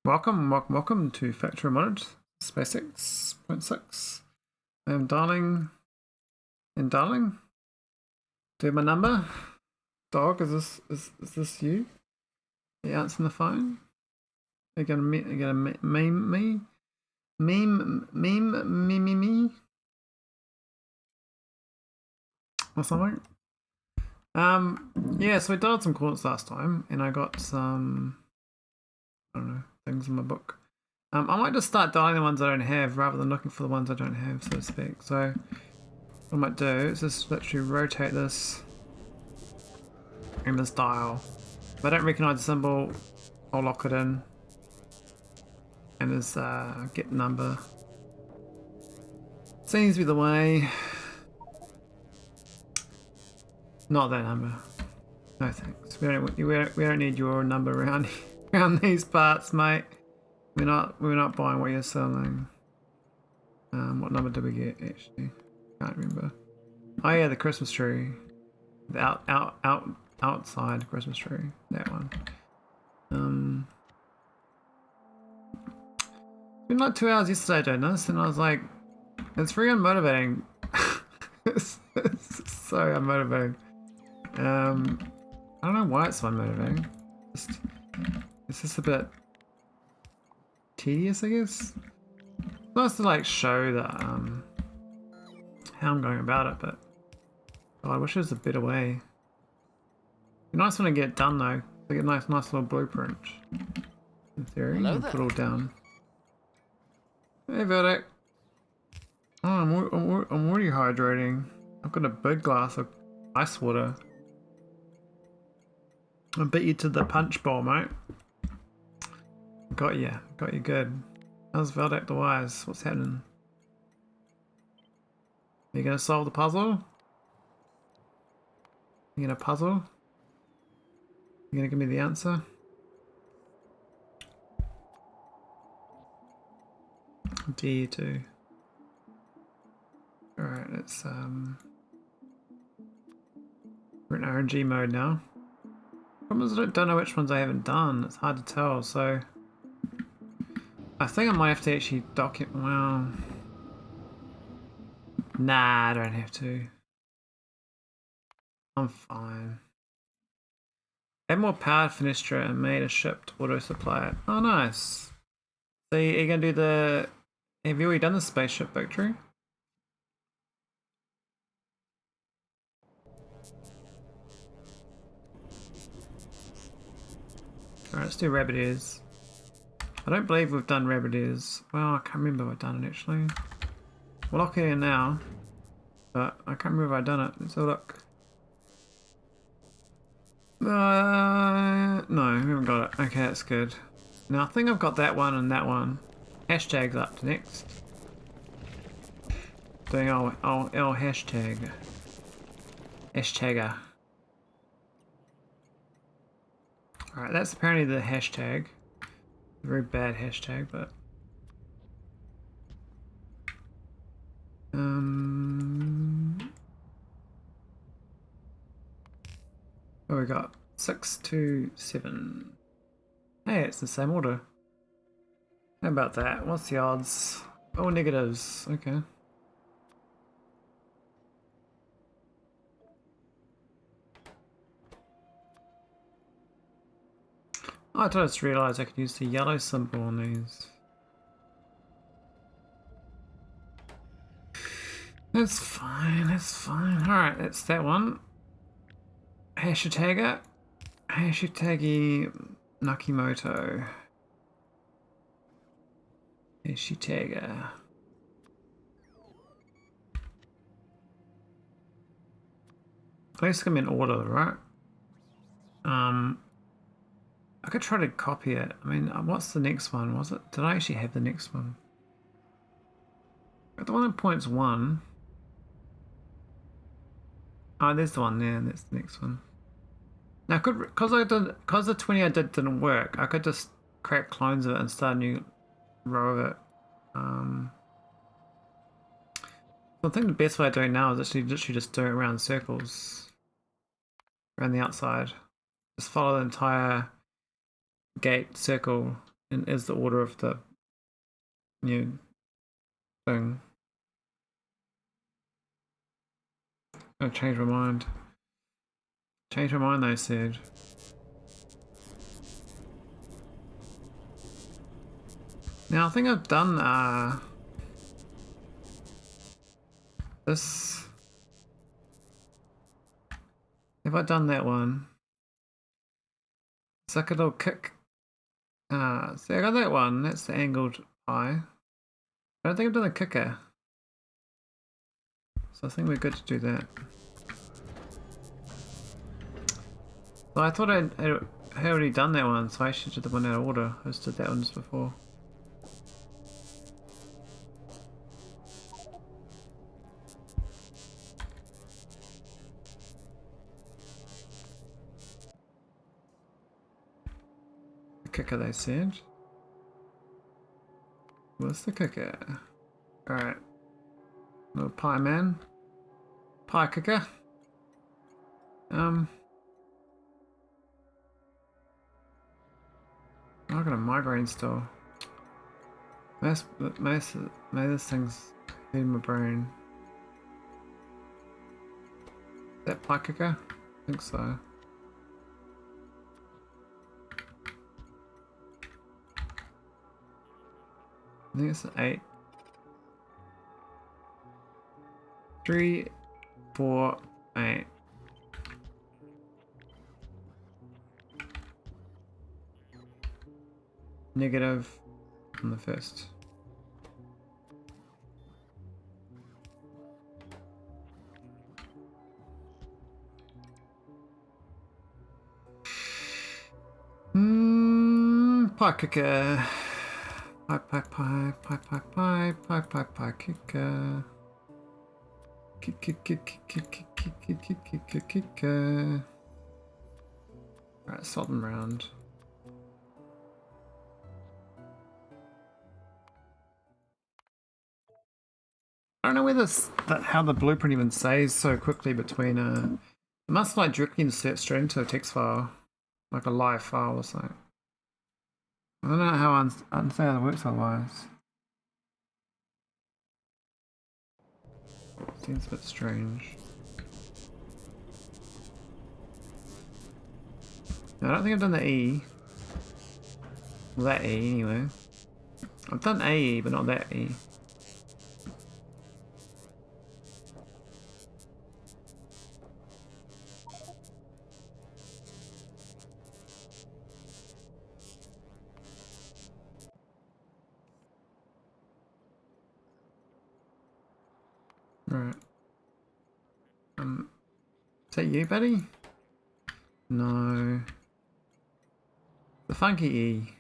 Welcome to Factorio Space x128. I am darling and darling. Do my number. Dog, is this you? You answering the phone? Are you gonna meme me? Me? Or something? Yeah, so I dialed some coordinates last time and I got some, I don't know, things in my book. I might just start dialing the ones I don't have rather than looking for the ones I don't have, so to speak. So what I might do is just literally rotate this and this dial. If I don't recognize the symbol, I'll lock it in and just get the number. Seems to be the way. Not that number. No thanks. We don't need your number around these parts, mate. We're not buying what you're selling. What number did we get actually? Can't remember. Oh yeah, the Christmas tree. The outside Christmas tree. That one. It's been like 2 hours yesterday doing this, and I was like, it's very unmotivating. it's so unmotivating. I don't know why it's so unmotivating. It's just a bit tedious, I guess. It's nice to like show that how I'm going about it, but oh, I wish there was a better way. It'd be nice when I get it done though. I get a nice little blueprint. In theory, Hello put it there. all down. Hey, Verdict. Oh, I'm already hydrating. I've got a big glass of ice water. I beat you to the punch bowl, mate. Got you good. How's Veldak the Wise? What's happening? Are you gonna solve the puzzle? You gonna puzzle? You gonna give me the answer? Dare you to. Alright, it's we're in RNG mode now. Problem is I don't know which ones I haven't done. It's hard to tell, so I think I might have to actually document. Well, nah, I don't have to. I'm fine. Add more powered Finestra and made a ship to auto supply it. Oh, nice. So you're gonna do the. Have you already done the spaceship victory? Alright, let's do rabbit ears. I don't believe we've done rabbit ears. Well, I can't remember if I've done it actually. We'll lock it in now, but I can't remember if I've done it. Let's have a look. No, we haven't got it. Okay, that's good. Now I think I've got that one and that one. Hashtag's up to next. Doing our hashtag. Hashtagger. Alright, that's apparently the hashtag. A very bad hashtag, but what we got? 6, 2, 7. Hey, it's the same order. How about that? What's the odds? Oh, negatives. Okay. Oh, I just realised I could use the yellow symbol on these. That's fine, that's fine. Alright, that's that one. Hashtagger. Hashtaggy Nakimoto. Hashtagger. At least it's gonna be in order, right? I could try to copy it. I mean, what's the next one? Was it? Did I actually have the next one? The one that points 1. Oh, there's the one there, and that's the next one. Now, because the 20 I did didn't work, I could just create clones of it and start a new row of it. So I think the best way of doing it now is actually literally just do it around circles, around the outside. Just follow the entire gate circle and is the order of the new thing. I changed my mind. Change my mind, they said. Now I think I've done this. Have I done that one? It's like a little kick. See, I got that one. That's the angled eye. I don't think I've done the kicker. So I think we're good to do that. So I thought I had already done that one, so I should do the one out of order. I just did that one just before. The kicker, they said. What's the kicker? Alright. Little pie man. Pie kicker. I got a migraine still. Maybe this thing's in my brain. Is that pie kicker? I think so. I think it's an 8. 3, 4, 8. Negative on the first. Pie kicker. Pie kicker. Kicker. Alright, swap them around. I don't know whether how the blueprint even saves so quickly between it must like directly insert straight into a text file, like a live file or something. I don't know how I understand how that works otherwise. Seems a bit strange. No, I don't think I've done the E. Well, that E anyway. I've done AE, but not that E. Right. Is that you, buddy? No. The funky E.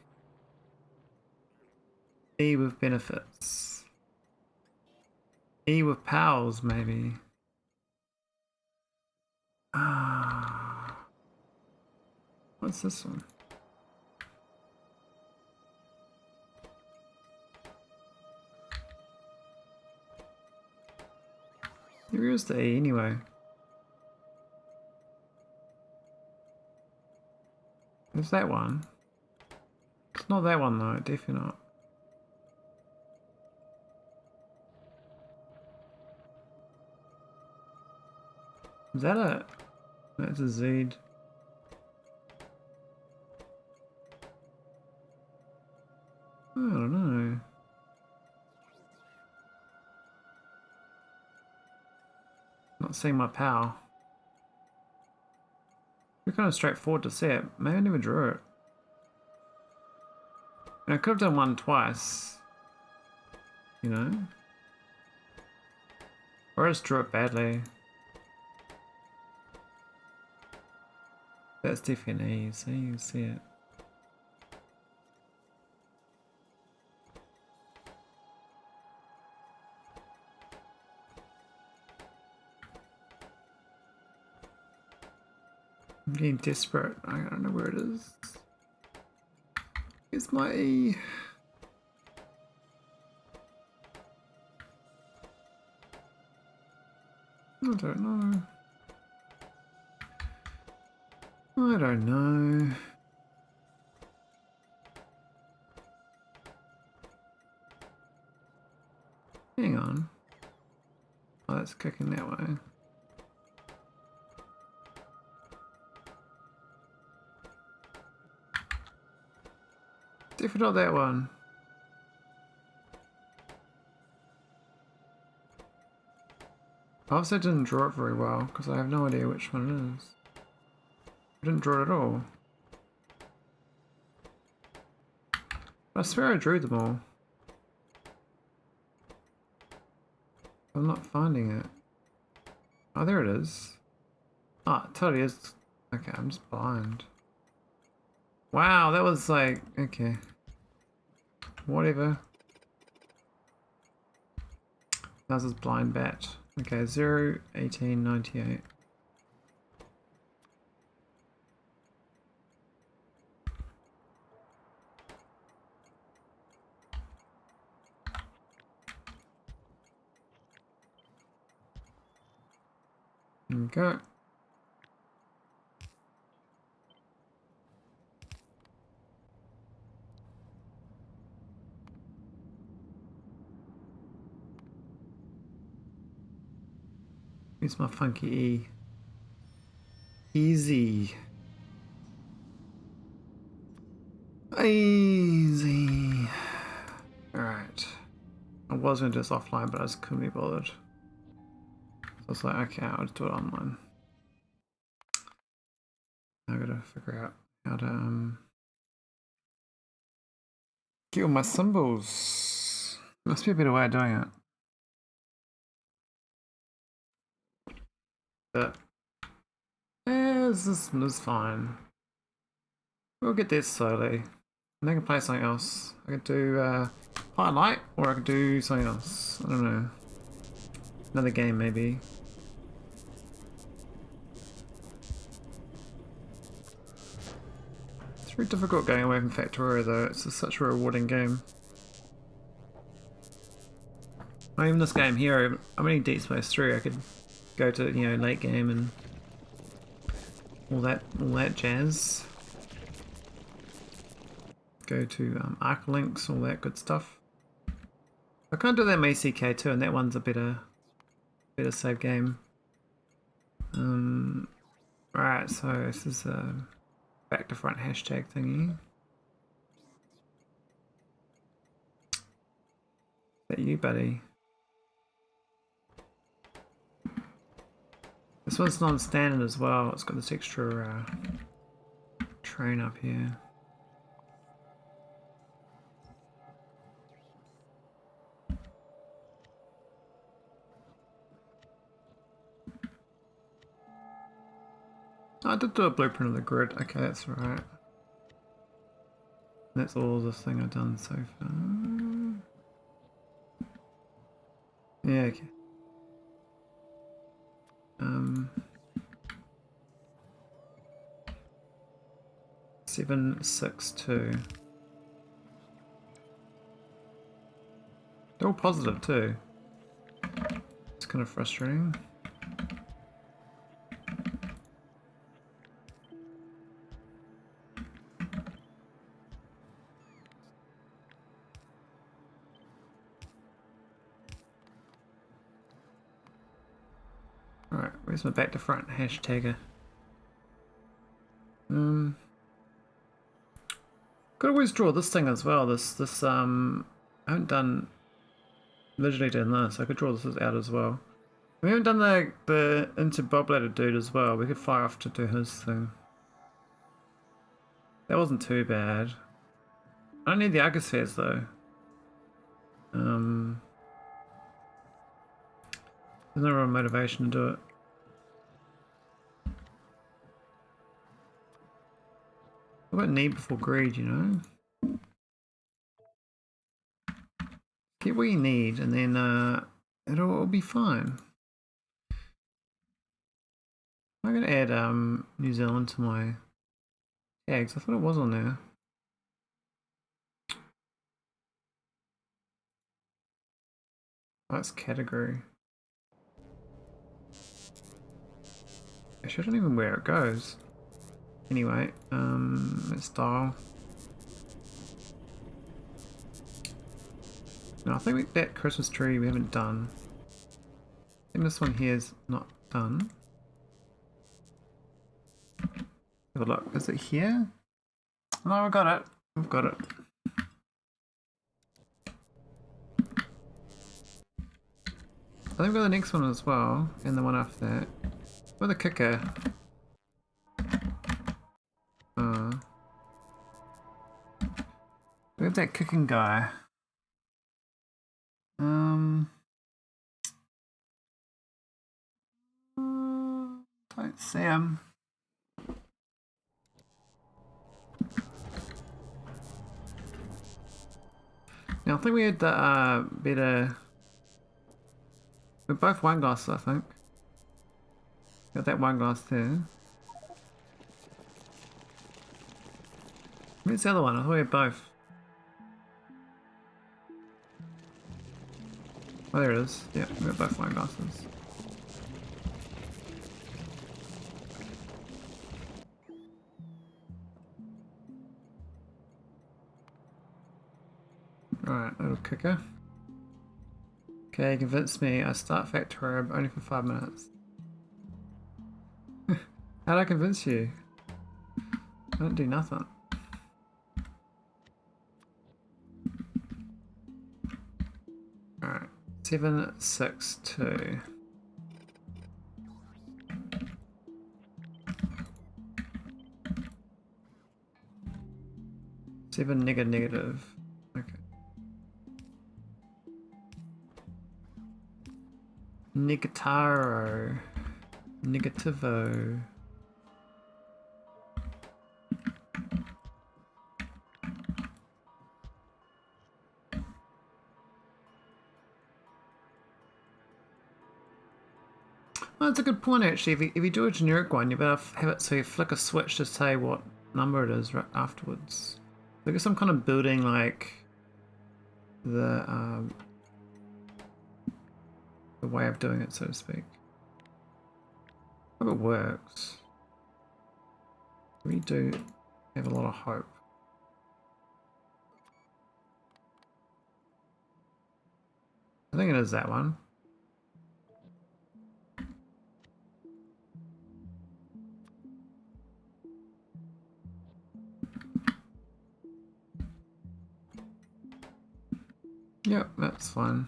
E with benefits. E with pals, maybe. Ah. What's this one? Where is the E anyway? There's that one. It's not that one though, definitely not. Is that it? That's a Z. I don't know. Not seeing my pal. We're kind of straightforward to see it. Maybe I never drew it. And I could have done one twice. You know? Or I just drew it badly. That's definitely an E, so you can see it. I'm getting desperate. I don't know where it is. It's my E. I don't know. I don't know. it's kicking that way. Definitely not that one. I also didn't draw it very well because I have no idea which one it is. I didn't draw it at all. I swear I drew them all. I'm not finding it. Oh, there it is. Oh, it totally is. Okay, I'm just blind. Wow, that was like, okay. Whatever. That was his blind bat. Okay, 0, 18, 98. Okay. Use my funky E. Easy. Easy. Alright. I was going to do this offline, but I just couldn't be bothered. So I was like, okay, I'll just do it online. I gotta figure out how to get all my symbols. Must be a better way of doing it. But this is fine. We'll get there slowly. And I can play something else. I could do Highlight, or I could do something else. I don't know. Another game maybe. It's very difficult going away from Factorio though. It's just such a rewarding game. Not even this game here. I'm in Deep Space 3. I could go to, you know, late game and all that jazz. Go to arc links, all that good stuff. I can't do that MACK too, and that one's a better save game. Right, so this is a back to front hashtag thingy. Is that you, buddy? This one's non-standard as well. It's got this extra train up here. I did do a blueprint of the grid. Okay, that's right. That's all this thing I've done so far. Yeah, okay. 762. They're all positive too. It's kind of frustrating. Alright, where's my back to front hashtagger? Could always draw this thing as well. This I haven't done visually doing this. I could draw this out as well. We haven't done the interbobulated dude as well. We could fire off to do his thing. That wasn't too bad. I don't need the arcospheres though. There's no real motivation to do it. What about need before greed, you know? Get what you need and then it'll be fine. I'm gonna add New Zealand to my tags. I thought it was on there. That's category. Actually, I don't even know where it goes. Anyway, let's dial. No, I think that Christmas tree we haven't done. think this one here is not done. Have a look. Is it here? No, we got it. We've got it. I think we've got the next one as well, and the one after that. With a kicker. Look at that kicking guy. Don't see him. Now I think we had better. We're both wine glasses, I think. Got that wine glass there. Where's the other one? I thought we had both. Oh, there it is. Yeah, we got both wine glasses. Alright, little kicker. Okay, convince me. I start Factorio only for 5 minutes. How'd I convince you? I don't do nothing. Alright, 762. Seven negative. Okay. Negataro. Negativo. Well, that's a good point actually. If you do a generic one, you better have it so you flick a switch to say what number it is right afterwards. Look at some kind of building like the way of doing it, so to speak. I hope it works. We do have a lot of hope. I think it is that one. Yep, that's fine.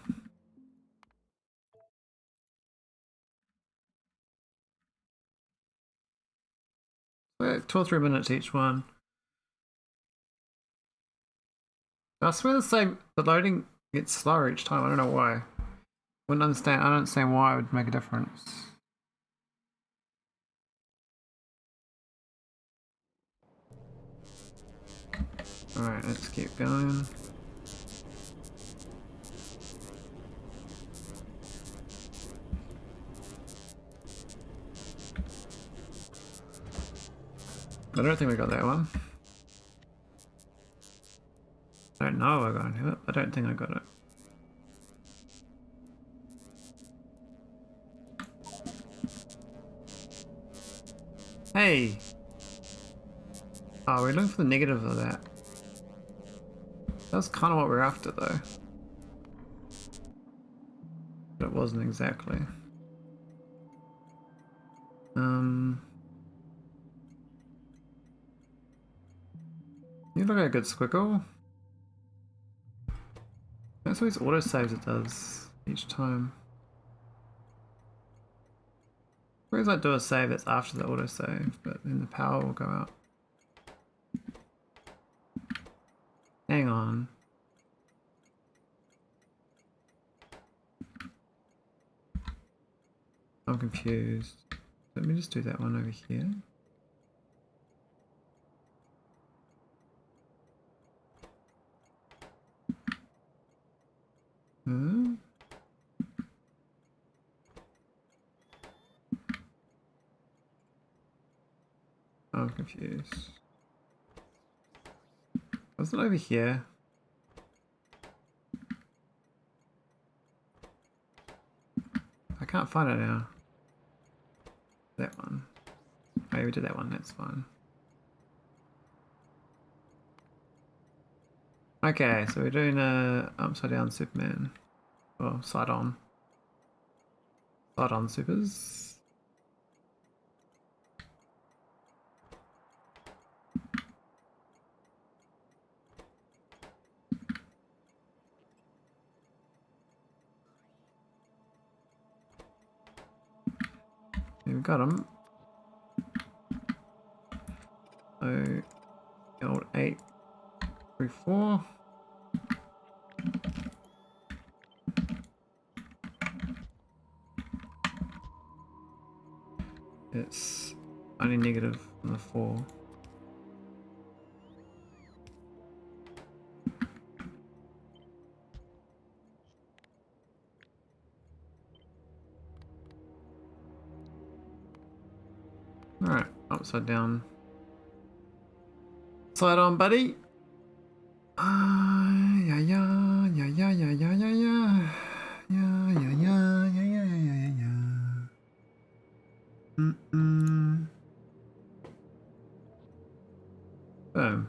We're 2 or 3 minutes each one. I swear the loading gets slower each time. I don't know why. I don't understand why it would make a difference. Alright, let's keep going. I don't think we got that one. I don't know if I got it. I don't think I got it. Hey! Oh, we're looking for the negative of that. That's kind of what we're after though. But it wasn't exactly. You look like a good squiggle. That's what these autosaves it does each time. Whereas I do a save that's after the autosave, but then the power will go out. Hang on. I'm confused. Let me just do that one over here. I'm confused. Wasn't it over here? I can't find it now. That one. Oh, we did that one, that's fine. Okay, so we're doing a upside down Superman. Or side on. Start on supers. Yeah, we got him. So, old 834. It's only negative on the 4. Alright, upside down. Side on, buddy. Yeah, yeah, yeah, yeah, yeah, yeah, yeah, yeah. Yeah, yeah, yeah, yeah, yeah, yeah, yeah, yeah. Boom.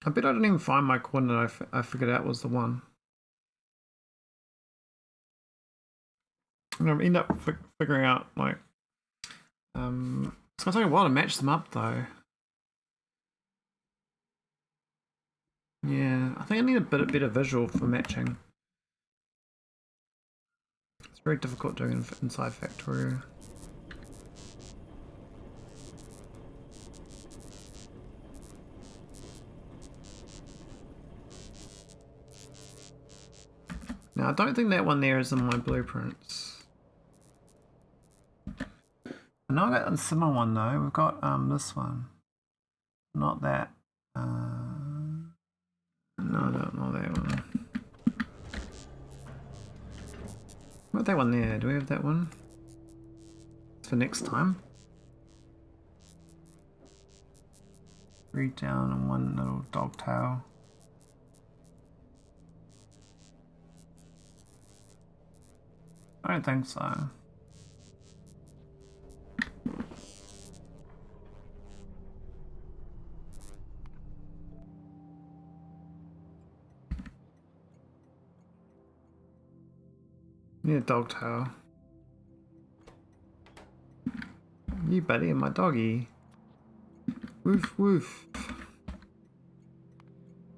I bet I didn't even find my coordinate. I figured out was the one. I'm gonna end up figuring out like it's gonna take a while to match them up though. Yeah, I think I need a bit better visual for matching. It's very difficult doing it inside Factorio. Now I don't think that one there is in my blueprints. I know I got a similar one though. We've got this one, not that. No, not that one. What that one there? Do we have that one? It's for next time. 3 down and 1 little dog tail. I don't think so. Need a dog tail. You buddy and my doggy. Woof woof.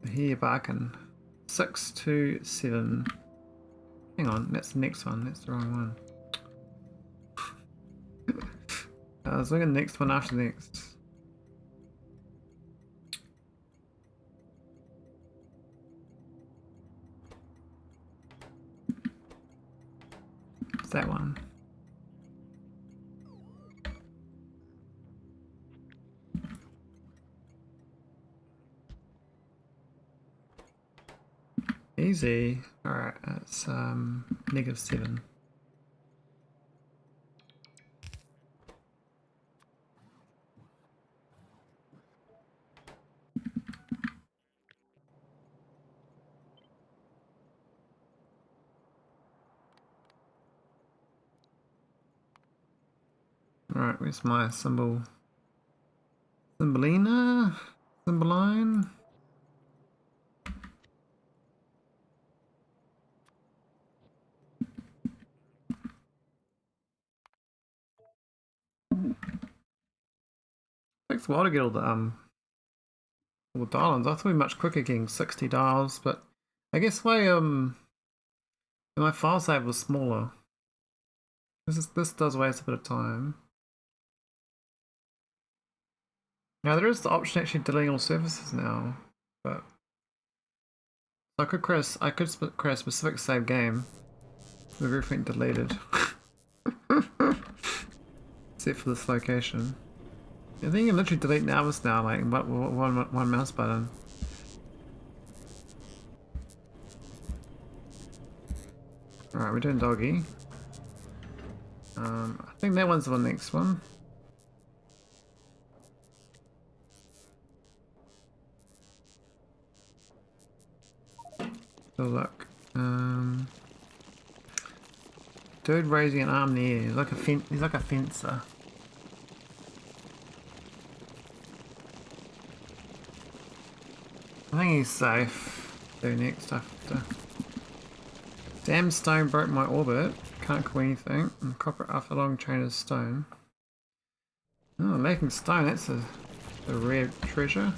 Here barking. 627. Hang on, that's the next one. That's the wrong one. I was looking at the next one after the next. It's that one. Easy. Alright, that's -7. Alright, where's my symbol? Symbolina? Symboline? Takes a while to get all the dial-ins. I thought it'd be much quicker getting 60 dials, but I guess my file save was smaller. This does waste a bit of time. Now there is the option actually deleting all services now, but I could create a specific save game with everything deleted, except for this location. I think you can literally delete Navis now, like one mouse button. Alright, we're doing doggy. I think that one's the next one. So look, dude raising an arm in the air. He's like a fencer. I think he's safe. Do next after. Damn stone broke my orbit. Can't cool anything. And copper after a long chain of stone. Oh, making stone, that's a rare treasure.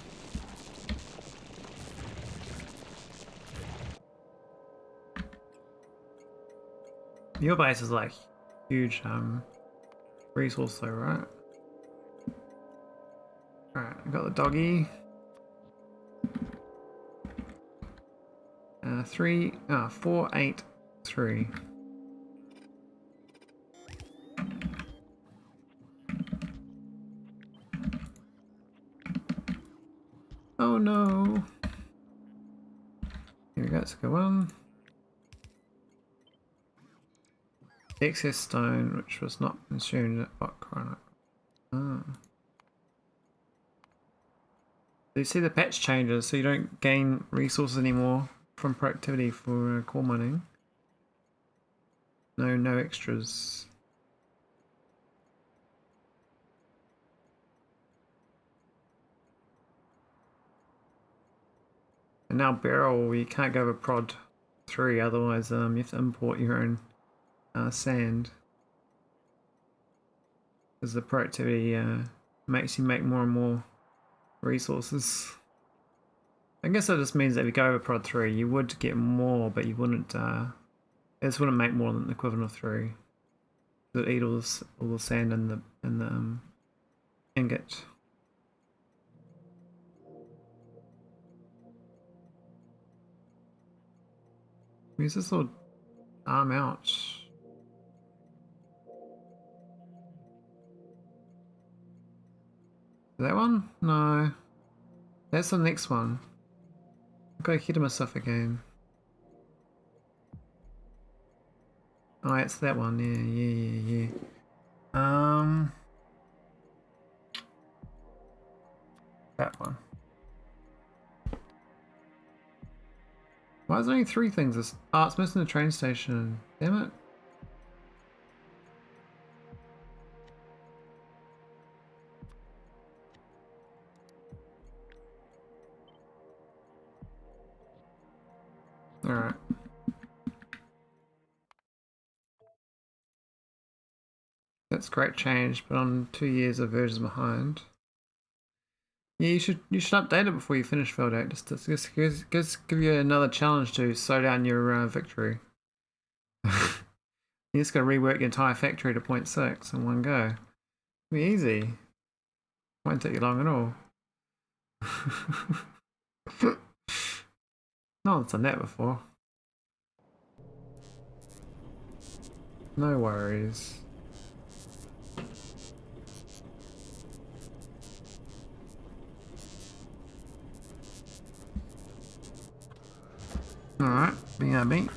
Your base is like huge resource though, right? Alright, I got the doggy. 483. Oh no. Here we go, let's go on. Excess stone, which was not consumed at what chronic. Oh. So you see the patch changes, so you don't gain resources anymore from productivity for core mining. No extras. And now barrel, you can't go over prod 3, otherwise you have to import your own sand. Because the productivity makes you make more and more resources. I guess that just means that if you go over prod 3, you would get more, but you wouldn't, this wouldn't make more than the equivalent of 3. It would eat all the sand in the ingot. Where's this little arm out? That one? No. That's the next one. I've got ahead of myself again. Oh, it's that one. Yeah. That one. Why is there only 3 things? Oh, it's missing the train station. Damn it. Alright. That's great change, but I'm 2 years of versions behind. Yeah, you should update it before you finish Feldate. Just give you another challenge to slow down your victory. You just got to rework your entire factory to 0.6 in one go. It'll be easy. Won't take you long at all. No one's done that before. No worries. Alright, BRB.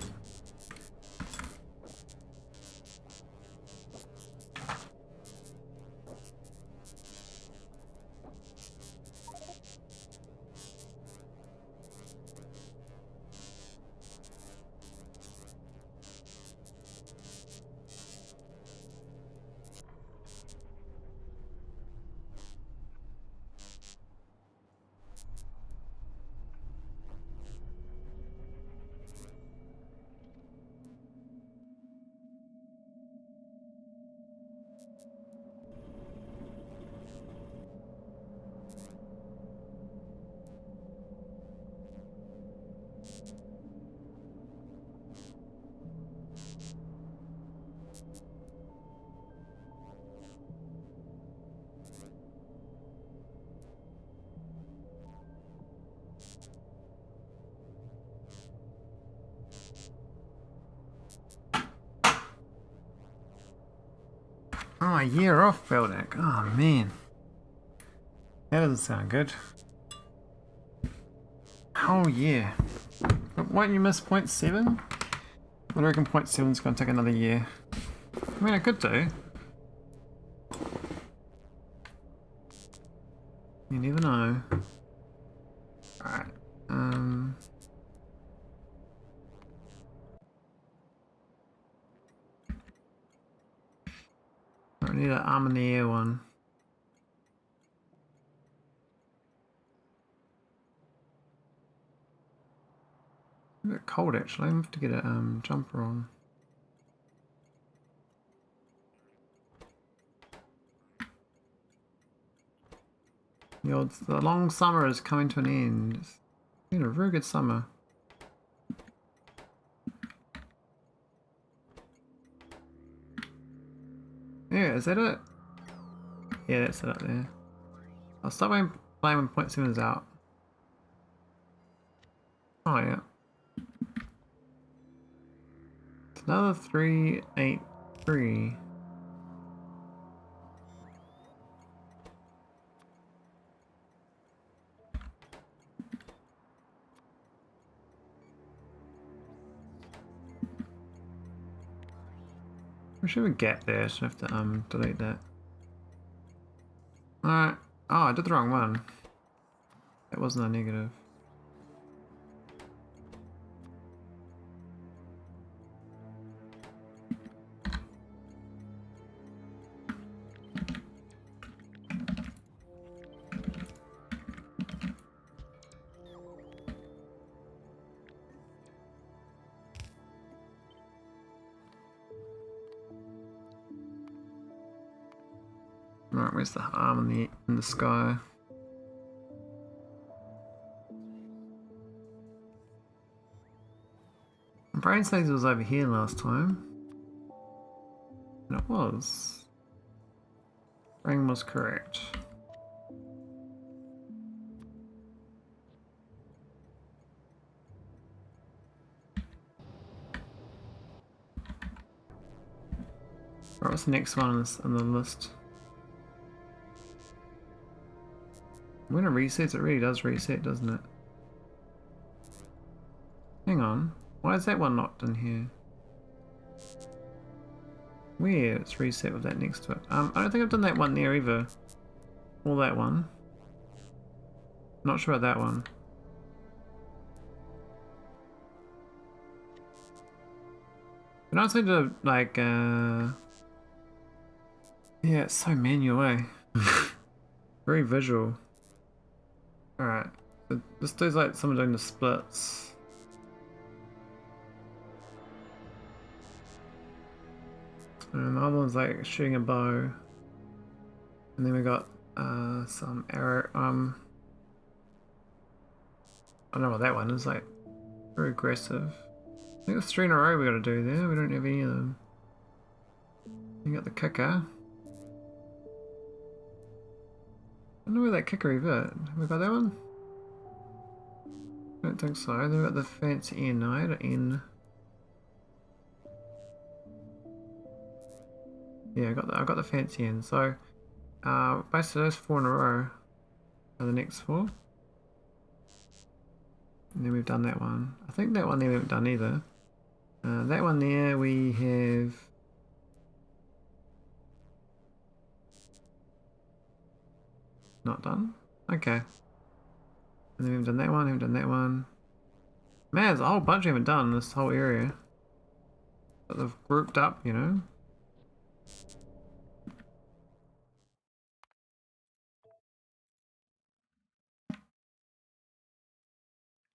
Oh, a year off Beldak. Oh man. That doesn't sound good. Oh yeah. But won't you miss 0.7? I reckon 0.7's gonna take another year. I mean, I could do. You never know. Alright. I need an arm in the air one. bit cold actually. I'm gonna have to get a jumper on. The long summer is coming to an end. It's been a very good summer. Yeah, is that it? Yeah, that's it up there. I'll start playing when 0.7 is out. Oh yeah. It's another 383. We should have a gap there, so I have to delete that. Alright. Oh, I did the wrong one. That wasn't a negative. Right, where's the arm in the sky? My brain says it was over here last time. And it was. Brain was correct. Right, what's the next one on the list? When it resets, it really does reset, doesn't it? Hang on. Why is that one not in here? Weird, it's reset with that next to it. I don't think I've done that one there either. Or that one. Not sure about that one. But I also to like yeah, it's so manual, eh? Very visual. Alright. So this does like someone doing the splits. And the other one's like shooting a bow. And then we got some arrow I don't know what that one is, like very aggressive. I think it's 3 in a row we gotta do there, we don't have any of them. You got the kicker. I don't know where that kicker is. Have we got that one? I don't think so. Then we got the fancy N. I had an N. Yeah, I got the fancy N. So basically those 4 in a row are the next 4. And then we've done that one. I think that one there we haven't done either. That one there we have not done. Okay. And then we've done that one, haven't done that one. Man, there's a whole bunch we haven't done in this whole area. But they've grouped up, you know.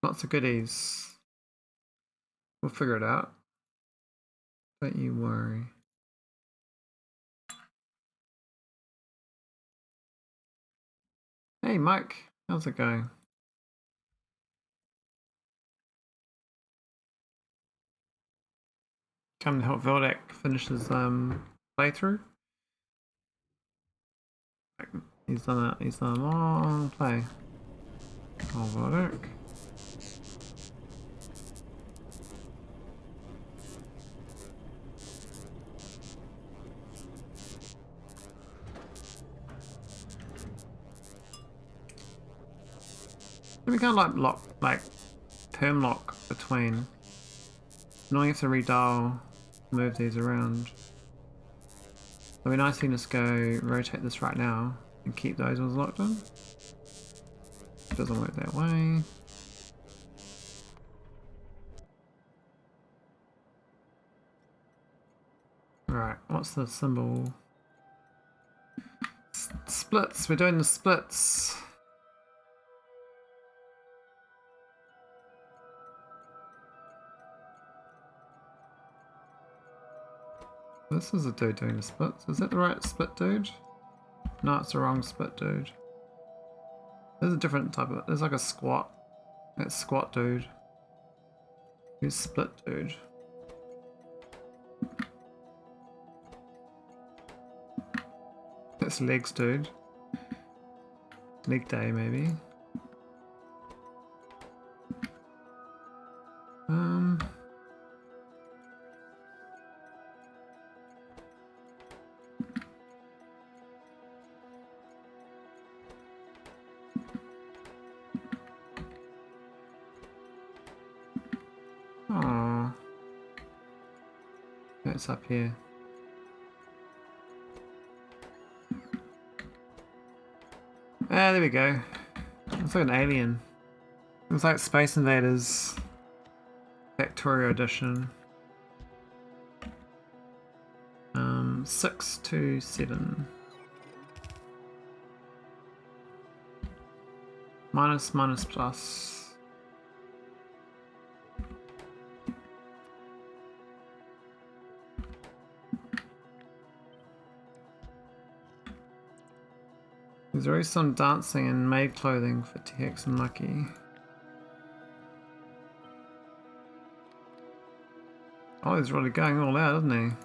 Lots of goodies. We'll figure it out. Don't you worry. Hey Mike, how's it going? Come to help Veldak finish his playthrough. He's done a long play. Oh Veldak. We can't like perm lock between. Now you have to redial, move these around. It'll be nice to just go rotate this right now and keep those ones locked in. Doesn't work that way. Right, what's the symbol? Splits, we're doing the splits. This is a dude doing the splits. Is that the right split dude? No, it's the wrong split dude. There's a different type of... There's like a squat. That's squat dude. Who's split dude? That's legs dude. Leg day maybe. Oh, it's up here. Ah, there we go. It's like an alien. It's like Space Invaders Factorio Edition. 627. Minus, minus, plus. There's always some dancing in maid clothing for TX and Lucky. Oh, he's really going all out, isn't he?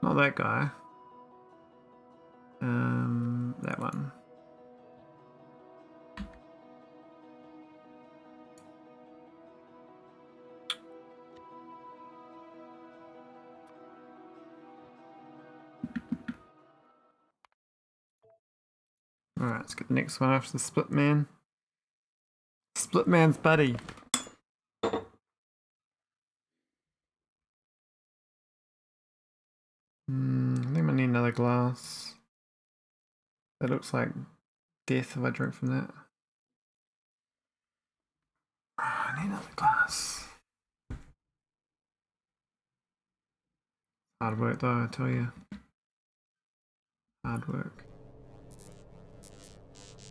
Not that guy. That one. Alright, let's get the next one after the Split Man. Split Man's buddy. I think I need another glass. That looks like death if I drink from that. I need another glass. Hard work though, I tell you. Hard work.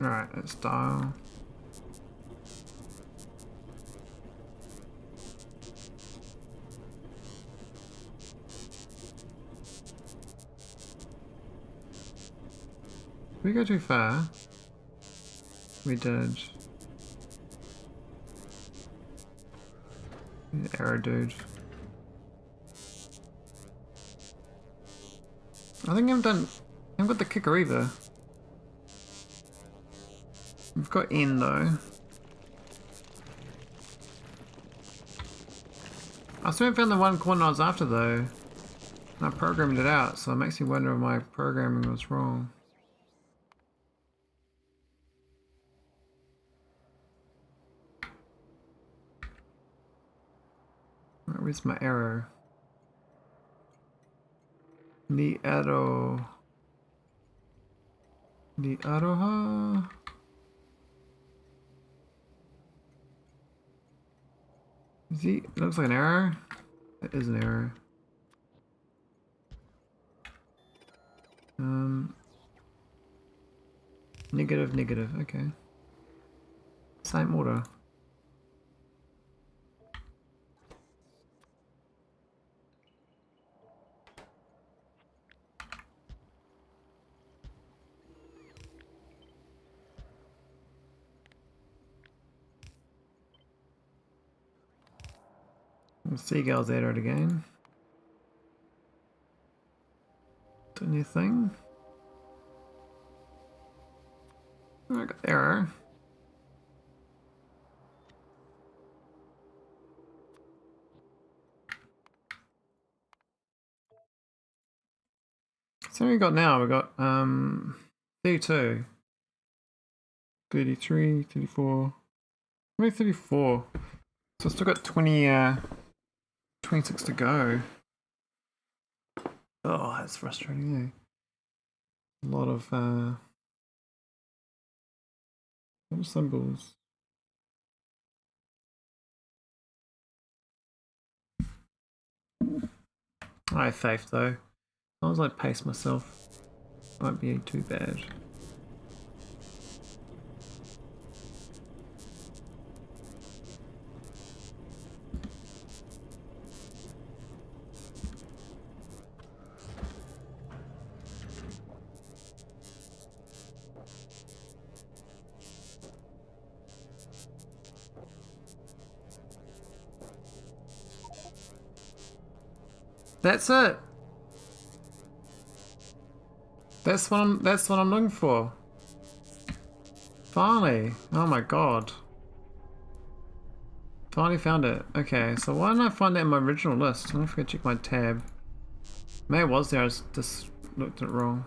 Alright, let's dial. Did we go too far? We did. Arrow dude. I think I haven't got the kicker either. We've got N though. I still haven't found the one corner I was after though. I programmed it out, so it makes me wonder if my programming was wrong. Right, where's my arrow? The arrow. The arrow. See, it looks like an arrow. It is an arrow. Negative, negative, okay. Same order. The seagulls at it again. Do anything? Oh, I got the arrow. So what we got now? We got 32, 33, 34, maybe 34. So I've still got 20, 26 to go. Oh, that's frustrating, eh? A lot of symbols. I have faith though. As long as I pace myself, it won't be too bad. That's it. That's what I'm looking for. Finally. Oh my god. Finally found it. Okay, so why didn't I find that in my original list? I'm gonna have to check my tab. Maybe it was there, I just looked at it wrong.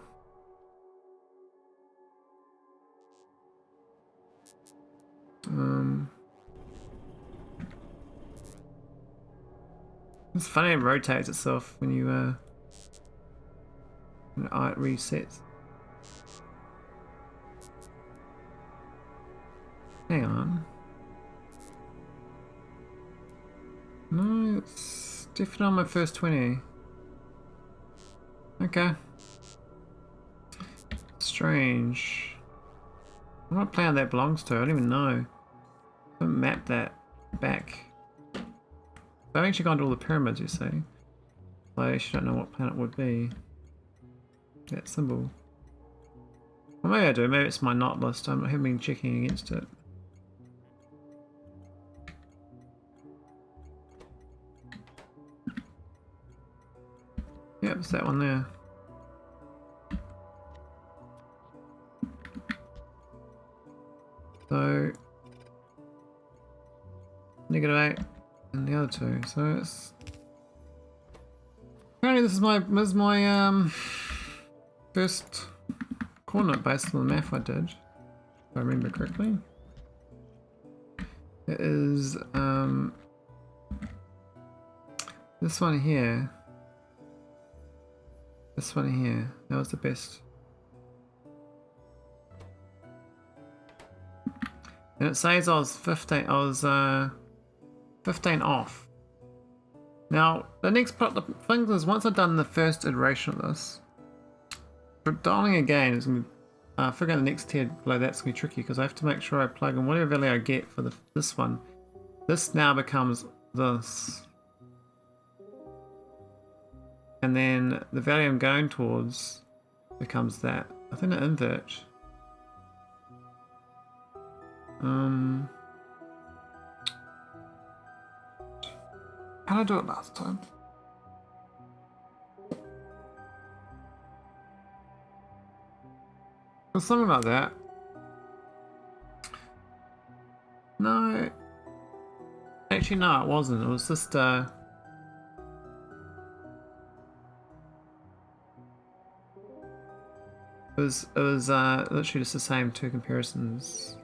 It's funny it rotates itself when you when it resets. Hang on. No, it's definitely on my first 20. Okay. Strange. What planet that belongs to? I don't even know. I haven't mapped that back. I've actually gone to all the pyramids, you see. I actually don't know what planet would be. That symbol. Well, maybe I do. Maybe it's my not list. I haven't been checking against it. Yep, it's that one there. So -8 and the other two. So it's apparently this is my first coordinate based on the math I did, if I remember correctly. It is this one here. This one here. That was the best. And it says I was 15. I was 15 off. Now the thing is, once I've done the first iteration of this, for dialing again is going to be figuring out the next tier below that's going to be tricky because I have to make sure I plug in whatever value I get for this one. This now becomes this, and then the value I'm going towards becomes that. I think I invert. How did I do it last time? It was something like that. No. Actually, no, it wasn't. It was just, it was literally just the same two comparisons.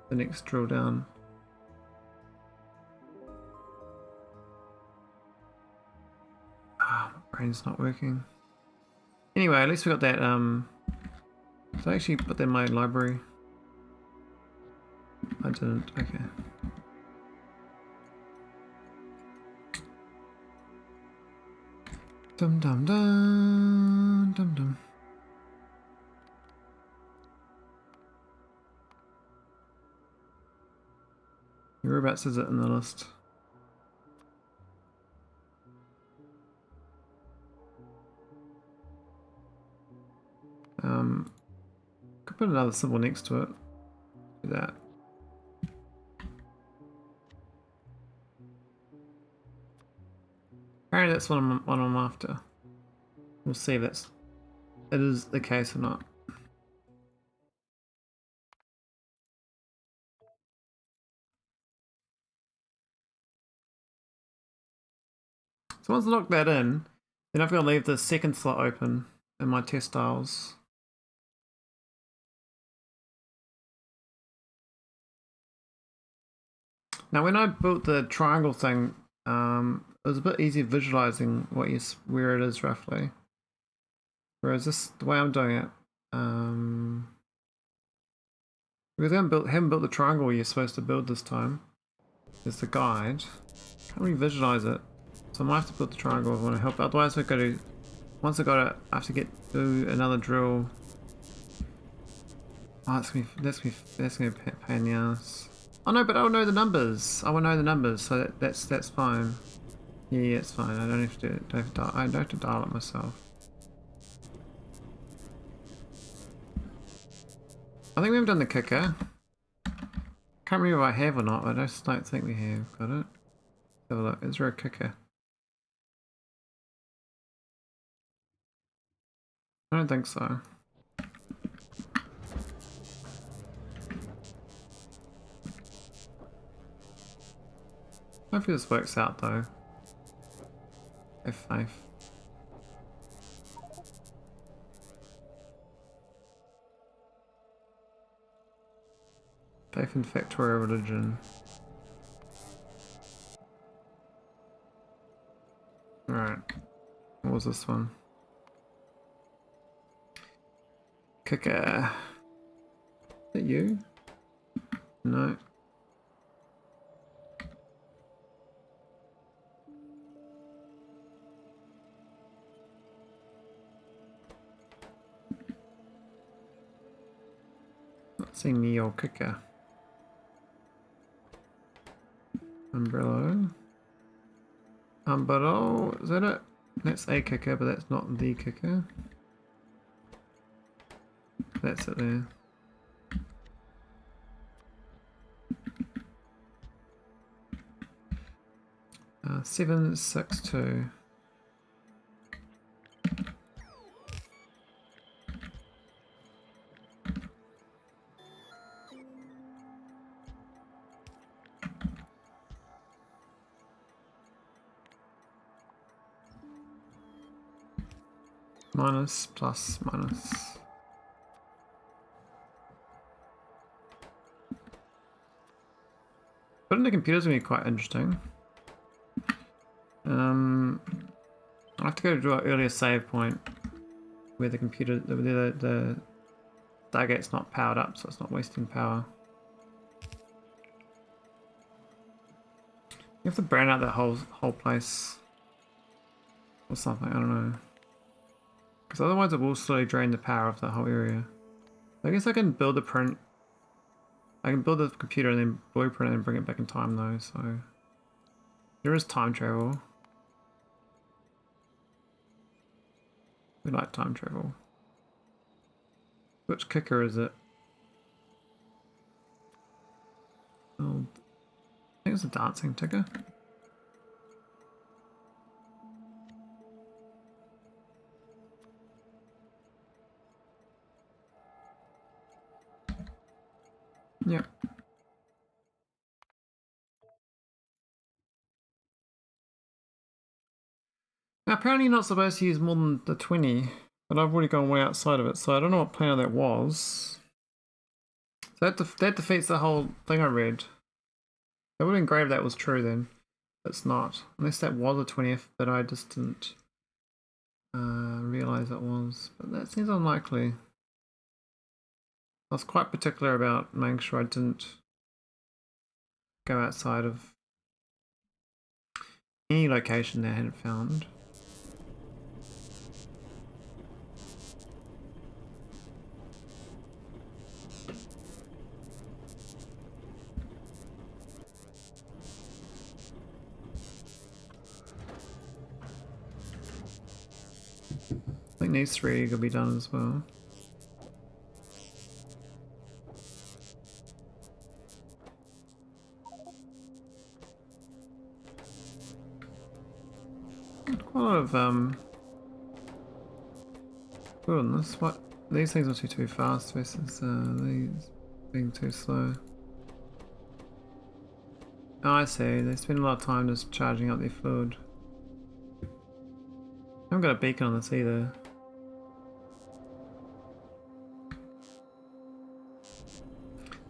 The next drill down. Ah, my brain's not working. Anyway, at least we got that, so I actually put that in my library. I didn't, okay. Dum dum dum dum dum. Whereabouts is it in the list? Could put another symbol next to it. Do that. Apparently that's what I'm after. We'll see if it is the case or not. So once I lock that in, then I've got to leave the second slot open in my test styles. Now when I built the triangle thing, it was a bit easier visualizing where it is roughly. Whereas this, the way I'm doing it, because I haven't built the triangle you're supposed to build this time. There's the guide. Can't really visualize it. So I might have to build the triangle if I want to help. Otherwise I've got to, once I got it, I have to do another drill. Oh, that's gonna be a pain in the ass. Oh no, but I'll know the numbers. I will know the numbers, so that's fine. Yeah, it's fine. I don't have to do it. I don't have to dial it myself. I think we've done the kicker. Can't remember if I have or not, but I just don't think we have got it. Let's have a look. Is there a kicker? I don't think so. Hopefully this works out though. Have faith. Faith in Factorio religion. Alright. What was this one? Kicker. Is that you? No. Not seeing me or kicker. Umbrella. Umbrella, is that it? That's a kicker, but that's not the kicker. That's it there. Uh, 762. Minus, plus, minus. Putting the computer's gonna be quite interesting. I have to go to an earlier save point where the computer, the Stargate's not powered up, so it's not wasting power. You have to burn out that whole place or something. I don't know, because otherwise it will slowly drain the power of the whole area. I guess I can build a print. I can build the computer and then blueprint it and bring it back in time though. So there is time travel. We like time travel. Which kicker is it? Oh, I think it's a dancing ticker. Yep. Now apparently you're not supposed to use more than the 20, but I've already gone way outside of it, so I don't know what planet that was. So that defeats the whole thing I read. It would have been great if that was true then. It's not. Unless that was a 20th, but I just didn't realise it was. But that seems unlikely. I was quite particular about making sure I didn't go outside of any location they hadn't found. I think these 3 could be done as well. Quite a lot of goodness, what these things are too fast versus these being too slow. Oh, I see. They spend a lot of time just charging up their fluid. I haven't got a beacon on this either.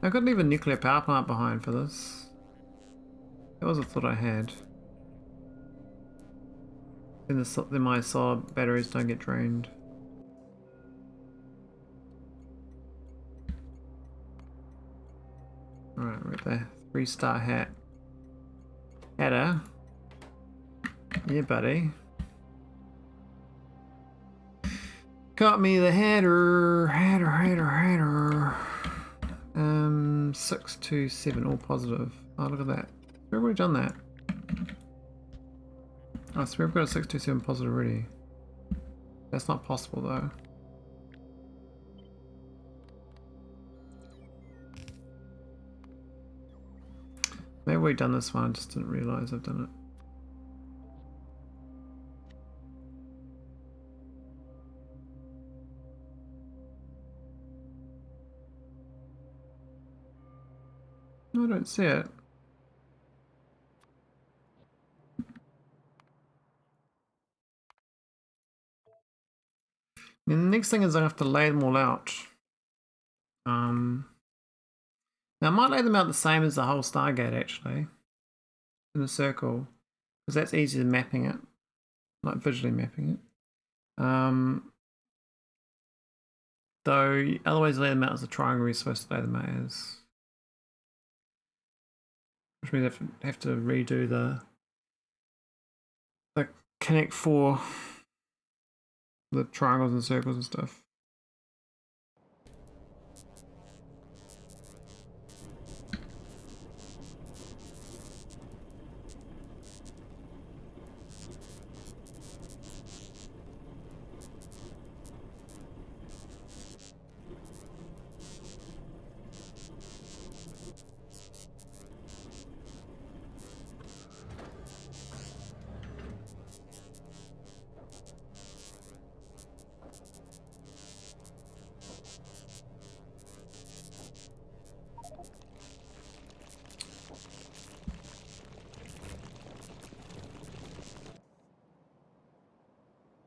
I could leave a nuclear power plant behind for this. That was a thought I had. Then my solar batteries don't get drained. Alright, we're at the 3-star hat. Hatter. Yeah, buddy. Got me the hatter. 627, all positive. Oh, look at that. We've already done that. Oh, so we've got a 627 positive already. That's not possible though. Maybe we've done this one, I just didn't realise I've done it. I don't see it. And the next thing is I have to lay them all out. Now I might lay them out the same as the whole Stargate actually, in a circle, because that's easier than mapping it, like visually mapping it. Though otherwise lay them out as a triangle you're supposed to lay them out as. Which means I have to redo the Connect 4, the triangles and circles and stuff.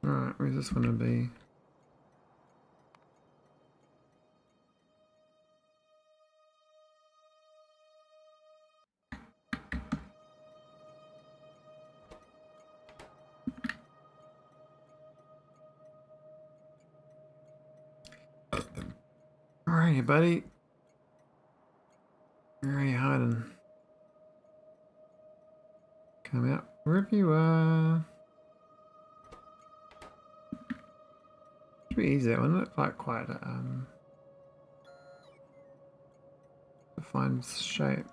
Alright, where's this one to be? Where are you, buddy? Where are you hiding? Come out wherever you are. Should be easy, wouldn't it? Like quite to find shape.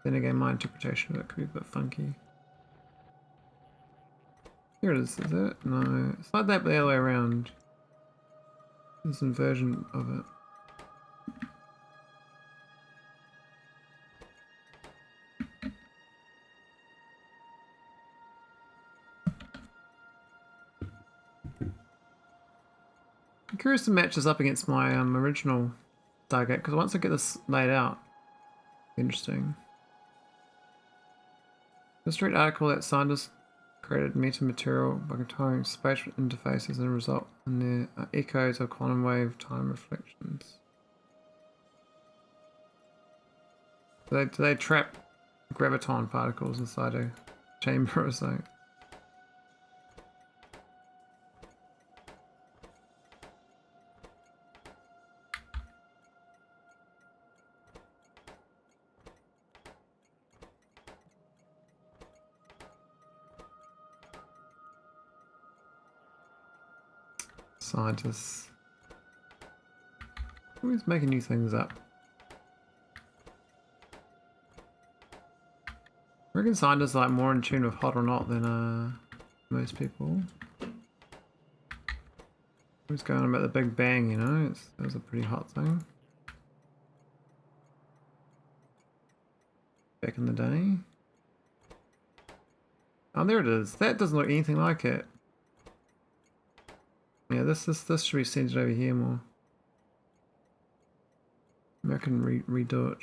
Then again, my interpretation of it could be a bit funky. Here it is it? No, it's like that but the other way around. There's an version of it. I'm curious to match this up against my original Stargate, because once I get this laid out, interesting. Just read article that scientists created metamaterial by controlling spatial interfaces and result in their echoes of quantum wave time reflections. Do they trap graviton particles inside a chamber or something? Scientists always making new things up. I reckon scientists are like more in tune with hot or not than most people. What's going on about the Big Bang, you know? That was a pretty hot thing back in the day. Oh, there it is. That doesn't look anything like it. Yeah, this should be centered over here more. Maybe I can redo it.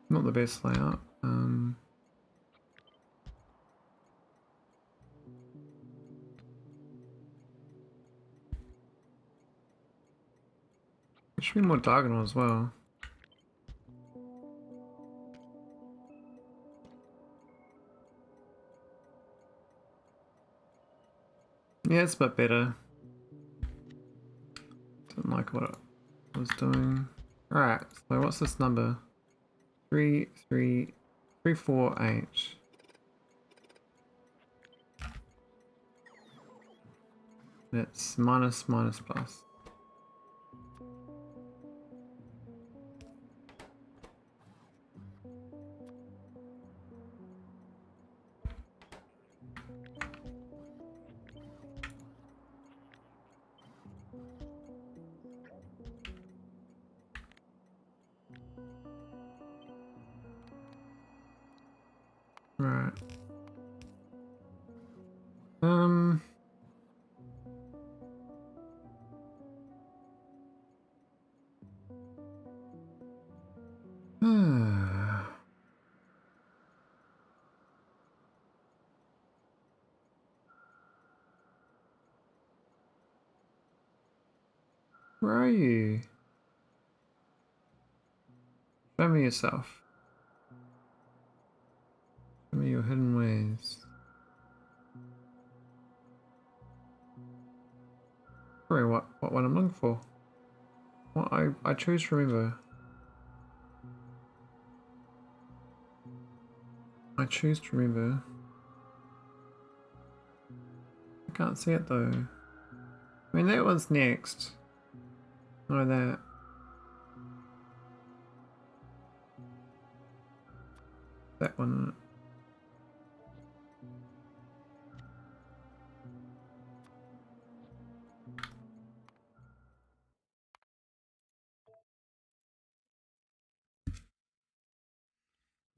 Not the best layout. It should be more diagonal as well. Yeah, it's a bit better. Didn't like what it was doing. Alright, so what's this number? 3, 3, 3, 4, 8. It's minus, minus, plus. Right. Where are you? Show me yourself. Show me your hidden ways. Sorry, what I'm looking for? What I choose to remember. I choose to remember. I can't see it though. I mean, that one's next. No, that. That one.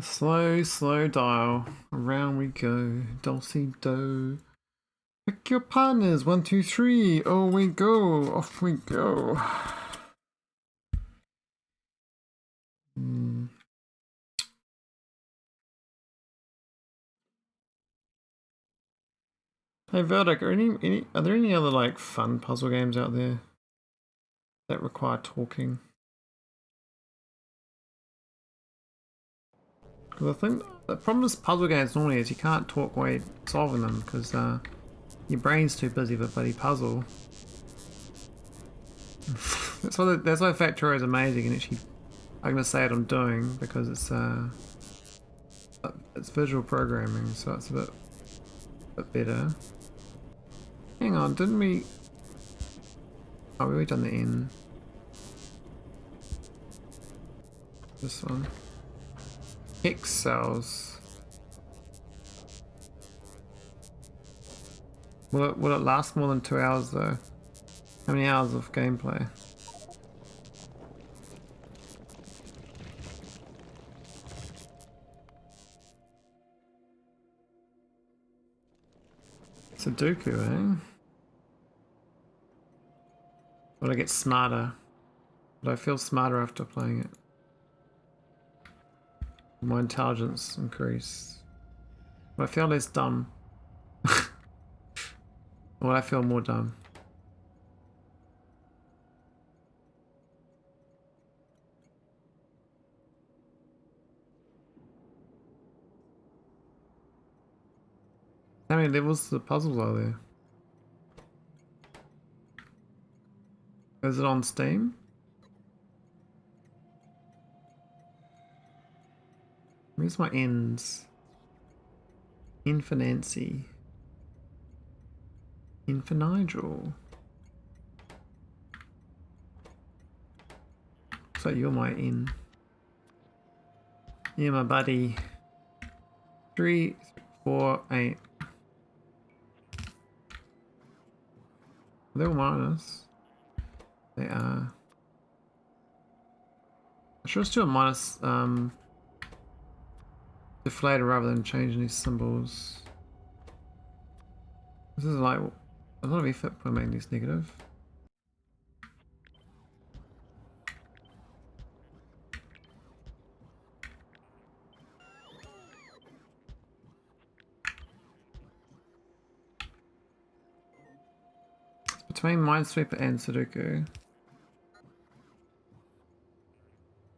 Slow, slow dial. Around we go. Dulce do. Pick your partners. 1, 2, 3. Oh, we go. Off we go. Hey Veldic, are there any other like fun puzzle games out there that require talking? Because I think the problem with puzzle games normally is you can't talk while you're solving them because your brain's too busy with a bloody puzzle. that's why Factorio is amazing, and actually I'm gonna say what I'm doing because it's visual programming, so it's a bit better. Hang on, didn't we? Oh, we already done the N. This one. Hex cells. Will it last more than 2 hours though? How many hours of gameplay? Sudoku, eh? Will I get smarter? Will I feel smarter after playing it? Will my intelligence increase? Will I feel less dumb? Or will I feel more dumb? How many levels of the puzzles are there? Is it on Steam? Where's my ends? Infinancy. Infinigel. So you're my in. Yeah, my buddy. 3, 4, 8. They're all minus. They are. I should just do a minus deflator rather than changing these symbols. This is like a lot of effort by making these negative. It's between Minesweeper and Sudoku.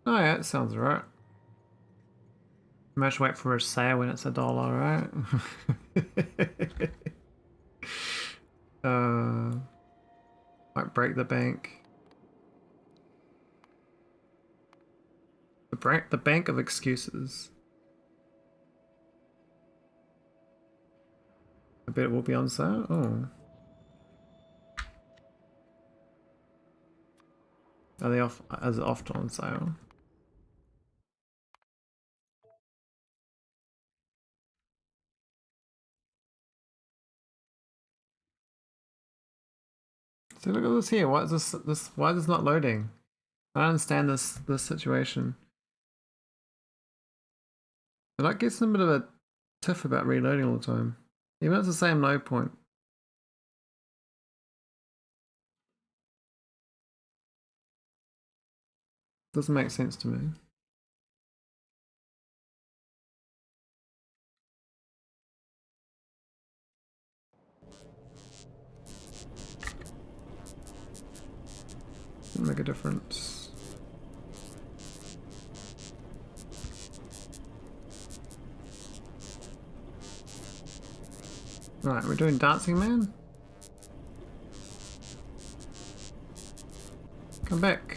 Oh yeah, that sounds right. Much wait for a sale when it's $1, right? Might break the bank. The the bank of excuses. I bet it will be on sale. Oh. Are they off? Is it often on sale? See, look at this here. Why is this? Why is this not loading? I don't understand this situation. It like gets a bit of a tiff about reloading all the time, even if it's the same load point. Doesn't make sense to me. Doesn't make a difference. Right, we're doing Dancing Man. Come back.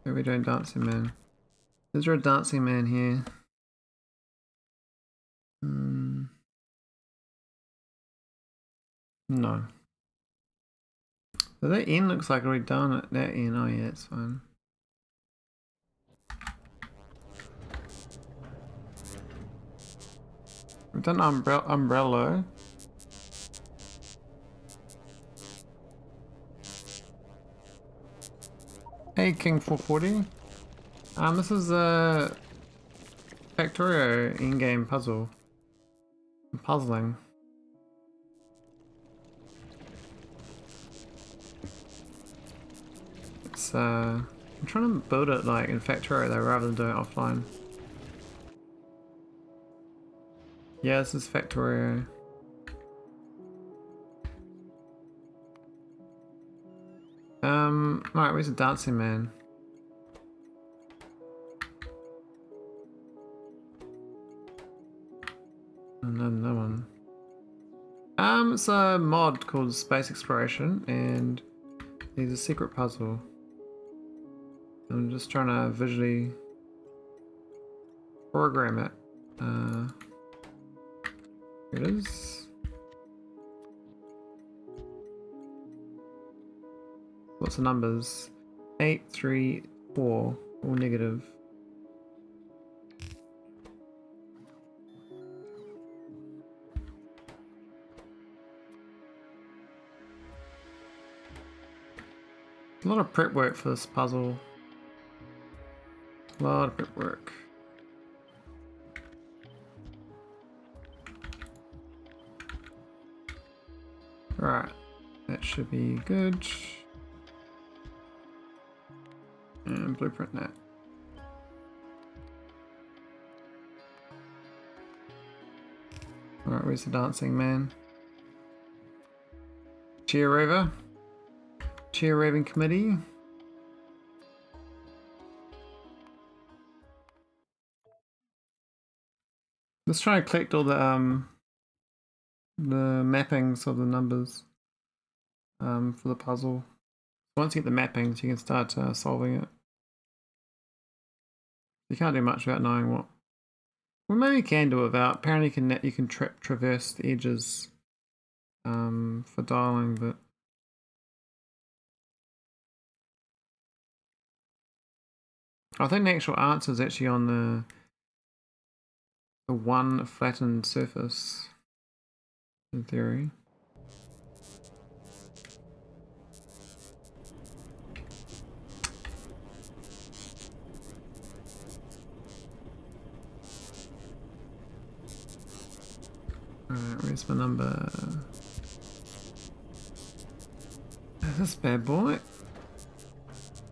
Okay, we're doing Dancing Man. Is there a Dancing Man here? No. So that end looks like already done it. That end, oh yeah, it's fine. We've done umbrella. Hey King 440. This is a Factorio in-game puzzle. I'm puzzling. It's I'm trying to build it like in Factorio though, rather than doing it offline. Yeah, this is Factorio. Alright, where's the Dancing Man? No one. It's a mod called Space Exploration, and there's a secret puzzle. I'm just trying to visually program it. Here it is. What's the numbers? 8, 3, 4, all negative. A lot of prep work for this puzzle. A lot of prep work. Right, that should be good. And blueprint that. Alright, where's the Dancing Man? Chair Rover. Chair Raving Committee. Let's try and collect all the mappings of the numbers for the puzzle. Once you get the mappings, you can start solving it. You can't do much without knowing what. Well, maybe you can do it without. Apparently, you can traverse the edges for dialing, but I think the actual answer is actually on the one flattened surface, in theory. Alright, where's my number? This bad boy.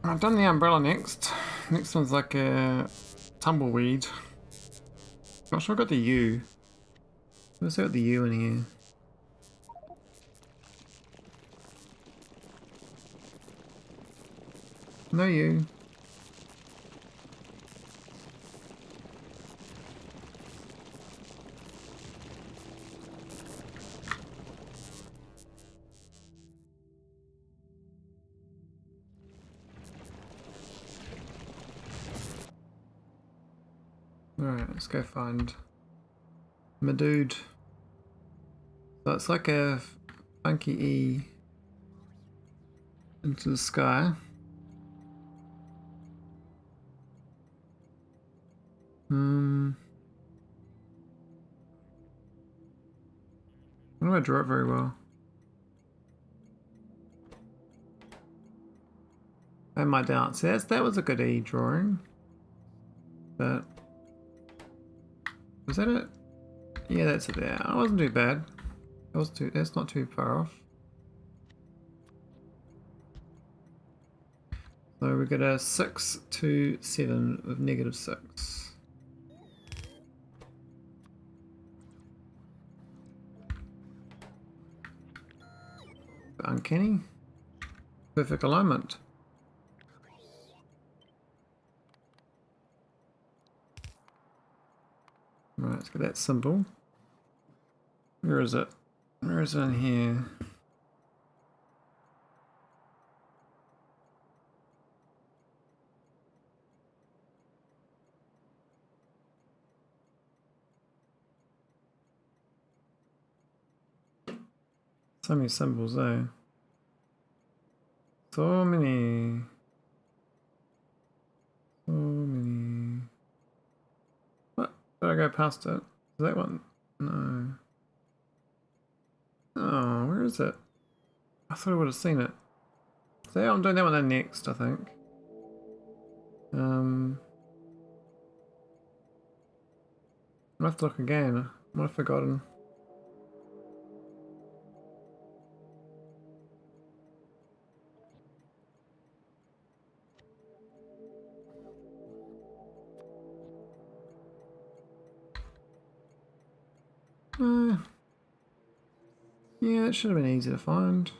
I've done the umbrella next. Next one's like a tumbleweed. Not sure I got the U. Let's got the U in here. No U. Alright, let's go find my dude. So it's like a funky E into the sky. I don't know, I draw it very well. I have my doubts. Yes, that was a good E drawing. But was that it? Yeah, that's it there. It wasn't too bad. That's not too far off. So we got a 6 to 7 with -6. Uncanny. Perfect alignment. Right, let's get that symbol. Where is it? Where is it in here? So many symbols, eh? So many. So many. What? Did I go past it? Is that one? No. Oh, where is it? I thought I would have seen it. So yeah, I'm doing that one then next, I think. I have to look again. I might have forgotten. Yeah, it should have been easy to find.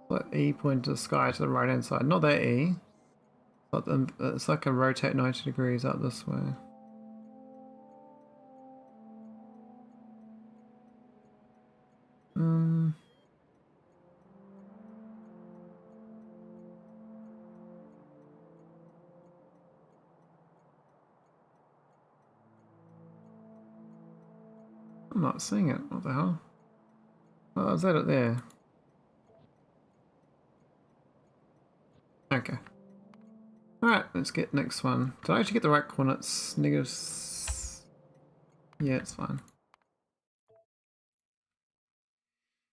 Let E point to the sky to the right hand side. Not that E. But it's like a rotate 90 degrees up this way. I'm not seeing it. What the hell? Oh, is that it there? Okay. Alright, let's get next one. Did I actually get the right coordinates? Negatives. Yeah, it's fine.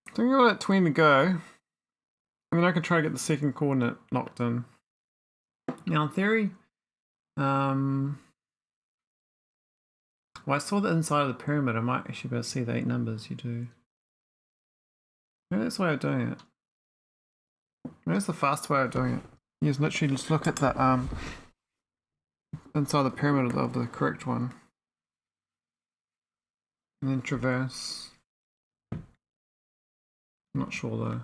I think I've got at 20 to go. I mean, I can try to get the second coordinate locked in. Now, in theory, well, I saw the inside of the pyramid. I might actually be able to see the 8 numbers you do. Maybe that's the way of doing it. Maybe that's the fast way of doing it. You just literally just look at the inside the pyramid of the correct one. And then traverse. I'm not sure though.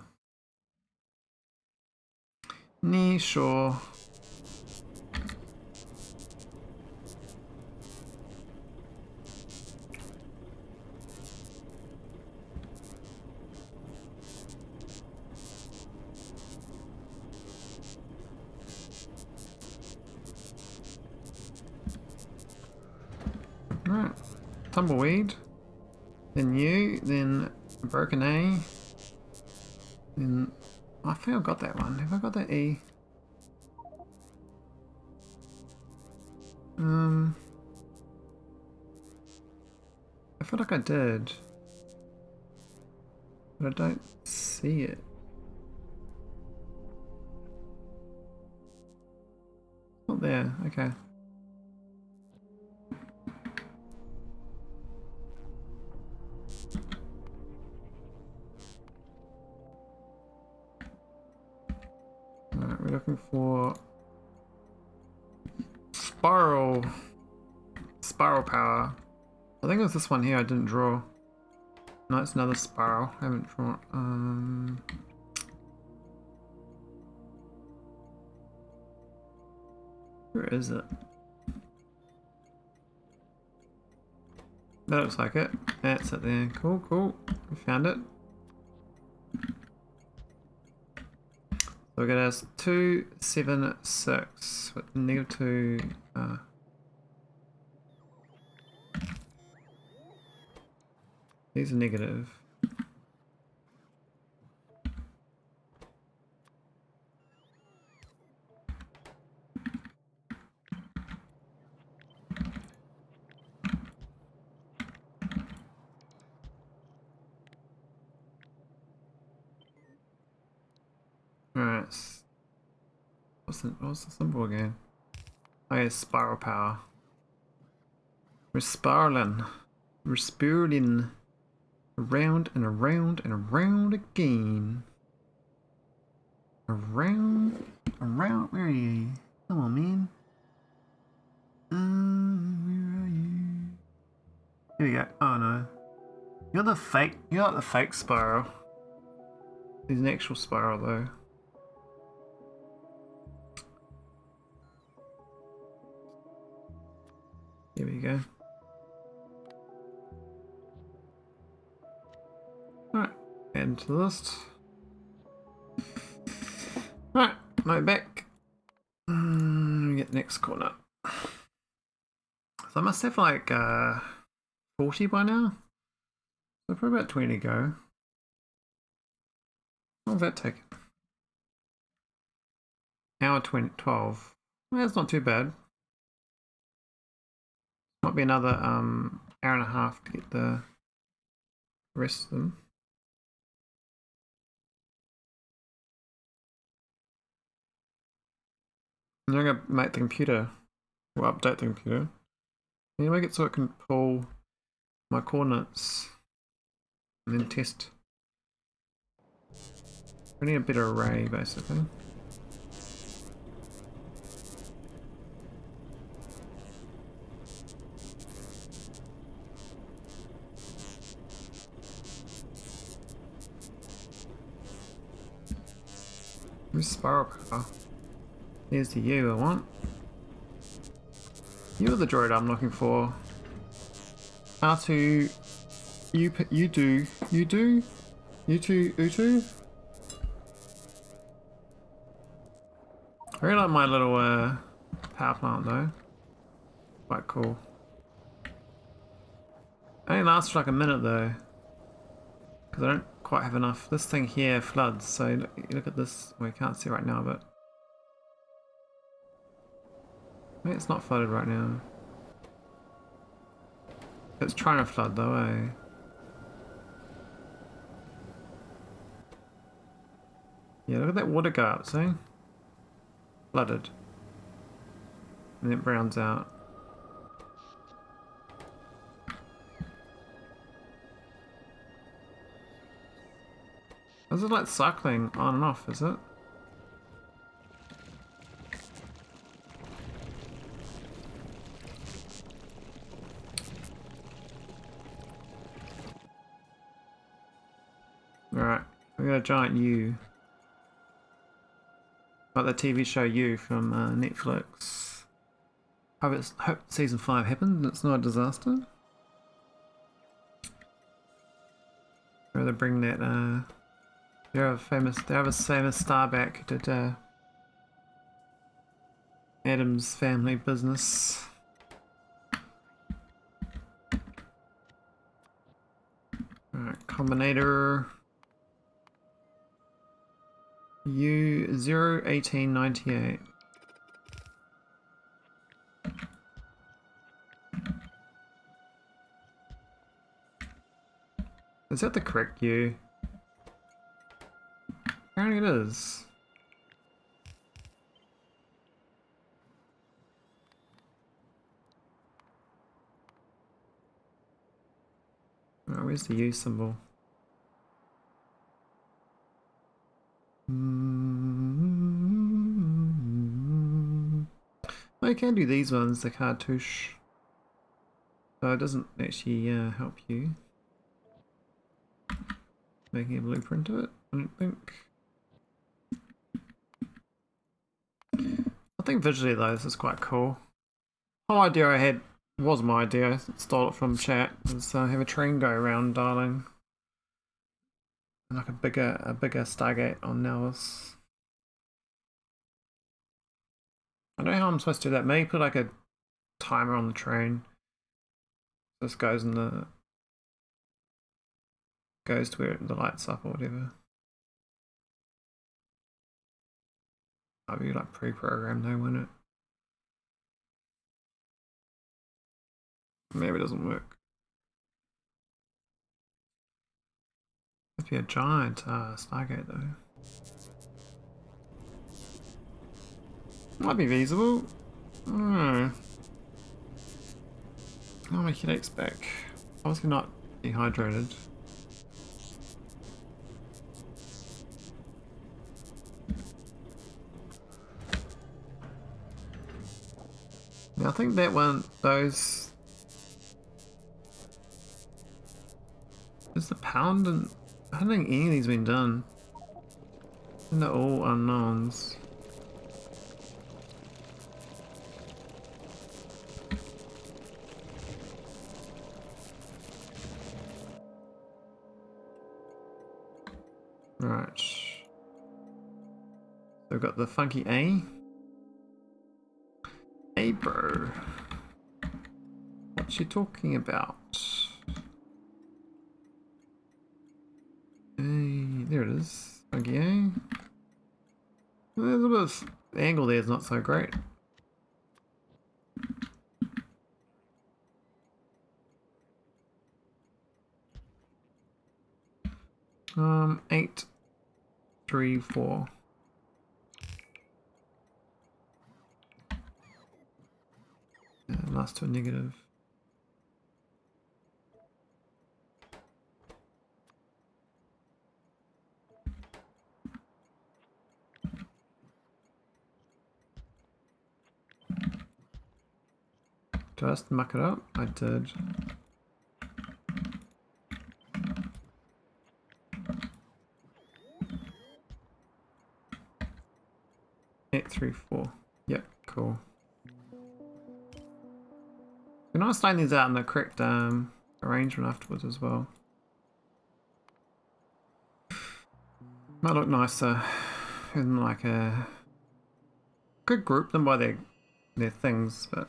Knee, sure. Alright. Tumbleweed. Then you. Then broken A. Then I think I've got that one. Have I got that E? I feel like I did. But I don't see it. Not there. Okay. Alright, we're looking for spiral power. I think it was this one here I didn't draw. No, it's another spiral. I haven't drawn. Where is it? that looks like it. That's it there. Cool, cool. We found it. So we're gonna have 276 with -2. These are negative. Alright. What's the symbol again? Oh yeah, spiral power. We're spiraling. We're spiraling. Around and around and around again. Around. Where are you? Come on, man. Where are you? Here we go. Oh no. You're like the fake spiral. He's an actual spiral though. Here we go. Alright, add to the list. Alright, my back. Let me get the next corner. So I must have like 40 by now. So probably about 20 to go. How long does that take? Hour 12. Well, that's not too bad. Might be another hour and a half to get the rest of them. I'm going to make the computer, or update the computer. I'm going to make it so it can pull my coordinates and then test. We need a better array basically. Where's spiral power? Here's the U I want. You're the droid I'm looking for. R2, U2. I really like my little power plant though. Quite cool. It only lasts for like a minute though. Because I don't quite have enough. This thing here floods, so you look at this. Well, you can't see right now, but maybe it's not flooded right now. It's trying to flood though, eh? Yeah, look at that water go up, see? Flooded. And then it browns out. This is like cycling on and off, is it? Alright, we got a giant U. Like the TV show U from Netflix. Hope season 5 happens and it's not a disaster. Or they bring that they have a famous star back who did Adam's Family Business. Alright, Combinator U01898. Is that the correct U? Apparently it is. Oh, where's the U symbol? I can do these ones, the cartouche. So it doesn't actually help you. Making a blueprint of it, I don't think. I think visually though, this is quite cool. The whole idea I had It was my idea. I stole it from chat. Was have a train go around Darling. And like a bigger Stargate on Nellis. I don't know how I'm supposed to do that. Maybe put like a timer on the train. This goes in the goes to where the lights up or whatever. I'll be like pre-programmed though, won't it? Maybe it doesn't work. It'd be a giant Stargate though. Might be feasible. I don't know. Oh, my headache's back. Obviously not dehydrated. Yeah, I think that one, those... Is the pound and... I don't think any of these been done. And they're all unknowns. Right. So we've got the funky A. Hey bro. What's she talking about? Hey, there it is. Funky A. There's a bit of the angle there is not so great. Eight, 3, 4. Last two are negative. Did I just muck it up? I did. Eight, 3, 4. Yep, cool. We're not laying these out in the correct arrangement afterwards as well. Might look nicer in like a... Could group them by their things, but...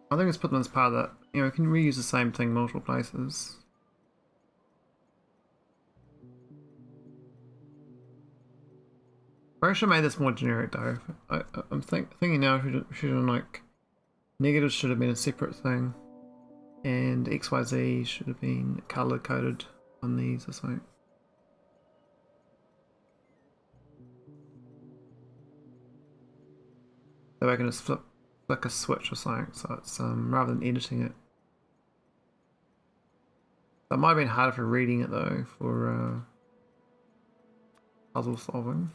I think let's put them as part of that. You know, we can reuse the same thing multiple places. I should have made this more generic though. I'm thinking now we should have like... Negatives should have been a separate thing. And XYZ should have been color coded on these or something. So I can just flick a switch or something, so it's rather than editing it. That might have been harder for reading it though, for puzzle solving.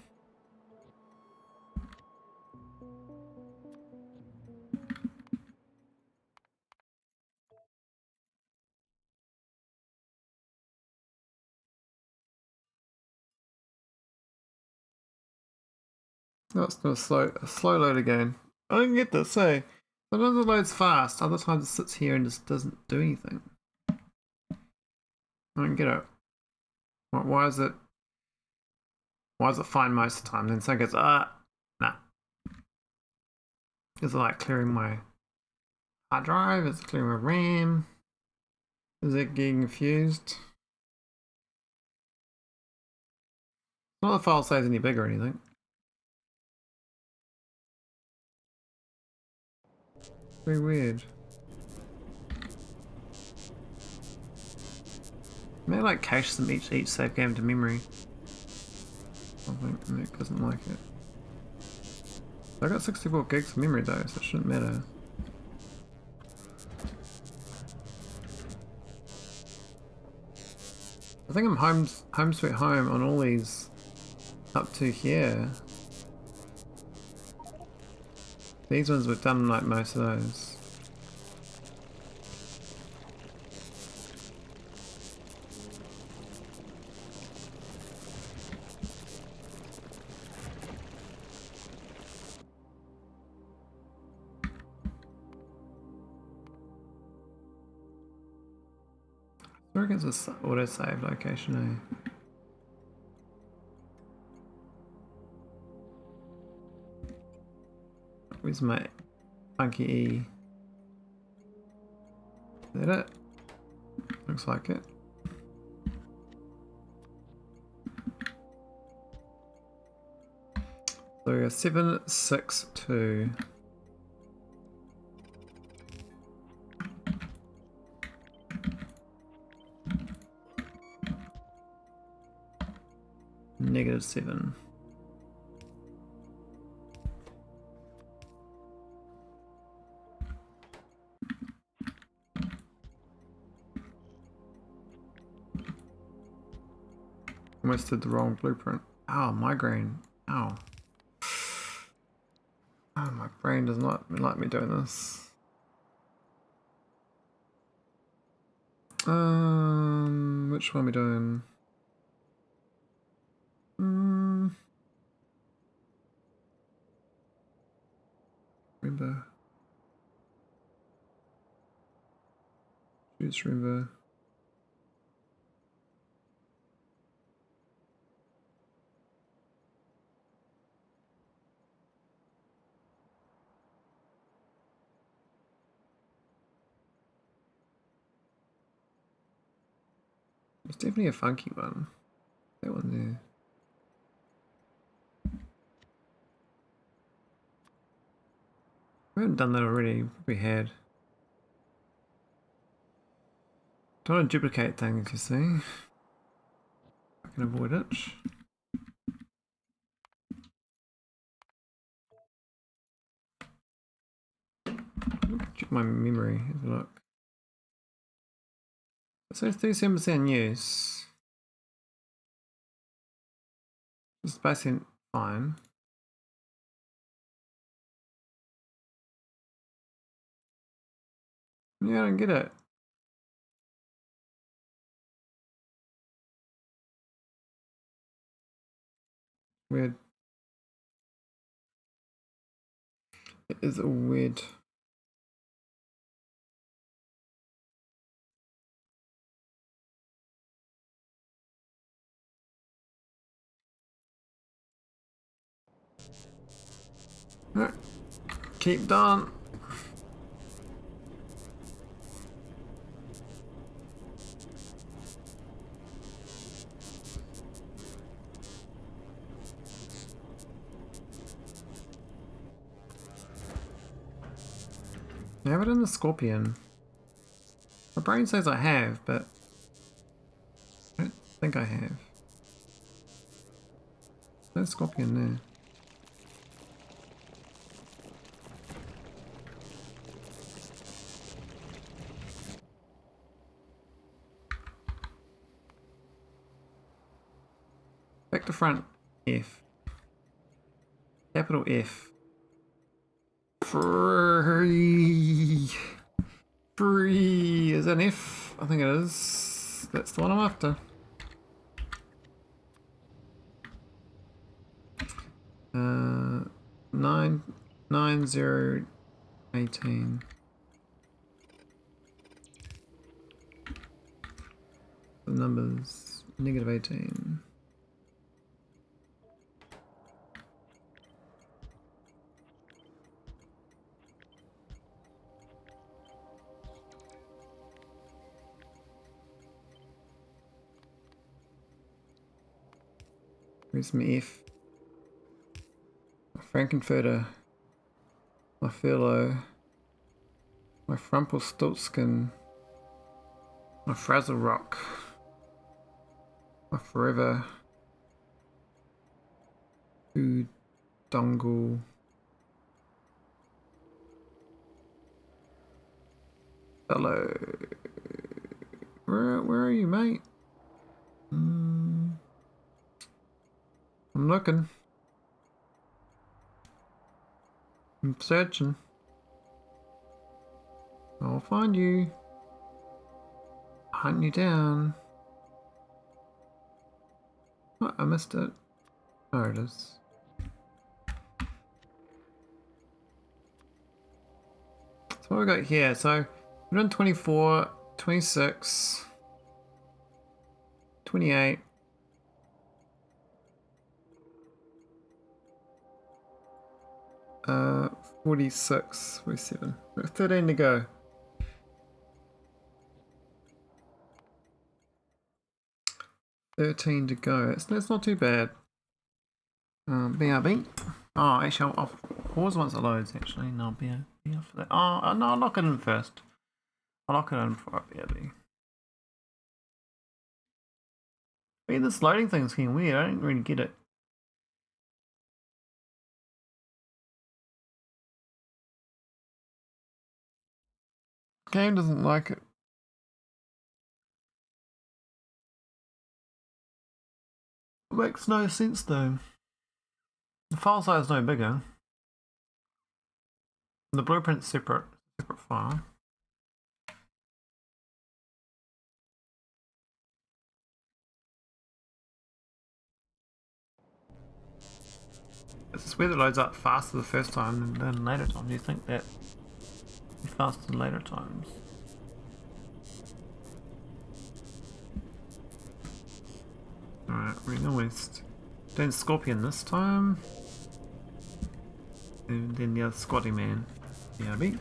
No, it's going to slow load again. I don't get this, eh? Sometimes it loads fast, other times it sits here and just doesn't do anything. I don't get it. Why is it fine most of the time? Then someone goes, nah. Is it like clearing my hard drive? Is it clearing my RAM? Is it getting confused? Not the file size any bigger or anything. Very weird. May I like cache them each save game to memory. I think Nick doesn't like it. I got 64 gigs of memory though, so it shouldn't matter. I think I'm home sweet home on all these up to here. These ones we've done like most of those. wonder if it's an auto-save location, eh? Where's my funky E? Is that it? Looks like it. So we got 762. -7. Almost did the wrong blueprint. Ow, migraine. Ow. Oh, my brain does not like me doing this. Which one are we doing? Remember. Choose remember. It's definitely a funky one. That one there. We haven't done that already. We had. Don't want to duplicate things, you see. I can avoid it. Check my memory. Have a look. It says 37% use. It's basically fine. Yeah, I don't get it. Weird. It is a weird. Alright. Keep down. I have it in the Scorpion. My brain says I have, but I don't think I have. No Scorpion there. Back to front F. Capital F. Free. Free. Is that an F? I think it is. That's the one I'm after. Uh, 9018. The numbers -18. Where's my F? My Frankenfurter. My Furlough. My Frumpelstiltskin. My Frazzle Rock. My Forever. Food Dongle. Hello. Where are you, mate? I'm looking. I'm searching. I'll find you. Hunt you down. Oh, I missed it. Oh, it is. So what we got here? So we're on 24, 26. 28. Uh, 46, 47. 13 to go. That's not too bad. BRB. Oh, actually, I'll pause once it loads. Actually, no, BRB for that. Oh, no, I'll lock it in first. I'll lock it in for BRB. I mean, this loading thing's getting weird. I don't really get it. Game doesn't like it. It makes no sense though. The file size is no bigger. The blueprint's separate file. It's weird it loads up faster the first time than later times. You think that be faster than later times? Alright, Ring West. Doing Scorpion this time. And then the other squatty man. BRB.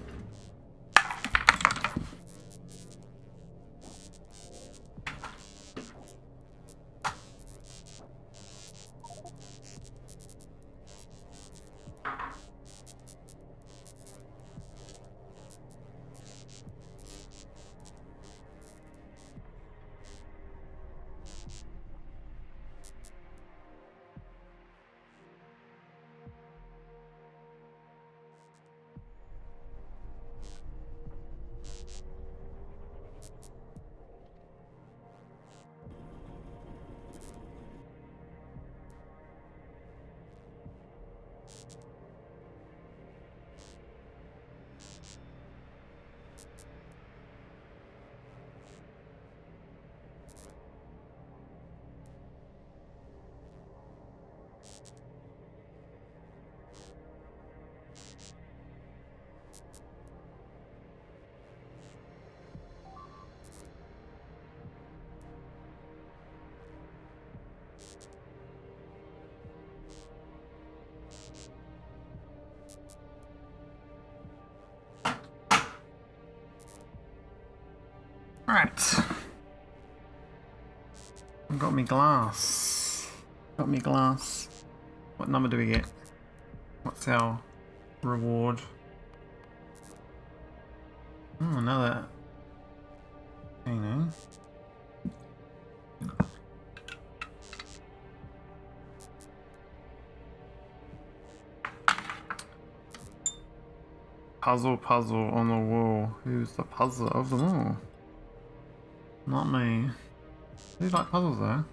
Alright. Got me glass. Got me glass. What number do we get? What's our reward? Oh, another. Hang on. Puzzle on the wall. Who's the puzzler of them all? Not me. Who's like puzzles though?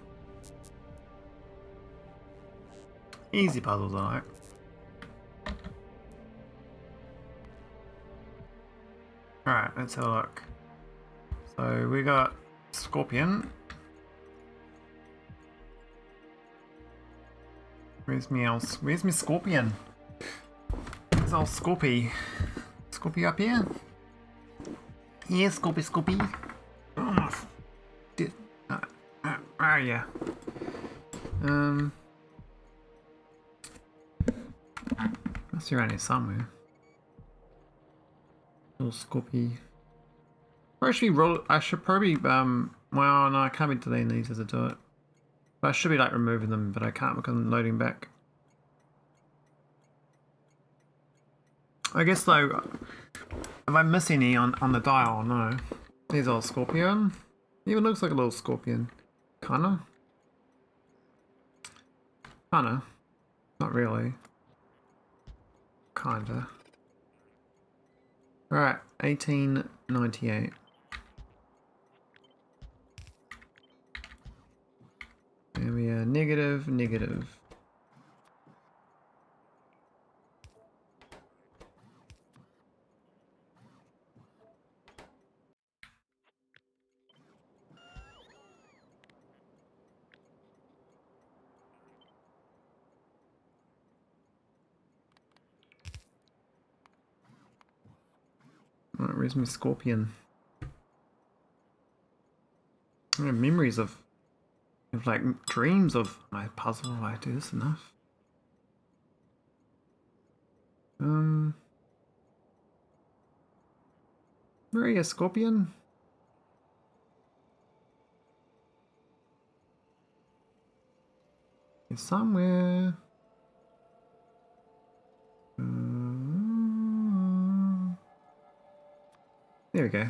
Easy puzzles I like. Alright, let's have a look. So we got Scorpion. Where's me Scorpion? Where's old Scorpy? Scorpy up here? Yeah, Scorpy. Oh, where are ya? Must be around here somewhere. Little Scorpy. I should probably well no, I can't be deleting these as I do it. But I should be like removing them, but I can't because I'm loading back. I guess though, if I miss any on the dial, no. There's a little Scorpion. Even looks like a little Scorpion. Kinda. Not really. Kinda. Alright, 1898. There we are, negative. Alright, where's my Scorpion? I have memories of I have like dreams of my puzzle. I do this enough. Where are you, Scorpion? He's somewhere. There we go.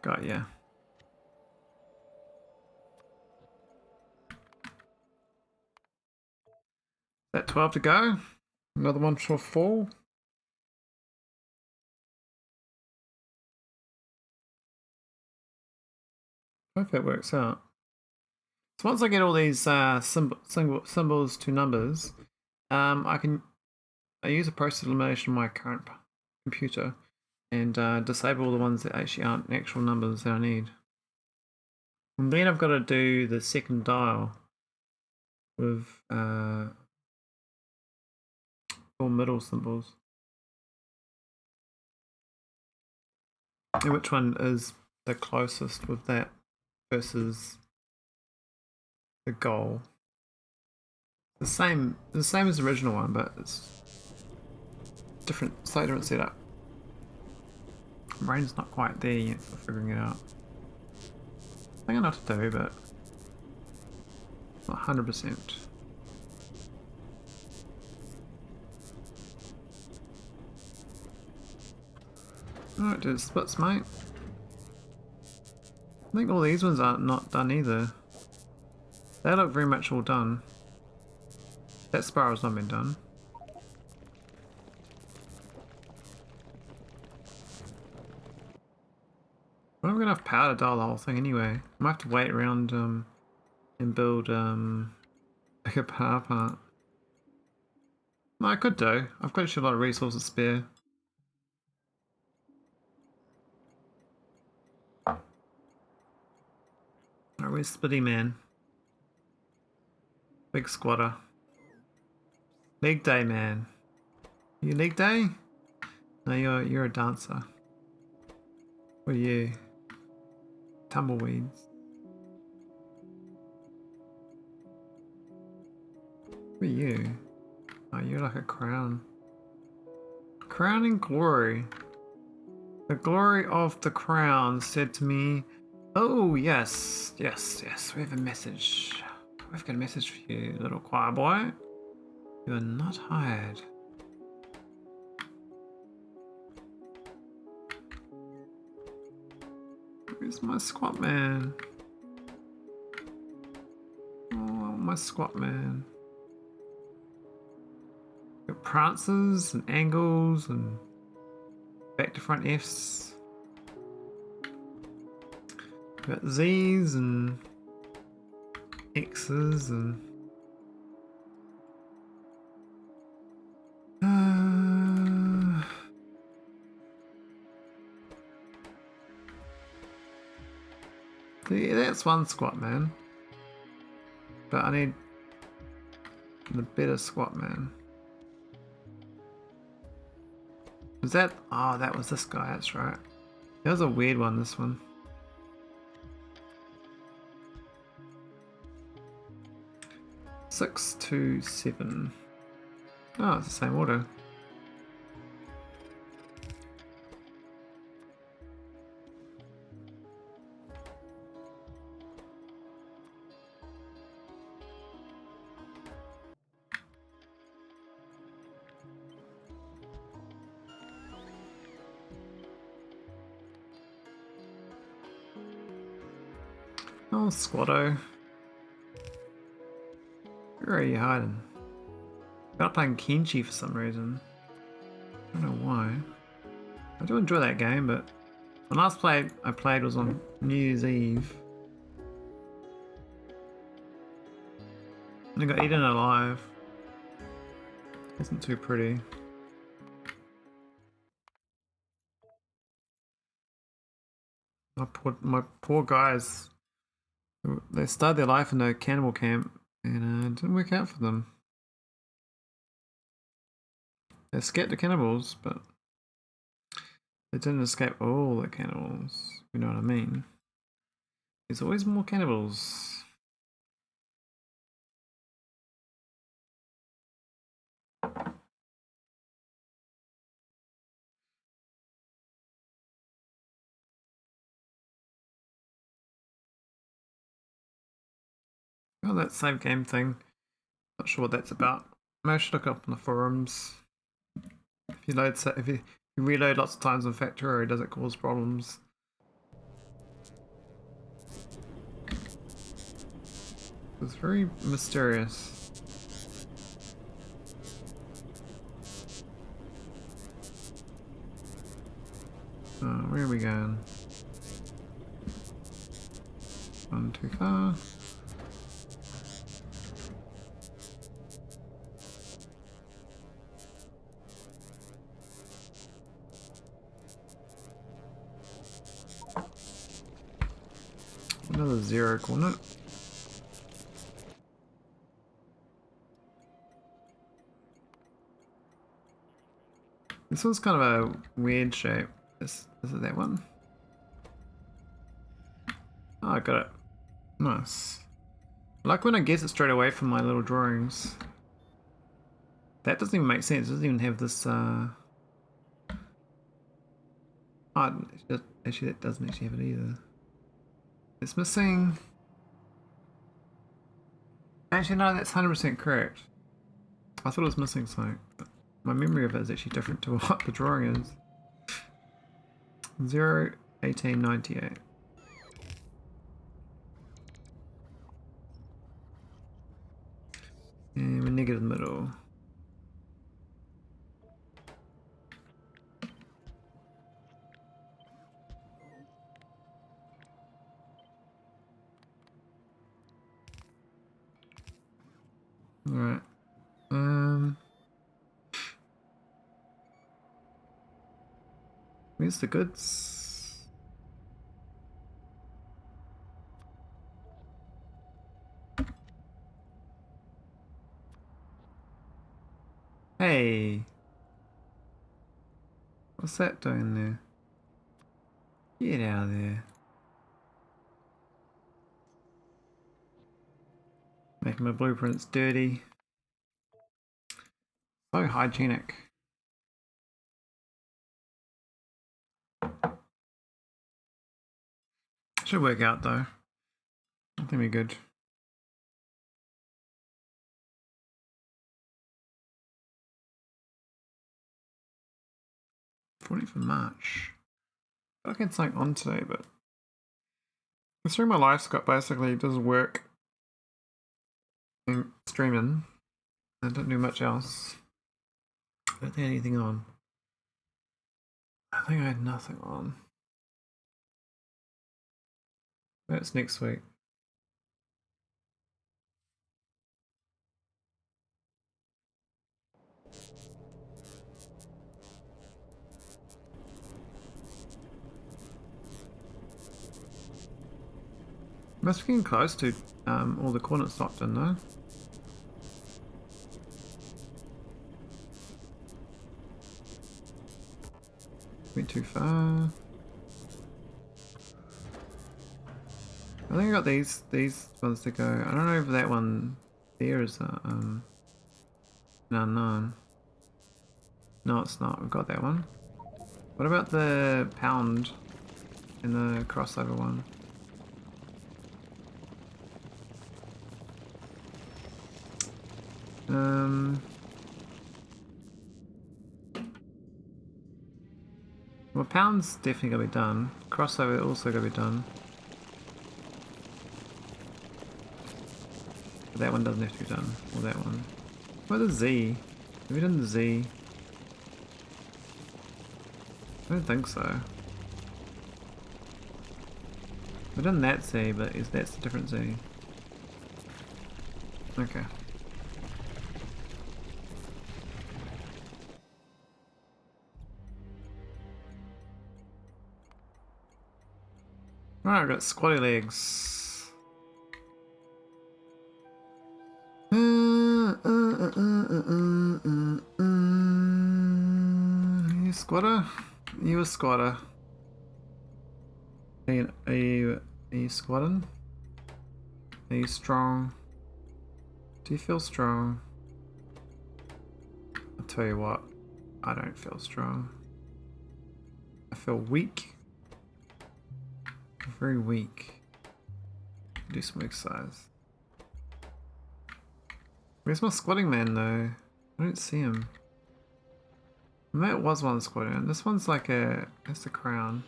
Got ya. That 12 to go. Another one for 4. Hope that works out. So once I get all these symbols to numbers, I use a process elimination on my current computer and disable all the ones that actually aren't actual numbers that I need. And then I've got to do the second dial with all middle symbols. And which one is the closest with that versus the goal? The same as the original one, but it's slightly different setup. My brain's not quite there yet for figuring it out. I think I know what to do, but not 100%. Alright, do the splits, mate. I think all these ones are not done either. They look very much all done. That spiral's not been done. But I'm gonna have power to dial the whole thing anyway. I might have to wait around and build like a power part. No, I could do. I've got actually a lot of resources spare. Alright, where's Spitty Man? Big squatter. Leg day man. You leg day? No, you're a dancer. What are you? Tumbleweeds. What are you? Oh, you're like a crown. Crowning glory. The glory of the crown said to me, oh yes, yes, yes, we have a message. We've got a message for you, little choir boy. You are not hired. Where's my squat man? Oh, my squat man. Got prances and angles and back to front Fs. Got Z's and X's and yeah, that's one squat man. But I need the better squat man. Was that? Oh, that was this guy, that's right. That was a weird one, this one. Six, 2, 7. Oh, it's the same order. Oh, Squatto. Where are you hiding? I'm playing Kenchi for some reason. I don't know why. I do enjoy that game, but the last play I played was on New Year's Eve. And I got eaten alive. Wasn't too pretty. My poor guys. They started their life in a cannibal camp and it didn't work out for them. They escaped the cannibals, but they didn't escape all the cannibals. You know what I mean? There's always more cannibals. Oh, that save game thing. Not sure what that's about. Maybe I should look up on the forums. If you reload lots of times on Factorio, does it cause problems? It's very mysterious. Where are we going? One too far. Another 0 coordinate. This one's kind of a weird shape. Is it that one? Oh, I got it. Nice. I like when I guess it straight away from my little drawings. That doesn't even make sense. It doesn't even have this. Oh, actually, that doesn't actually have it either. It's missing. Actually, no, that's 100% correct. I thought it was missing something. But my memory of it is actually different to what the drawing is. 01898. And we're negative middle. Alright. Where's the goods? Hey! What's that doing there? Get out of there. Making my blueprints dirty. So hygienic. Should work out though. I think we're good. 14th of March. I feel like it's like on today, but considering my life's got basically doesn't work in streaming. I don't do much else. I don't think I had anything on. I think I had nothing on. That's next week. Must be getting close to all the coordinates locked in though. Went too far. I think I got these ones to go. I don't know if that one there is an unknown. No, it's not. We've got that one. What about the pound and the crossover one? Well, pound's definitely gonna be done. Crossover also gonna be done. But that one doesn't have to be done. Or that one. What the Z? Have we done the Z? I don't think so. We've done that Z, but that's a different Z. Okay. Alright, I've got squatty legs. You squatter? You a squatter? Are you squatting? Are you strong? Do you feel strong? I'll tell you what, I don't feel strong. I feel weak. Very weak. Do some exercise. Where's my squatting man though? I don't see him. That was one squatting man. This one's like a... That's the crown.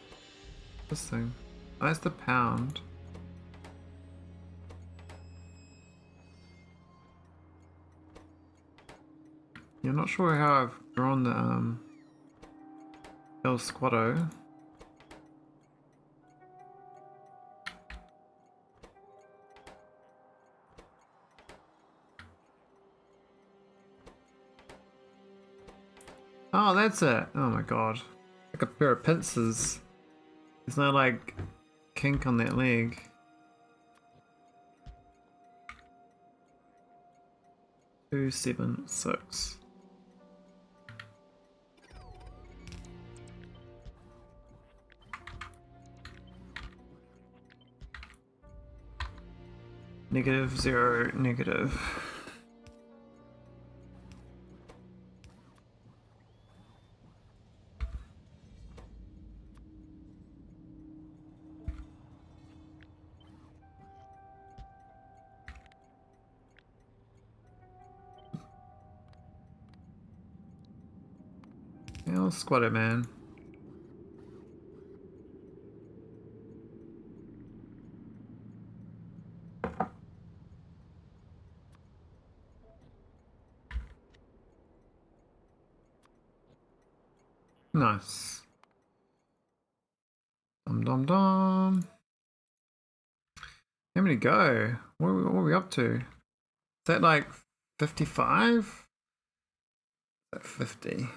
This thing. Oh, that's the pound. Yeah, I'm not sure how I've drawn the El Squatto. Oh, that's it. Oh my god. Like a pair of pincers. There's no like kink on that leg. Two, 7, 6. Negative, 0, negative. Yeah, I'll squat it, man. Nice. Dum dum dum. How many go? What are we up to? Is that like 55? At 50.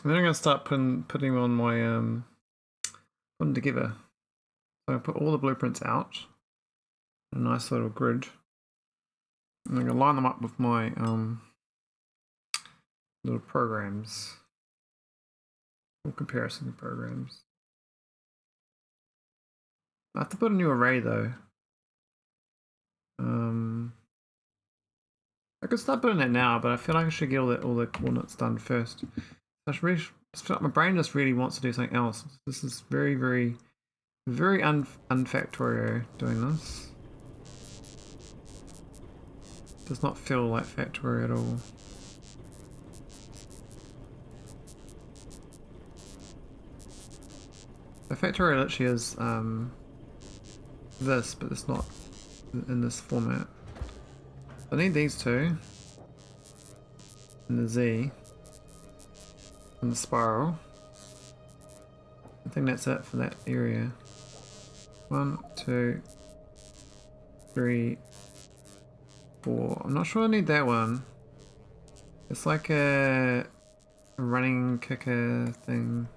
Then I'm gonna start putting on my putting together. So I put all the blueprints out. A nice little grid. And I'm gonna line them up with my little programs. Little comparison programs. I have to put a new array though. I could start putting that now, but I feel like I should get all the coordinates done first. I feel like my brain just really wants to do something else. This is very unfactorio doing this. Does not feel like Factorio at all. The Factorio literally is this, but it's not in this format. I need these two. And the Z. And the spiral. I think that's it for that area. 1, 2, 3, 4. I'm not sure I need that one. It's like a running kicker thing.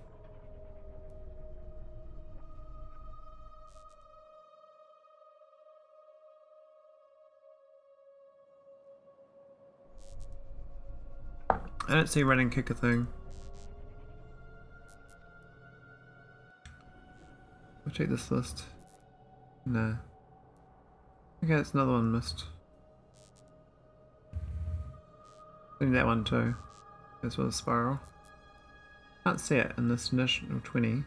I don't see running kicker thing. I'll check this list. No. Okay, that's another one missed. I need that one too. As well as spiral. Can't see it in this initial 20.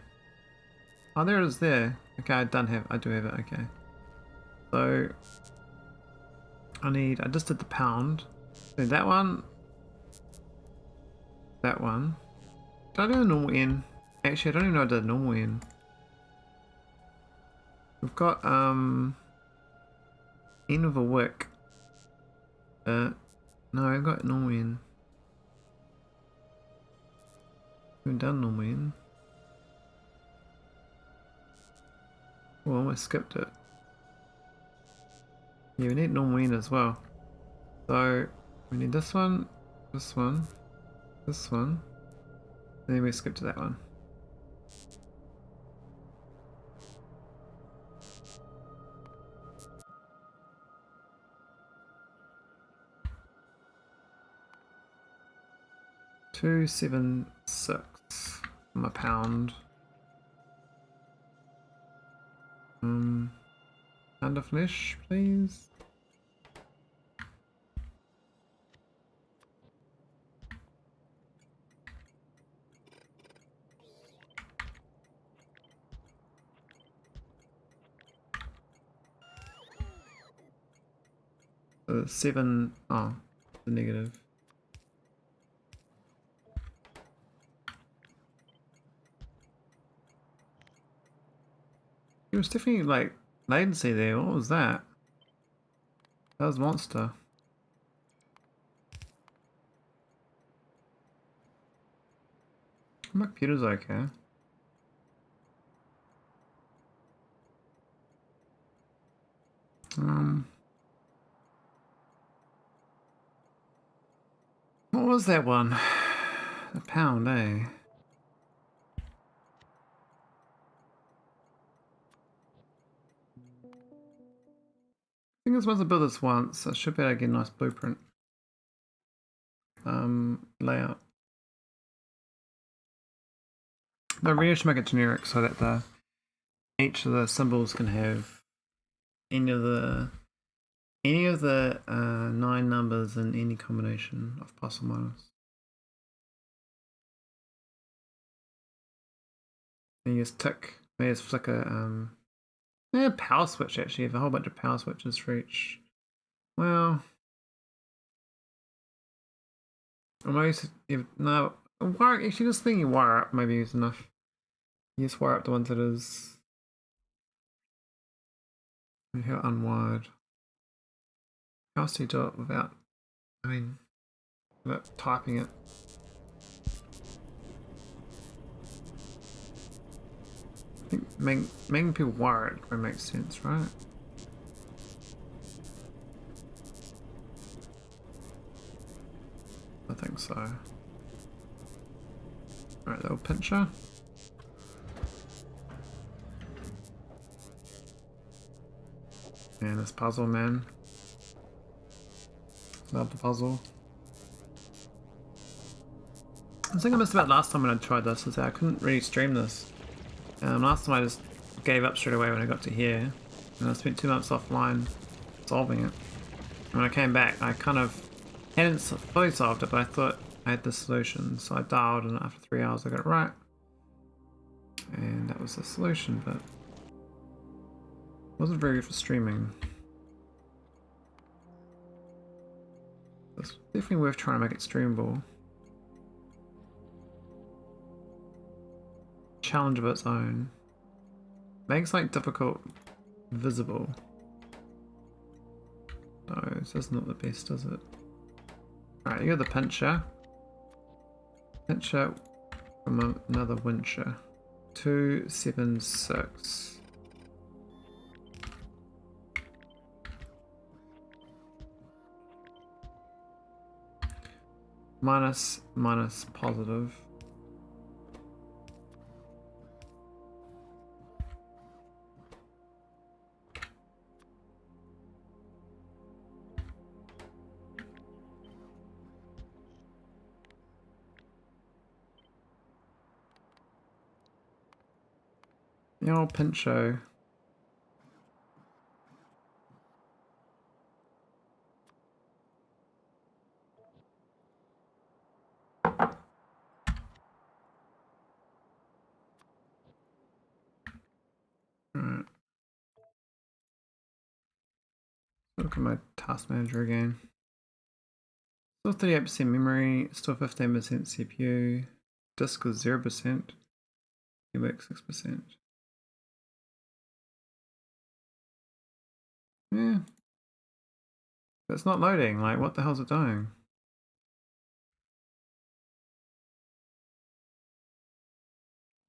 Oh, there it is there. Okay, I do have it, okay. So, I just did the pound. So that one. That one. Did I do the normal N? Actually, I don't even know I did the normal N. We've got, N of a wick. No, I've got normal N. Haven't done normal N. Oh, I almost skipped it. Yeah, we need normal N as well. So, we need this one, this one, this one. And then we skip to that one. Two, 7, 6. My pound. Pound of flesh, please. So 7, oh, the negative. There was definitely like latency there. What was that? That was monster. My computer's okay. What was that one? A pound, eh? I think I was supposed to build this once. I should be able to get a nice blueprint. Layout. No, really should make it generic so that each of the symbols can have any of the 9 numbers in any combination of plus or minus. And you just tick. Maybe just flick a power switch actually. You have a whole bunch of power switches for each. Well, almost no. Wire actually this thing you wire up maybe is enough. You just wire up the ones that is here unwired. How else do you do it without without typing it? I think making people wire it would make sense, right? I think so. Alright, little pincher. And this puzzle, man. Love the puzzle. The thing I missed about last time when I tried this is that I couldn't really stream this. Last time I just gave up straight away when I got to here. And I spent 2 months offline solving it. And when I came back, I kind of hadn't fully solved it, but I thought I had the solution. So I dialed, and after 3 hours I got it right. And that was the solution, but it wasn't very good for streaming. It's definitely worth trying to make it streamable. Challenge of its own. Makes like difficult visible. No, this is not the best, is it? Alright, you're the pincher. Pincher from another wincher. 276. Minus, minus, positive. The old pincho. Alright. Look at my task manager again. Still 38% memory, still 15% CPU. Disk is 0%. Network 6%. Yeah. But it's not loading, like what the hell's it doing?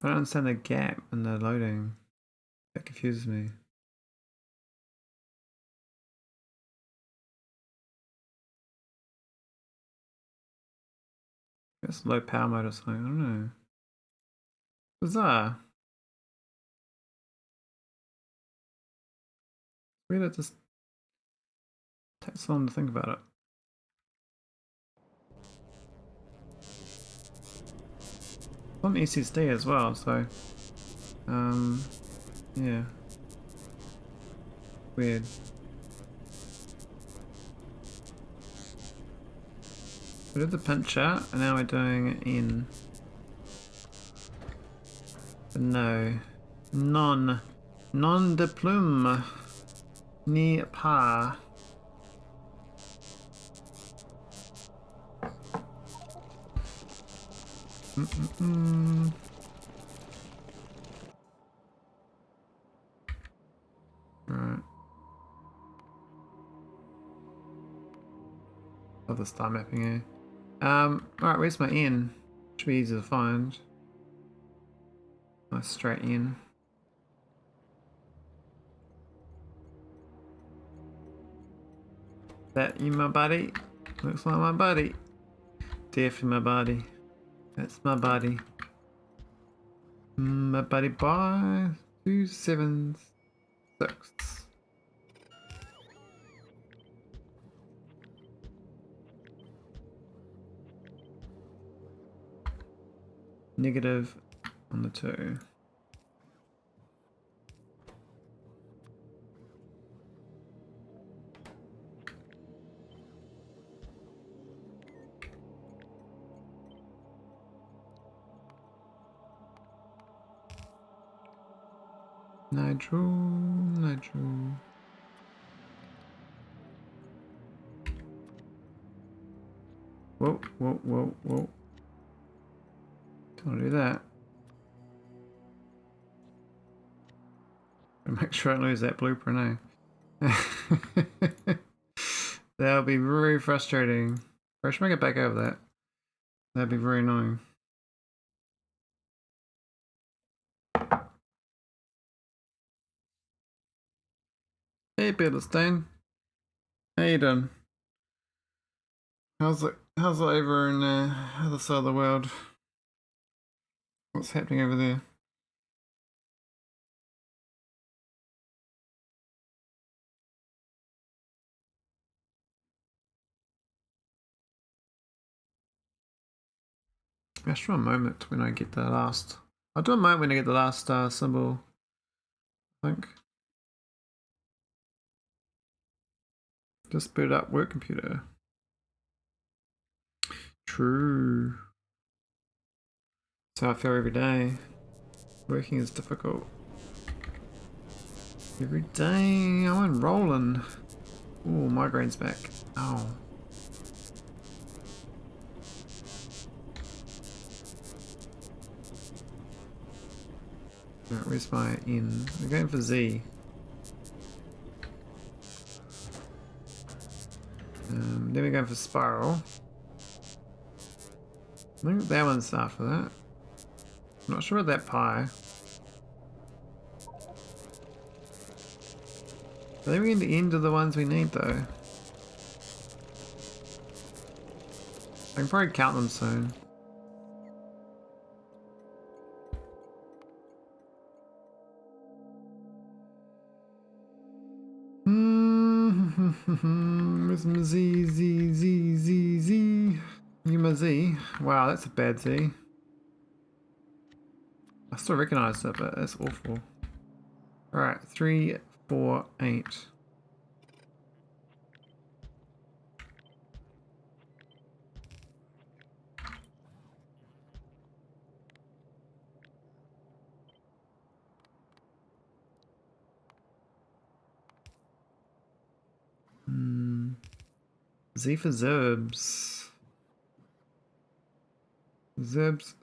I don't understand the gap in the loading. That confuses me. It's low power mode or something, I don't know. Bizarre. Weird it just takes so long to think about it. It's on SSD as well, so yeah. Weird. We did the pincher, and now we're doing it in. No. Non de plume. Ni pas. Right. Love the star mapping here. Alright, where's my N? Should be easy to find. Nice straight N. That you, my buddy? Looks like my buddy. Definitely my buddy. That's my buddy. My buddy by 276. Negative on the 2. Nitro. Whoa. Don't want to do that. Make sure I don't lose that blueprint, eh? That'll be very frustrating. I should make it back over that. That'd be very annoying. Hey, Biddlestein. How you doing? How's it over in the other side of the world? What's happening over there? Let's try a moment when I get the last. I'll do a moment when I get the last symbol, I think. Just boot up work computer. True. That's how I feel every day. Working is difficult. Every day I'm rolling. Oh, migraine's back. Ow. Alright, where's my N? We're going for Z. Then we're going for spiral. I think that one's after that. I'm not sure about that pi. I think we're in the end of the ones we need though. I can probably count them soon. Where's my Z? You my Z? Wow, that's a bad Z. I still recognize it, but that's awful. Alright, 3, 4, 8. Z for Zerbs. Zerbs.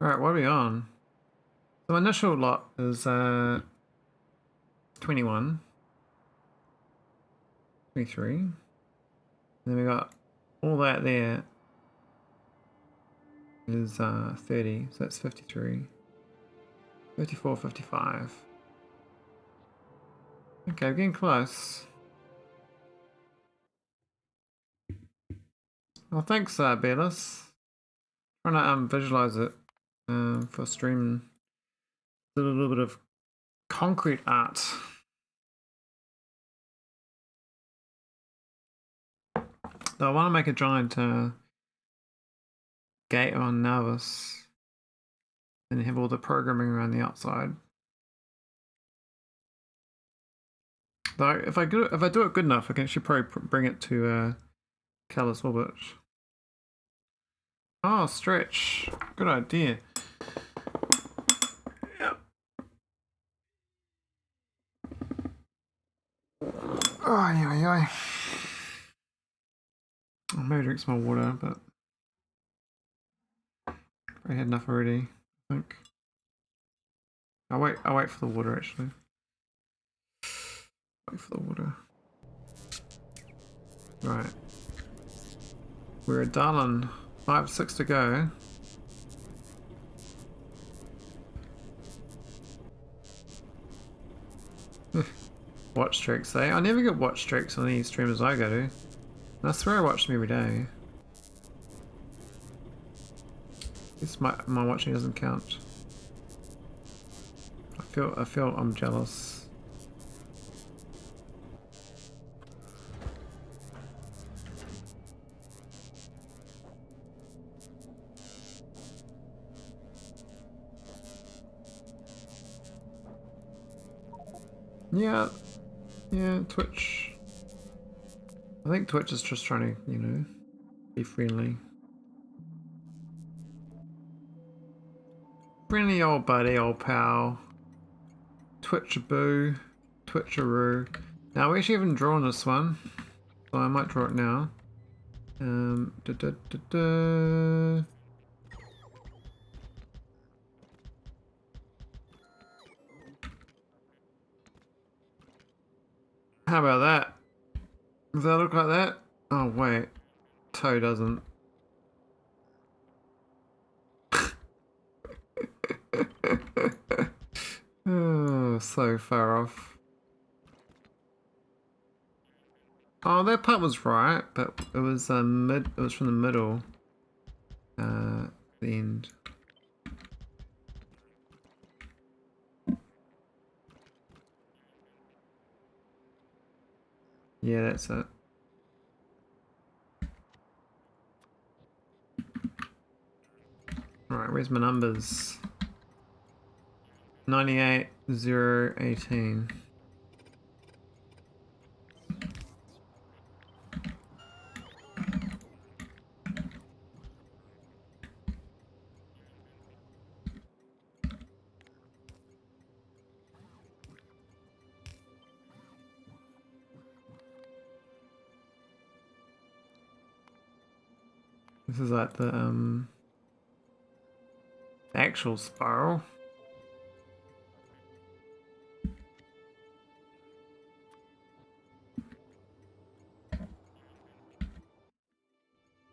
Alright, what are we on? So initial lot is 21. 23. And then we got all that there is 30, so that's 53. 54, 55. Okay, we're getting close. Well, thanks, Belis. Trying to visualize it for stream. A little bit of concrete art. So I want to make a giant gate on Navis, and have all the programming around the outside. Though if I do it good enough, I can actually probably bring it to Callus orbit. Oh, stretch. Good idea. Yep. Oh, yeah. I'll maybe drink some more water, but I had enough already, I think. I'll wait for the water actually. Wait for the water. Right. We're done. 5, 6 to go. Watch streaks, eh? I never get watch streaks on any streamers I go to. And I swear I watch them every day. It's my watching doesn't count. I feel I'm jealous. Yeah, Twitch. I think Twitch is just trying to, you know, be friendly. Friendly old buddy, old pal. Twitch-a-boo. Twitcheroo. Now we actually haven't drawn this one, so I might draw it now. How about that? Does that look like that? Oh wait, toe doesn't. Oh, so far off. Oh, that part was right, but it was It was from the middle. The end. Yeah, that's it. Alright, where's my numbers? 98, 0, 18. This is like the actual spiral.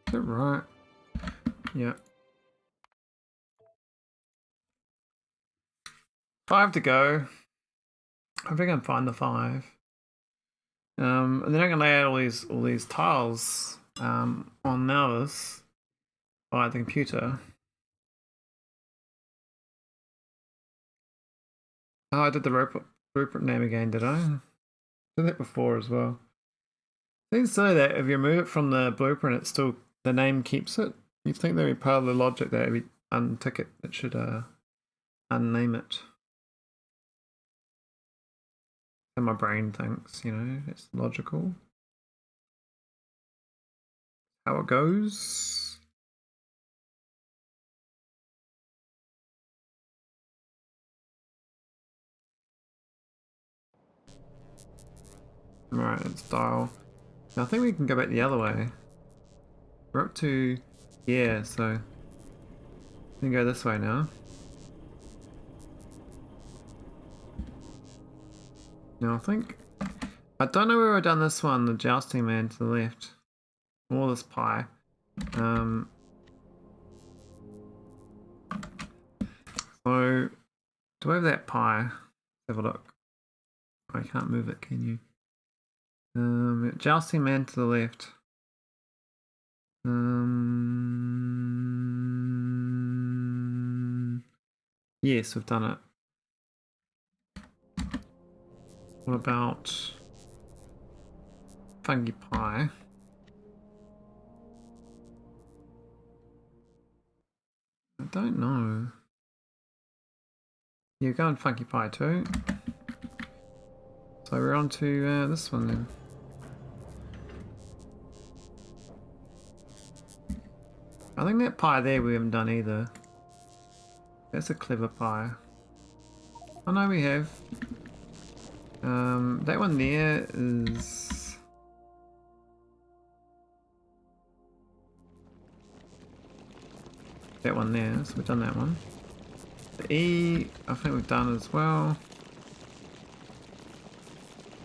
Is it right? Yeah. 5 to go. I think I'm fine the 5. And then I can lay out all these tiles on this by the computer. Oh, I did the blueprint name again, did I? Did that before as well. Seems silly that if you remove it from the blueprint, it's still the name keeps it. You think there'd be part of the logic that if you untick it, it should unname it. And my brain thinks, you know, it's logical. How it goes. Alright, let's dial. Now I think we can go back the other way. We're up to, yeah, so we can go this way now. Now I don't know where we've done this one, the jousting man to the left. Or this pie. So, do I have that pie? Let's have a look. I can't move it, can you? Jousting man to the left. Yes, we've done it. What about fungi pie? I don't know. You're going funky pie too. So we're on to this one then. I think that pie there we haven't done either. That's a clever pie. Oh no, we have. That one there is that one there, so we've done that one. The E, I think we've done as well.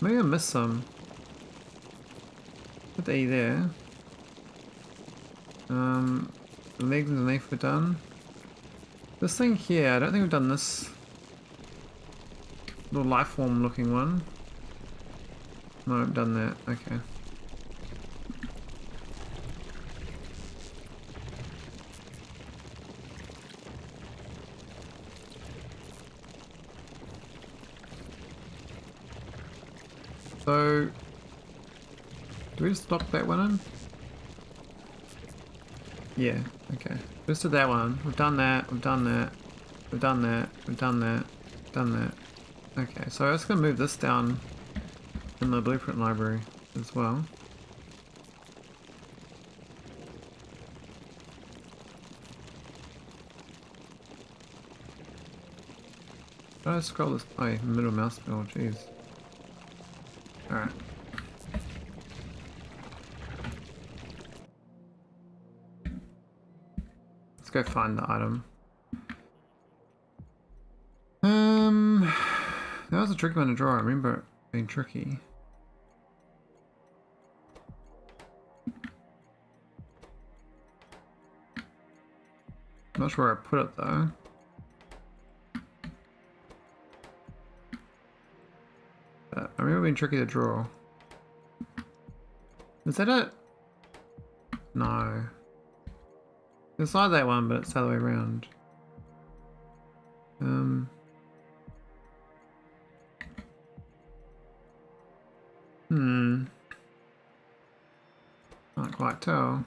Maybe I missed some. Put the E there. The legs underneath we're done. This thing here, I don't think we've done this little life form looking one. No, I've done that, okay. So, do we just lock that one in? Yeah, okay. Just did that one. We've done that, we've done that, we've done that, we've done that, done that. Okay, so I'm just going to move this down in the blueprint library as well. Should I scroll this? Oh, yeah, middle mouse wheel, jeez. Alright. Let's go find the item. That was a tricky one to draw. I remember it being tricky. Not sure where I put it though. But I remember it being tricky to draw. Is that it? No. It's like that one, but it's the other way around. Can't quite tell.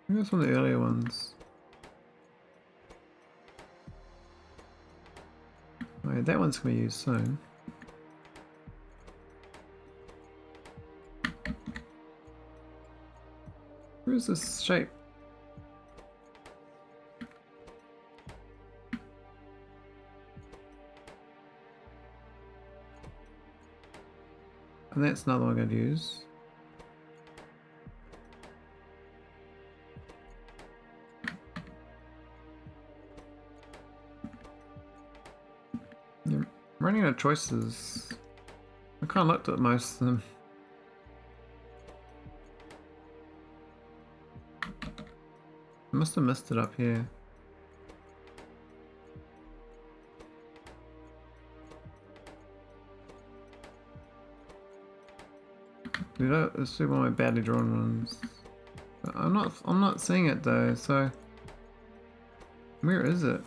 Maybe it's one of the earlier ones. Oh, yeah, that one's gonna be used soon. Where is this shape? And that's another one I'm going to use. Yeah, I'm running out of choices. I kind of looked at most of them. I must have missed it up here. This is one of my badly drawn ones. But I'm not seeing it though, so where is it?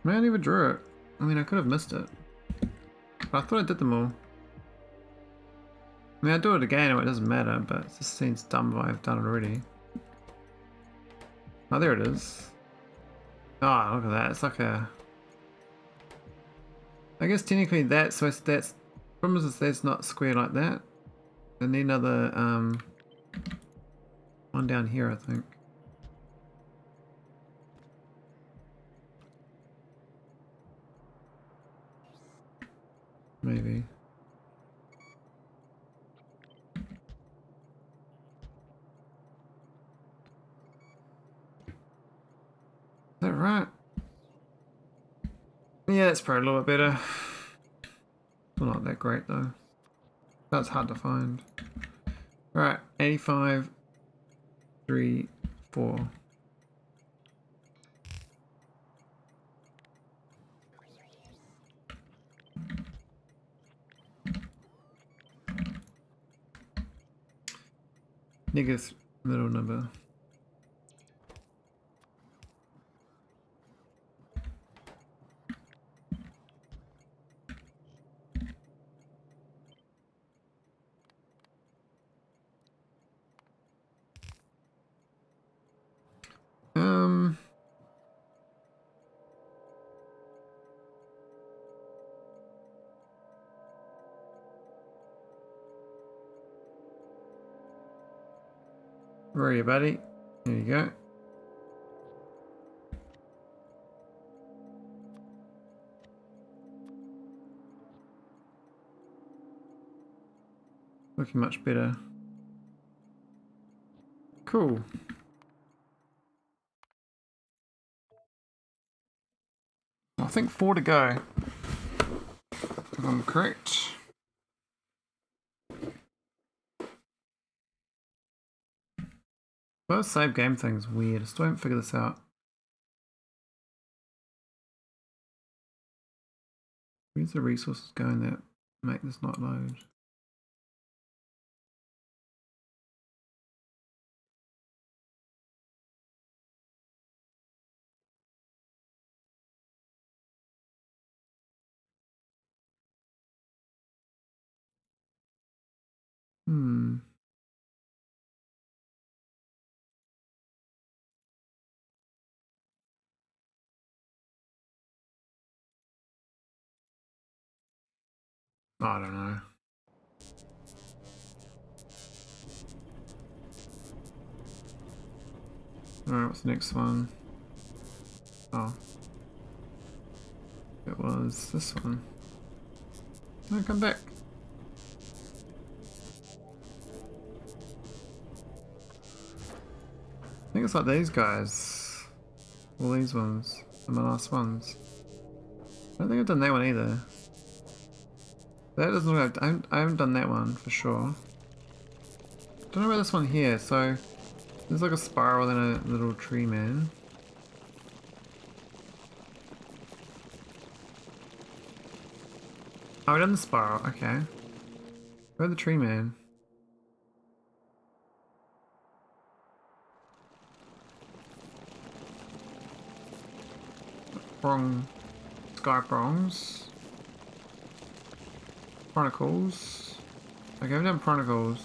Maybe I never drew it. I mean, I could have missed it. But I thought I did them all. I mean, I'll do it again, it doesn't matter, but it just seems dumb if I've done it already. Oh, there it is. Oh, look at that. It's like a... I guess technically that's problem is that's not square like that. I need another one down here, I think. Maybe. Is that right? Yeah, that's probably a little bit better. Well, not that great though. That's hard to find. Right, 85, 3, 4. Negative middle number. Where are you, buddy? There you go. Looking much better. Cool. I think 4 to go, if I'm correct. Those save game thing's weird. I still haven't figured this out. Where's the resources going that make this not load? I don't know. Alright, what's the next one? Oh. It was this one. No, come back. I think it's like these guys. All these ones. And my last ones. I don't think I've done that one either. That doesn't look like, I haven't done that one for sure. Don't know about this one here, so there's like a spiral and a little tree man. Oh, we've done the spiral, okay. Where's the tree man? Prong, sky prongs. Chronicles. Okay, I've done Chronicles.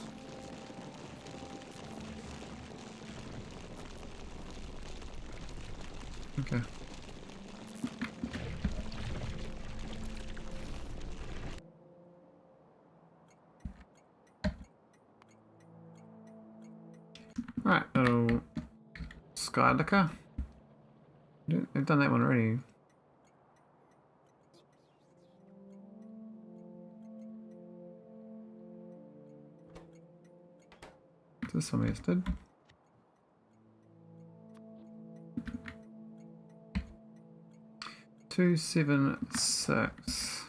Okay. Alright, little sky liquor. I've done that one already. This one we just did. Two, 7, 6.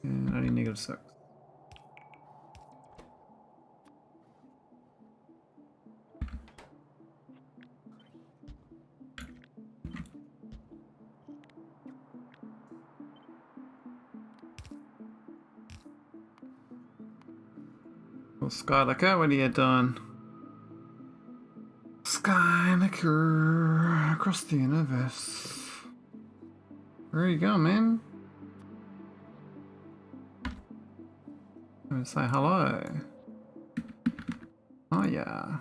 And only -6. Well, Skylicker, what are you doing? Skylicker across the universe. Where you going, man? I'm gonna say hello. Oh yeah.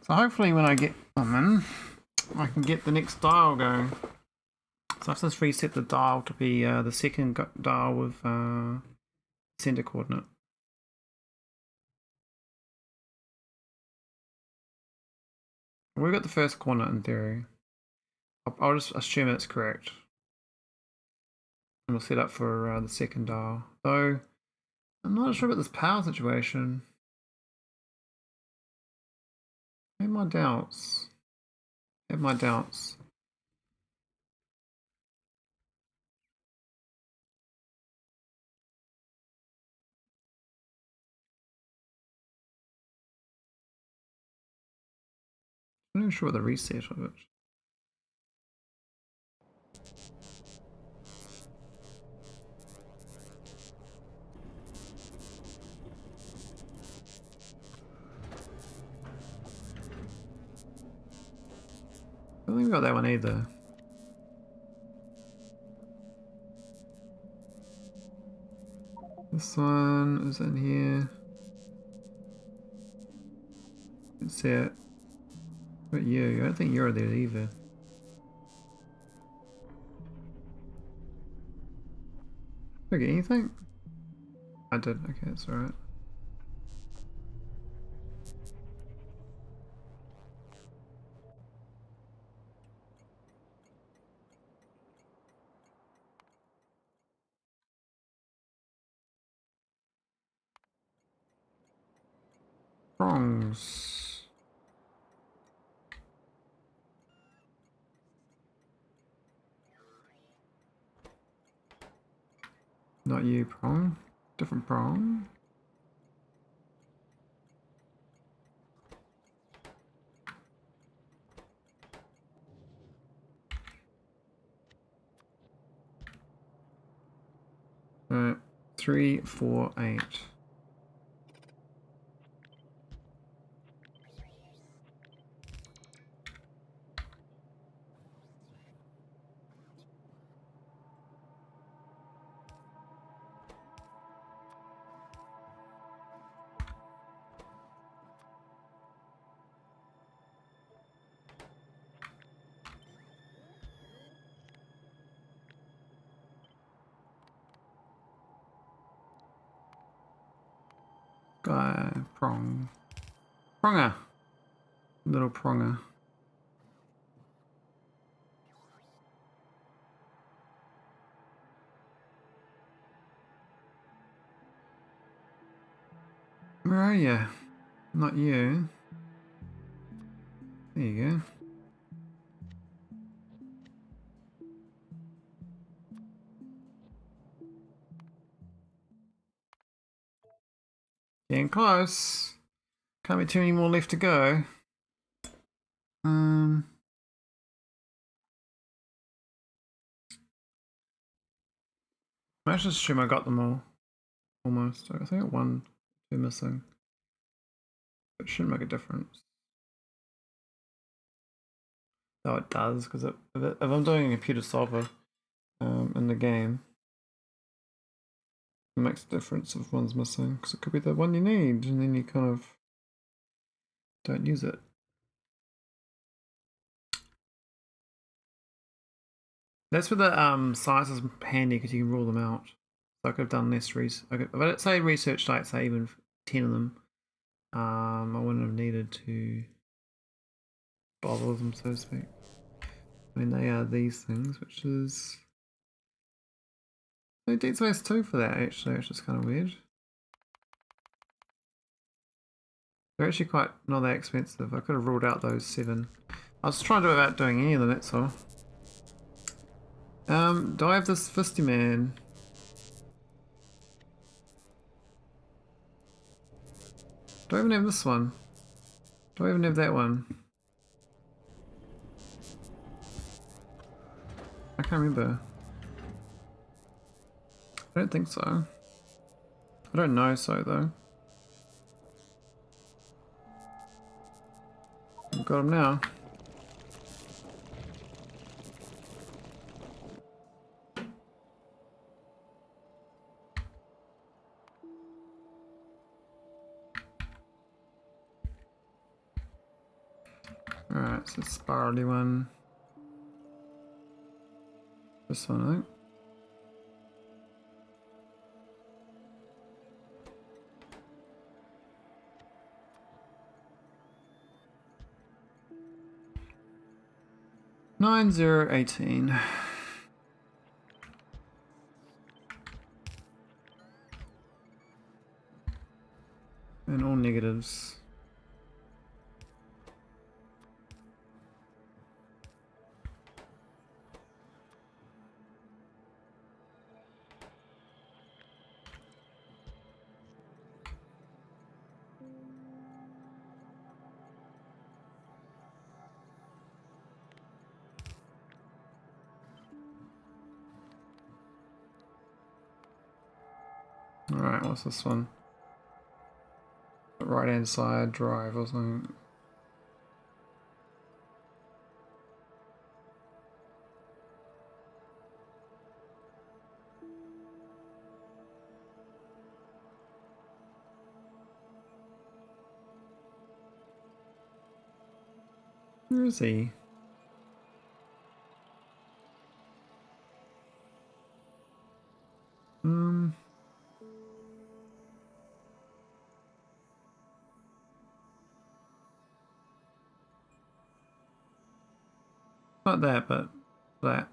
So hopefully when I get them in, I can get the next dial going. So I've just reset the dial to be the second dial with center coordinate. We've got the first coordinate in theory. I'll just assume it's correct. And we'll set up for the second dial. Though, I'm not sure about this power situation. I have my doubts. I have my doubts. I'm not even sure what the reset of it. I don't think we got that one either. This one is in here. Let's see it. But you, I don't think you're there either. Did I get anything? I did, okay, that's alright. prongs. Not you, prong. Different prong. Alright, 3, 4, 8. Guy, prong. Pronger! Little pronger. Where are you? Not you. There you go. Getting close. Can't be too many more left to go. I should assume I got them all. Almost. I think I got 1, 2 missing. It shouldn't make a difference. Though it does, because if I'm doing a computer solver in the game, it makes a difference if one's missing, because it could be the one you need, and then you kind of don't use it. That's where the size is handy, because you can rule them out. So I could have done less research. If I say research, like say even 10 of them, I wouldn't have needed to bother with them, so to speak. I mean, they are these things, which is... No Dead Space 2 for that, actually, which is kind of weird. They're actually quite not that expensive. I could have ruled out those 7. I was trying to do about doing any of them, that's all. Do I have this Fisty Man? Do I even have this one? Do I even have that one? I can't remember. I don't think so. I don't know so though. I've got him now. Alright, so spirally one. This one, I think. Nine zero 18. And all negatives. Alright, what's this one? Right hand side drive or something. Where is he? Not that, but that.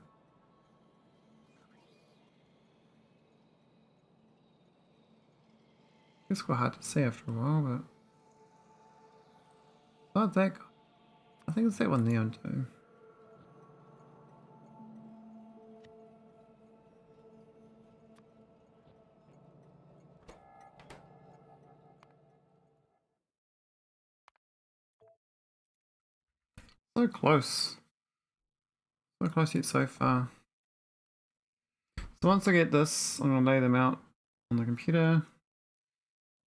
It's quite hard to see after a while, but... Oh, that. I think it's that one there too. So close. So close yet so far. So once I get this, I'm going to lay them out on the computer.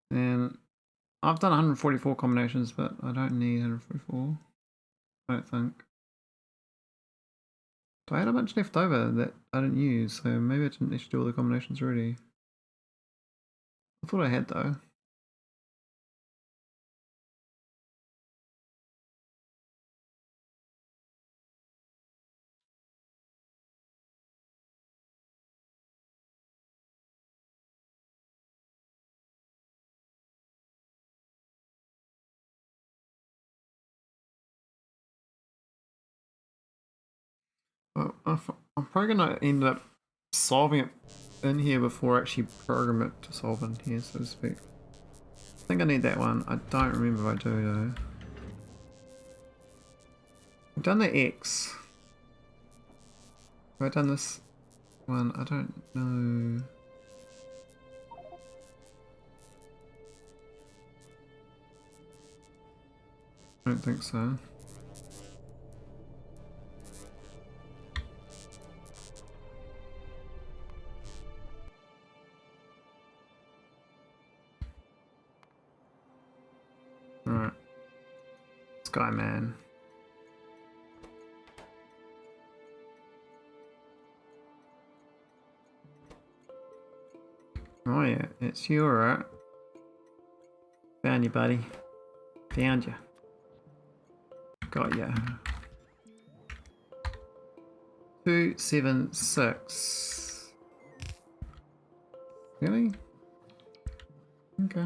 And I've done 144 combinations, but I don't need 144. I don't think. So I had a bunch left over that I didn't use, so maybe I didn't actually do all the combinations already. I thought I had though. Well, I'm probably going to end up solving it in here before I actually program it to solve in here, so to speak. I think I need that one. I don't remember if I do though. I've done the X. Have I done this one? I don't know. I don't think so. Alright. Sky Man. Oh yeah, it's you, alright. Found you, buddy. Found you. Got ya. 276. Really? Okay.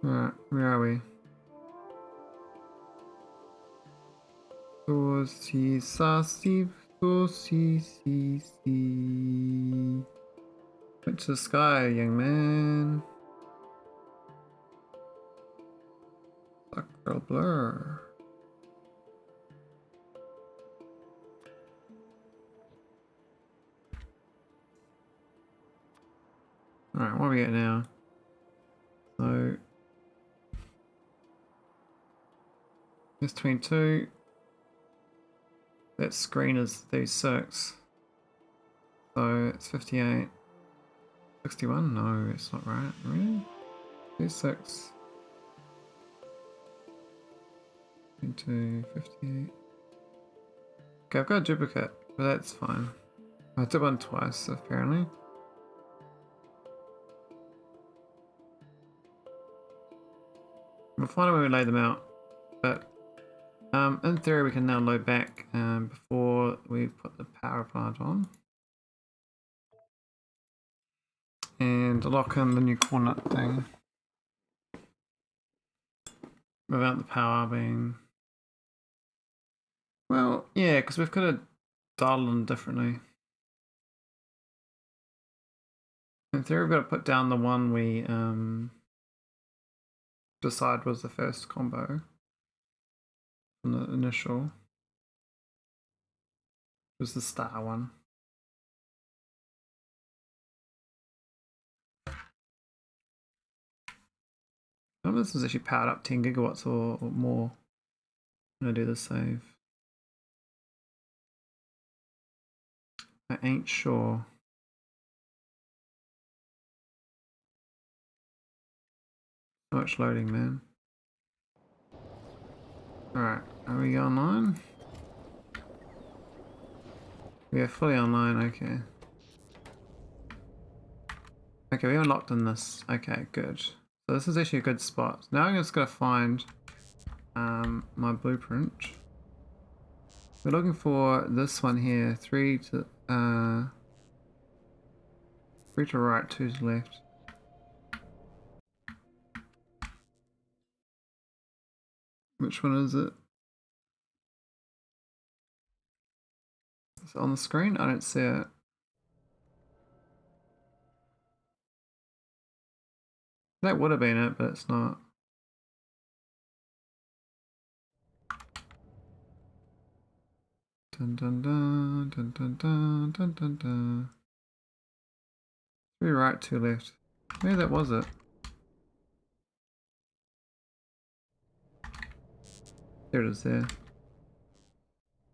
Alright, where are we? Si sa si so si si si. Went to the sky, young man. Sacral blur. Alright, what are we at now? So it's 22. That screen is 36. So it's 58. 61? No, it's not right. Really? 36. 22, 58. Okay, I've got a duplicate, but that's fine. I did one twice, apparently. We'll find out when we lay them out. But in theory, we can now load back before we put the power plant on. And lock in the new coordinate thing. Without the power being... Well, yeah, because we've got to dial them differently. In theory, we've got to put down the one we decide was the first combo from the initial. It was the star one. I wonder if this is actually powered up 10 gigawatts or more. I'm going to do the save. I ain't sure. So much loading, man. Alright, are we online? We are fully online, okay. Okay, we haven't locked in this. Okay, good. So this is actually a good spot. Now I'm just going to find my blueprint. We're looking for this one here. 3 to right, 2 to left. Which one is it? Is it on the screen? I don't see it. That would have been it, but it's not. Dun dun dun dun dun dun dun dun dun. 3 right, 2 left. Maybe that was it. There it is there.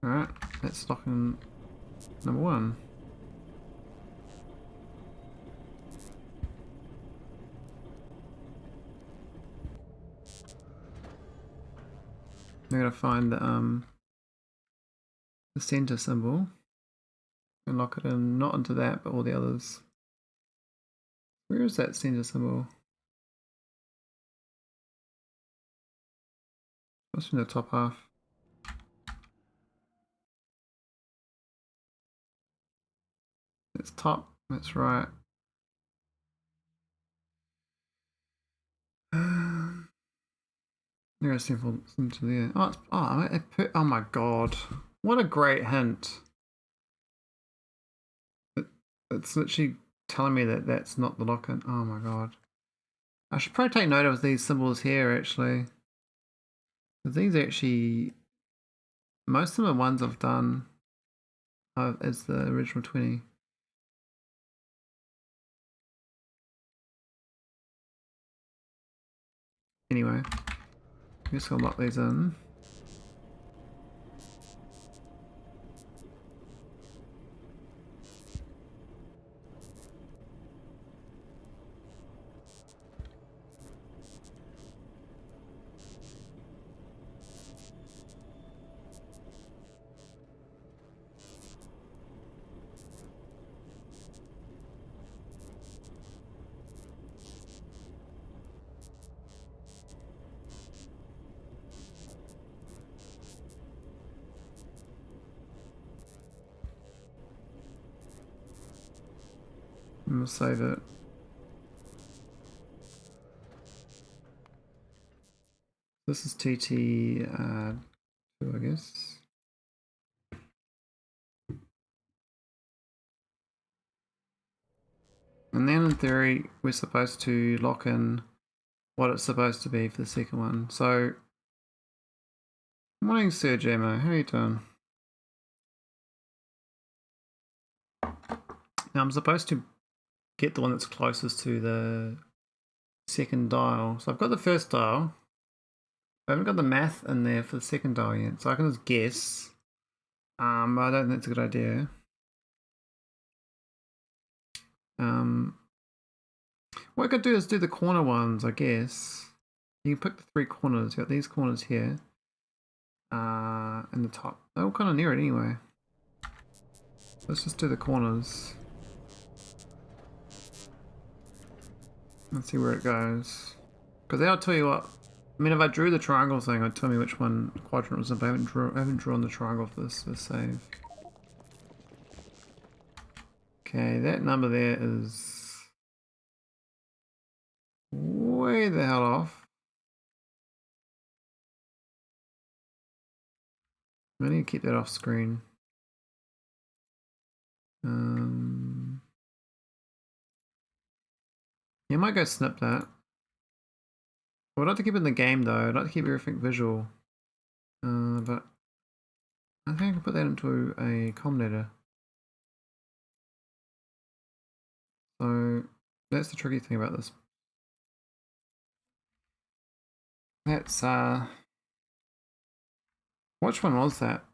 Alright, that's locking number 1. I'm gonna find the center symbol and lock it in, not into that, but all the others. Where is that center symbol? What's in the top half? It's top, that's right. There's a simple there. Oh, it's, oh my god. What a great hint. It's literally telling me that that's not the lock-in. Oh my god. I should probably take note of these symbols here actually. These actually, most of the ones I've done as the original 20. Anyway, I guess I'll lock these in. I'm gonna save it. This is TT2, I guess. And then in theory, we're supposed to lock in what it's supposed to be for the second one. So, morning, Sir Jamo. How are you doing? Now I'm supposed to get the one that's closest to the second dial. So I've got the first dial. I haven't got the math in there for the second dial yet, so I can just guess. But I don't think it's a good idea. What I could do is do the corner ones, I guess. You can pick the 3 corners. You got these corners here. And the top. They're all kind of near it anyway. Let's just do the corners. Let's see where it goes. Because that'll tell you what. I mean, if I drew the triangle thing, it'd tell me which one quadrant was in, but I haven't drawn the triangle for this save. Okay, that number there is way the hell off. I need to keep that off screen. Yeah, I might go snip that. I would like to keep it in the game though. I'd like to keep everything visual. But I think I can put that into a combinator. So that's the tricky thing about this. That's which one was that?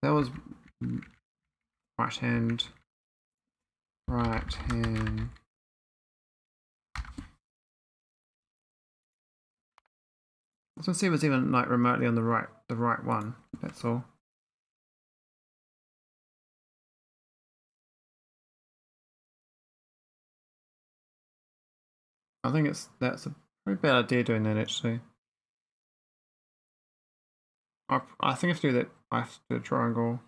That was right hand. Right hand. Let's see if it's even like remotely on the right one. That's all. I think that's a pretty bad idea doing that actually. I think I have to do that. I have to do a triangle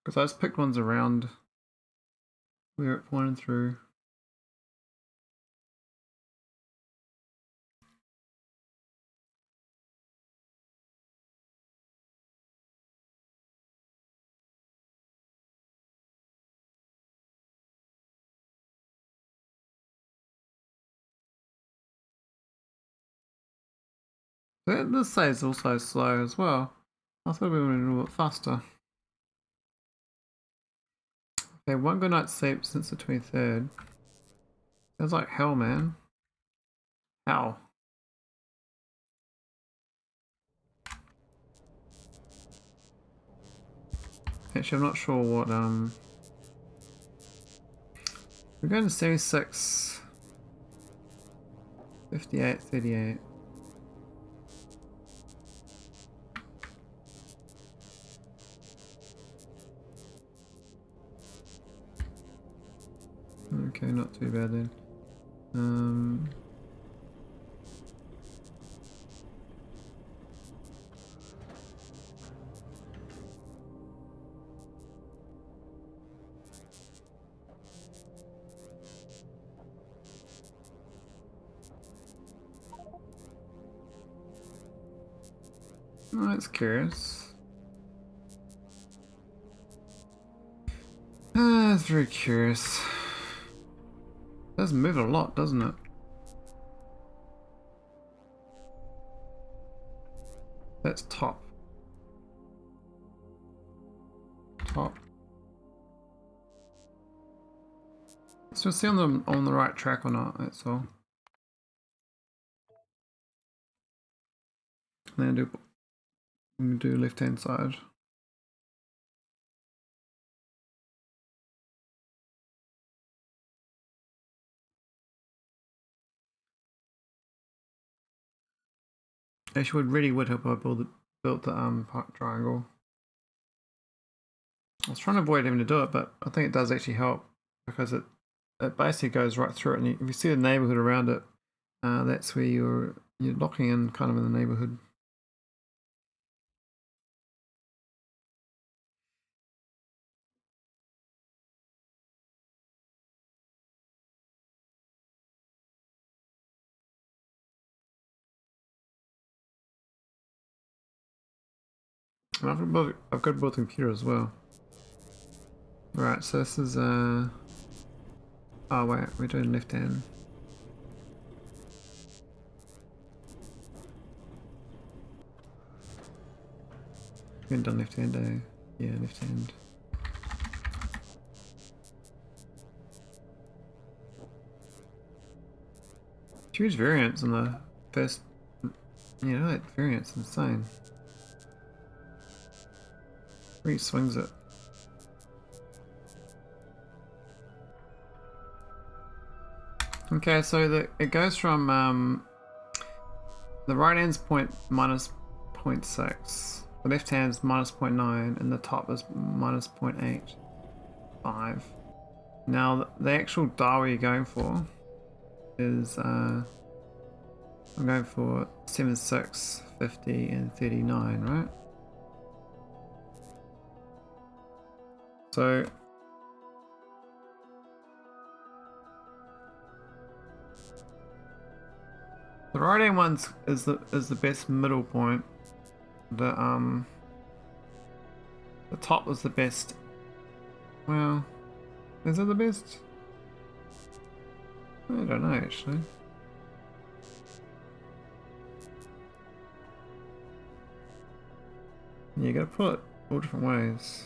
because I just picked ones around where it pointed through. This says also slow as well. I thought we were a little bit faster. Okay, one good night's sleep since the 23rd. Sounds like hell, man. Hell. Actually, I'm not sure what, we're going to 76, 58, 38. Okay, not too bad then. Oh, that's curious. That's very curious. It does move a lot, doesn't it? That's top. Top. Let's just see on the right track or not, that's all. And then do left hand side. Actually, really would help if I built the triangle. I was trying to avoid having to do it, but I think it does actually help because it basically goes right through it, and if you see the neighborhood around it, that's where you're locking in kind of in the neighborhood. And I've got to build a computer as well. Right, so this is oh wait, we're doing left hand. We haven't done left hand, eh? Yeah, left hand. Huge variance in the first. You know, that variance is insane. Really swings it. Okay, so it goes from the right hand's minus 0.6, the left hand's minus 0.9, and the top is minus 0.85. Now the actual dial you're going for is I'm going for 76, 50, and 39, right? So the right hand one is the best middle point. The top was the best. Well, is it the best? I don't know actually. You gotta put it all different ways.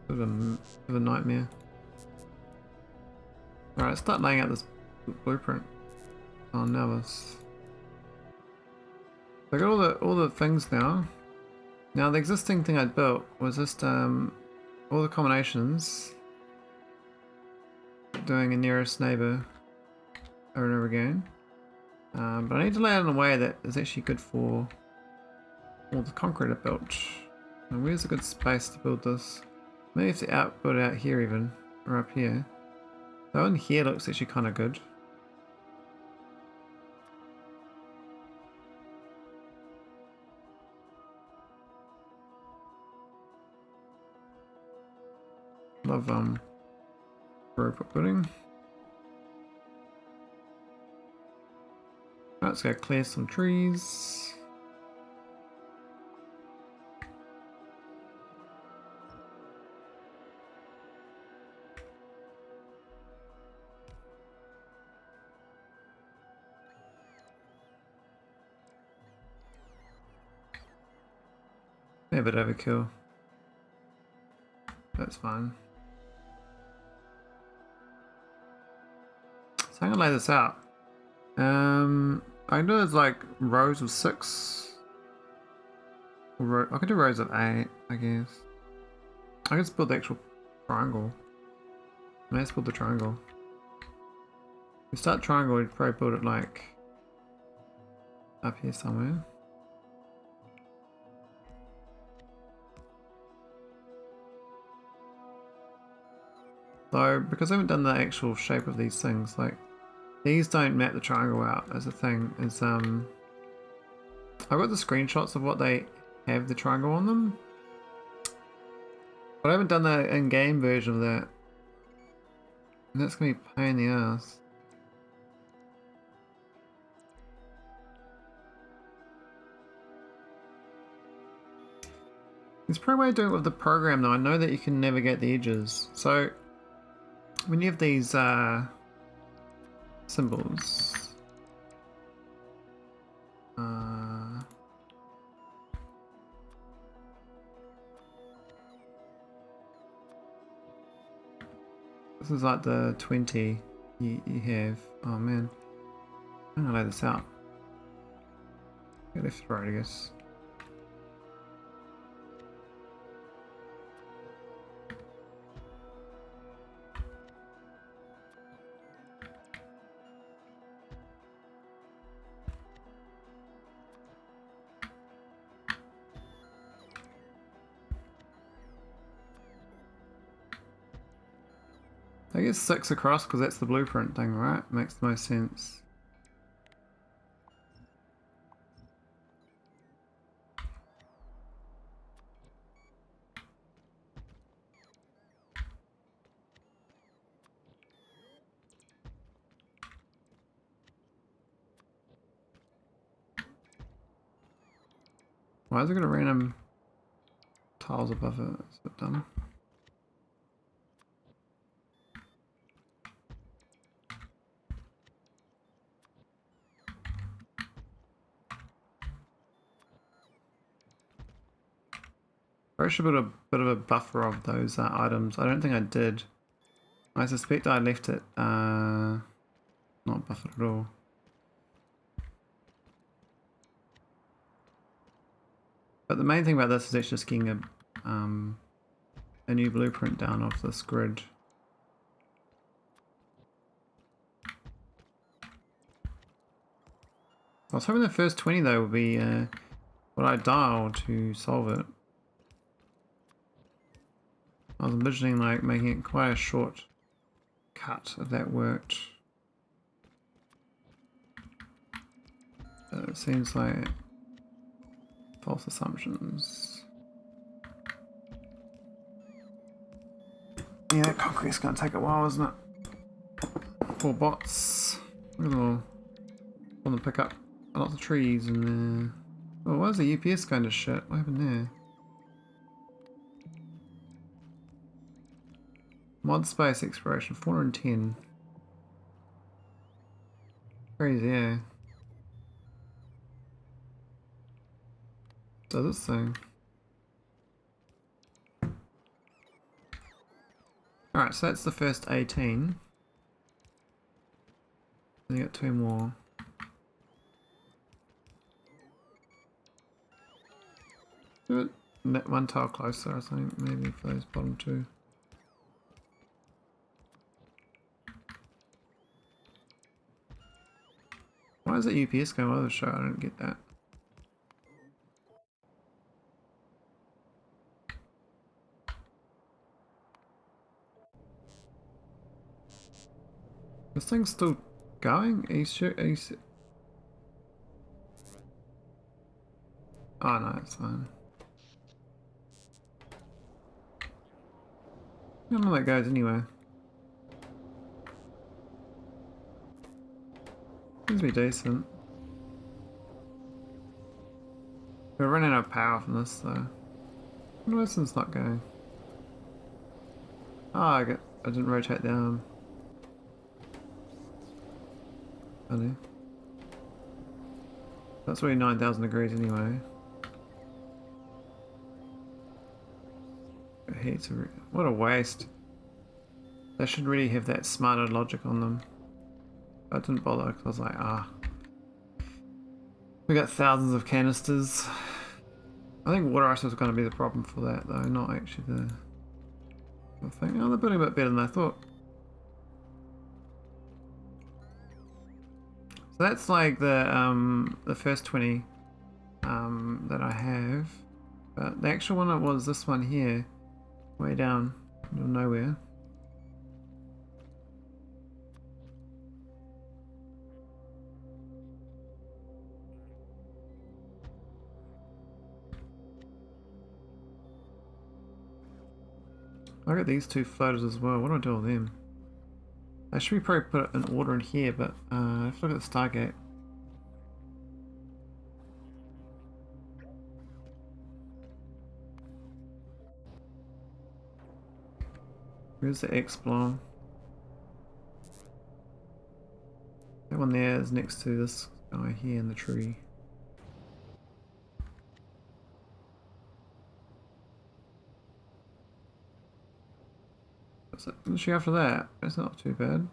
Bit of a nightmare. Alright, start laying out this blueprint. Oh, nervous. So I got all the things now. Now the existing thing I'd built was just all the combinations, doing a nearest neighbor over and over again. But I need to lay it in a way that is actually good for all the concrete I built. And where's a good space to build this? Maybe if to build it out here even, or up here. That one here looks actually kind of good. Love robot building. Right, let's go clear some trees. a bit overkill. That's fine. So I'm gonna lay this out. I can do it as like rows of 6. I can do rows of 8, I guess. I can just build the actual triangle. Let's build the triangle. If we start triangle, we'd probably build it like up here somewhere. So, because I haven't done the actual shape of these things, like, these don't map the triangle out as a thing. I've got the screenshots of what they have the triangle on them. But I haven't done the in-game version of that. And that's gonna be a pain in the ass. There's probably a way of doing it with the program though. I know that you can navigate the edges. So when you have these symbols, this is like the 20 you have. Oh man, I'm gonna lay this out. Go left to right, I guess. I guess 6 across because that's the blueprint thing, right? Makes the most sense. Why is it got a random tiles above it? It's a bit dumb. I should put a bit of a buffer of those items. I don't think I did. I suspect I left it not buffered at all. But the main thing about this is actually just getting a new blueprint down off this grid. I was hoping the first 20 though would be what I dial to solve it. I was envisioning like making it quite a short cut if that worked. It seems like false assumptions. Yeah, concrete's gonna take a while, isn't it? 4 bots. Look at them all. Want to pick up lots of trees and oh, where's the UPS kind of shit? What happened there? Mod space exploration 410. Crazy, yeah. So this thing. Alright, so that's the first 18. Then you got 2 more. Do it one tile closer, I think, maybe for those bottom 2. Why is it UPS going over the show? I don't get that. This thing's still going? Are you sure? Oh no, it's fine. I don't know how that goes anyway. Seems to be decent. We're running out of power from this though. No, this one's not going. Oh, I didn't rotate down. Funny. That's really 9,000 degrees anyway. What a waste. They should really have that smarter logic on them. I didn't bother because I was like, we got thousands of canisters. I think water ice was going to be the problem for that though, not actually the thing. Oh, they're building a bit better than I thought. So that's like the first 20 that I have. But the actual one was this one here, way down, middle of nowhere. I got these two floaters as well. What do I do with them? I should probably put it in order in here, but I have to look at the Stargate. Where's the X-Blow? That one there is next to this guy here in the tree. What's it? Literally after that, that's not too bad.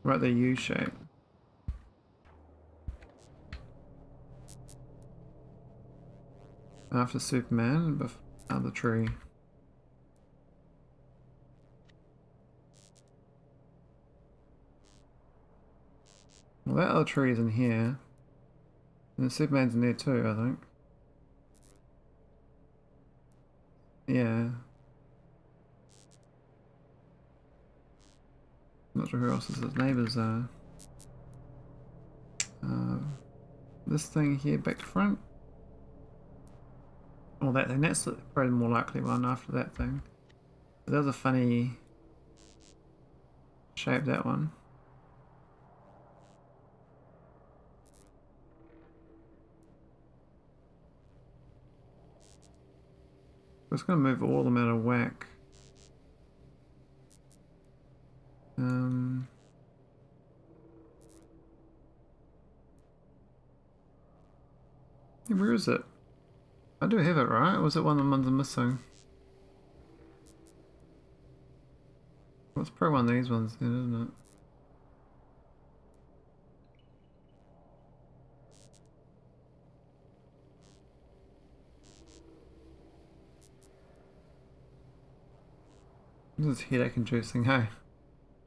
Right, the U shape. After Superman, but the tree. Well, that other tree is in here. And the Superman's in there too, I think. Yeah. Not sure who else his neighbours are. This thing here back to front. Oh, that thing. That's probably the more likely one after that thing. That was a funny shape, that one. We're just going to move all of them out of whack. Yeah, where is it? I do have it, right? Or was it one of the ones I'm missing? Well, it's probably one of these ones then, isn't it? This is headache inducing, hey?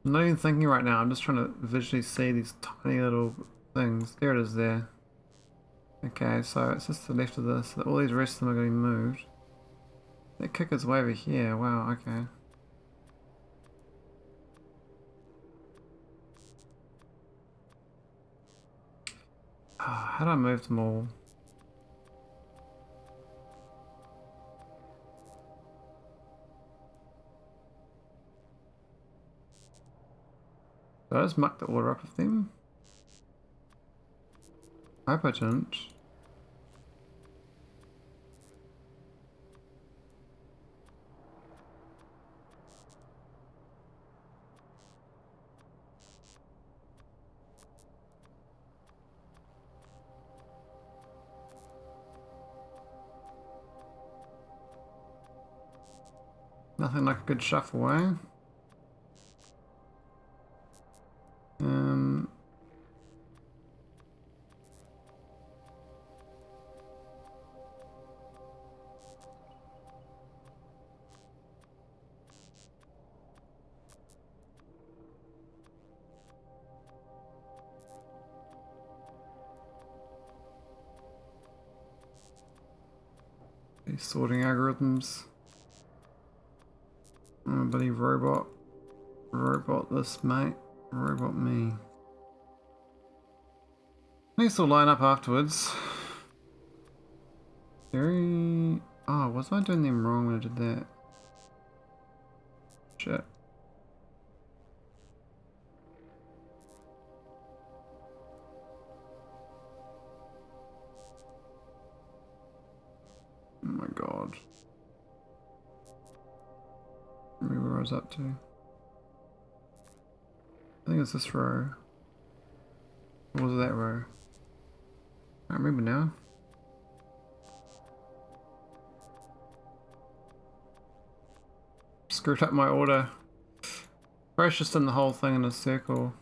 I'm not even thinking right now, I'm just trying to visually see these tiny little things. There it is there. Okay, so it's just to the left of this. All these rest of them are going to be moved. That kicker's way over here, wow, okay. How do I move them all? Did I just muck the order up of them? I hope I didn't. Nothing like a good shuffle, eh? These sorting algorithms. Oh, bloody robot. Robot this, mate. Robot me. These will line up afterwards. Very... Oh, was I doing them wrong when I did that? Shit. Oh my god. Remember where I was up to. I think it's this row. Or was it that row? I don't remember now. screwed up my order. Probably just done the whole thing in a circle.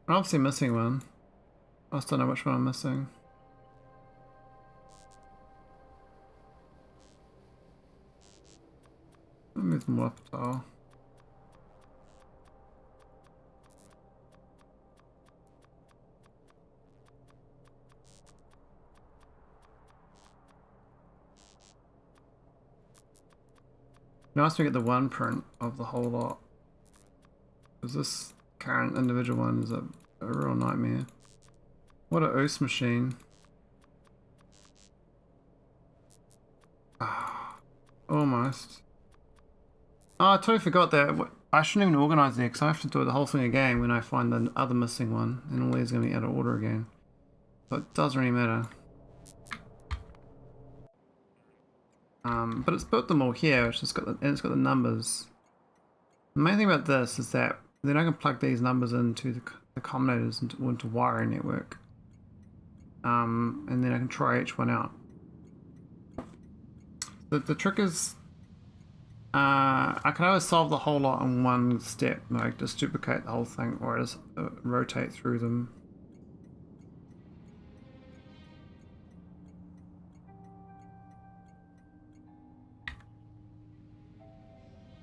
I'm obviously missing one. I just don't know which one I'm missing. Let me move them up a tile. Nice to get the one print of the whole lot. Because this current individual one is a real nightmare. What a OOS machine. Ah, almost. Oh, I totally forgot that. I shouldn't even organize it because I have to do the whole thing again when I find the other missing one. And all these are going to be out of order again. So it doesn't really matter. But it's built them all here, and it's got the numbers. The main thing about this is that then I can plug these numbers into the combinators into wiring network. And then I can try each one out. The trick is I can either solve the whole lot in one step, like just duplicate the whole thing, or just rotate through them.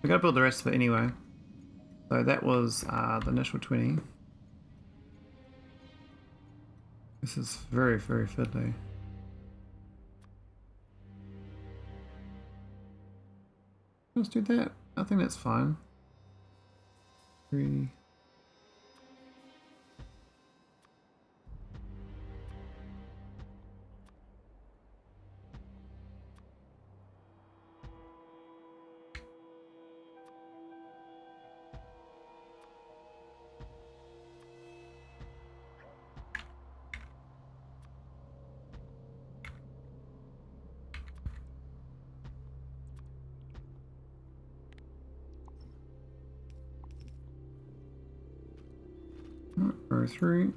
We gotta build the rest of it anyway. So that was the initial 20. This is very, very fiddly. Let's do that. I think that's fine. 3. Row 3.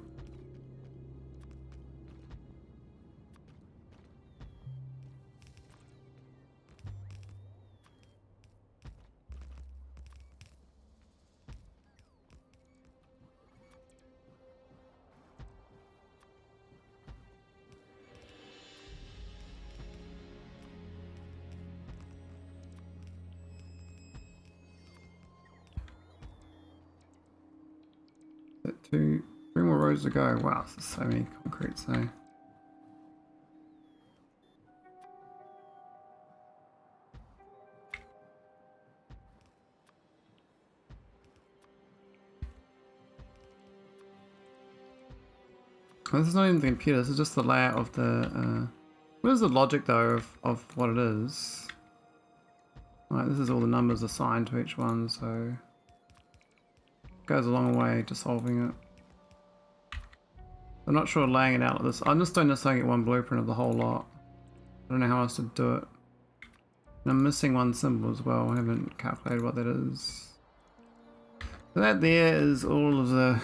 That 2. 3 more rows to go. Wow, this is so many concrete, so. This is not even the computer, this is just the layout of the... what is the logic though of what it is? Right, this is all the numbers assigned to each one, so... It goes a long way to solving it. I'm not sure laying it out like this. I'm just doing this so I get one blueprint of the whole lot. I don't know how else to do it. And I'm missing one symbol as well, I haven't calculated what that is. So that there is all of the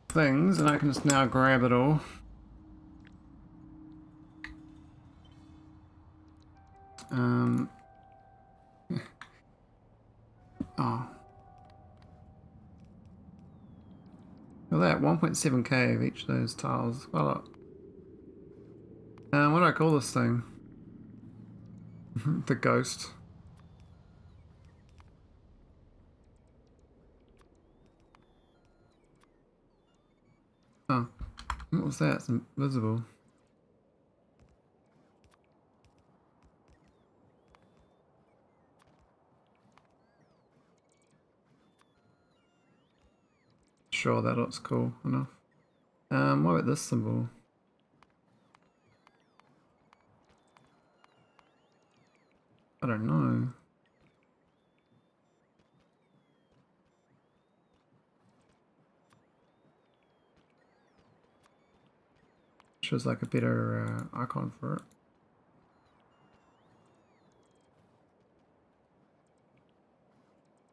things, and I can just now grab it all. Oh. Look at that, 1.7k of each of those tiles. Quite a lot. What do I call this thing? The ghost. Oh, what was that? It's invisible. Sure, that looks cool enough. What about this symbol? I don't know. Shows like a better icon for it.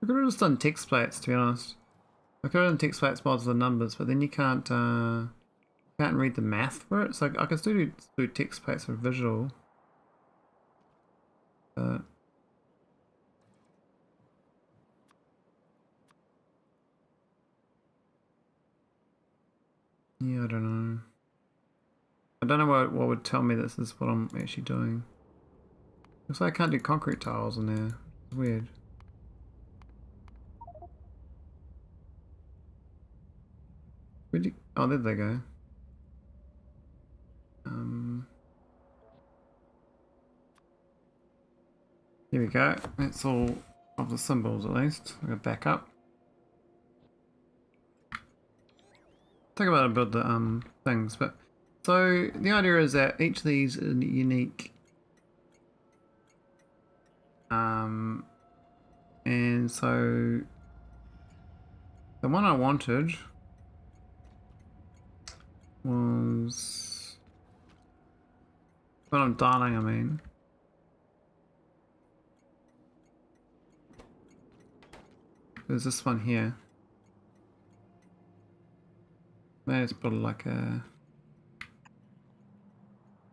I could have just done text plates, to be honest. I could have text flat spots the numbers, but then you can't read the math for it. So I can still do text plates for visual. But yeah, I don't know. I don't know what would tell me this is what I'm actually doing. Looks like I can't do concrete tiles in there. It's weird. Where'd you, oh, there they go. Here we go. That's all of the symbols at least. I'm gonna back up. Talk about build the things, but so the idea is that each of these is unique. And so the one I wanted was when I'm dialing, I mean. There's this one here. Maybe it's put like a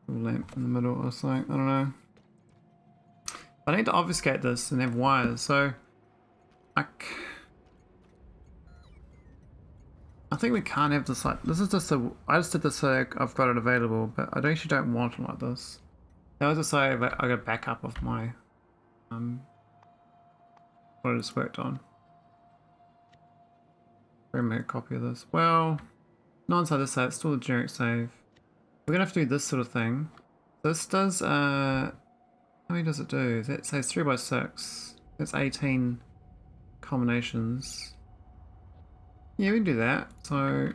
lamp in the middle or something. I don't know. I need to obfuscate this and have wires, so I think we can't have this like this is just a. I just did this so I've got it available, but I actually don't want it like this. That was just so I got a backup of my what I just worked on. We're gonna make a copy of this. Well, not inside this save, it's still a generic save. We're gonna have to do this sort of thing. This does how many does it do? That says 3 by 6. That's 18 combinations. Yeah, we can do that. So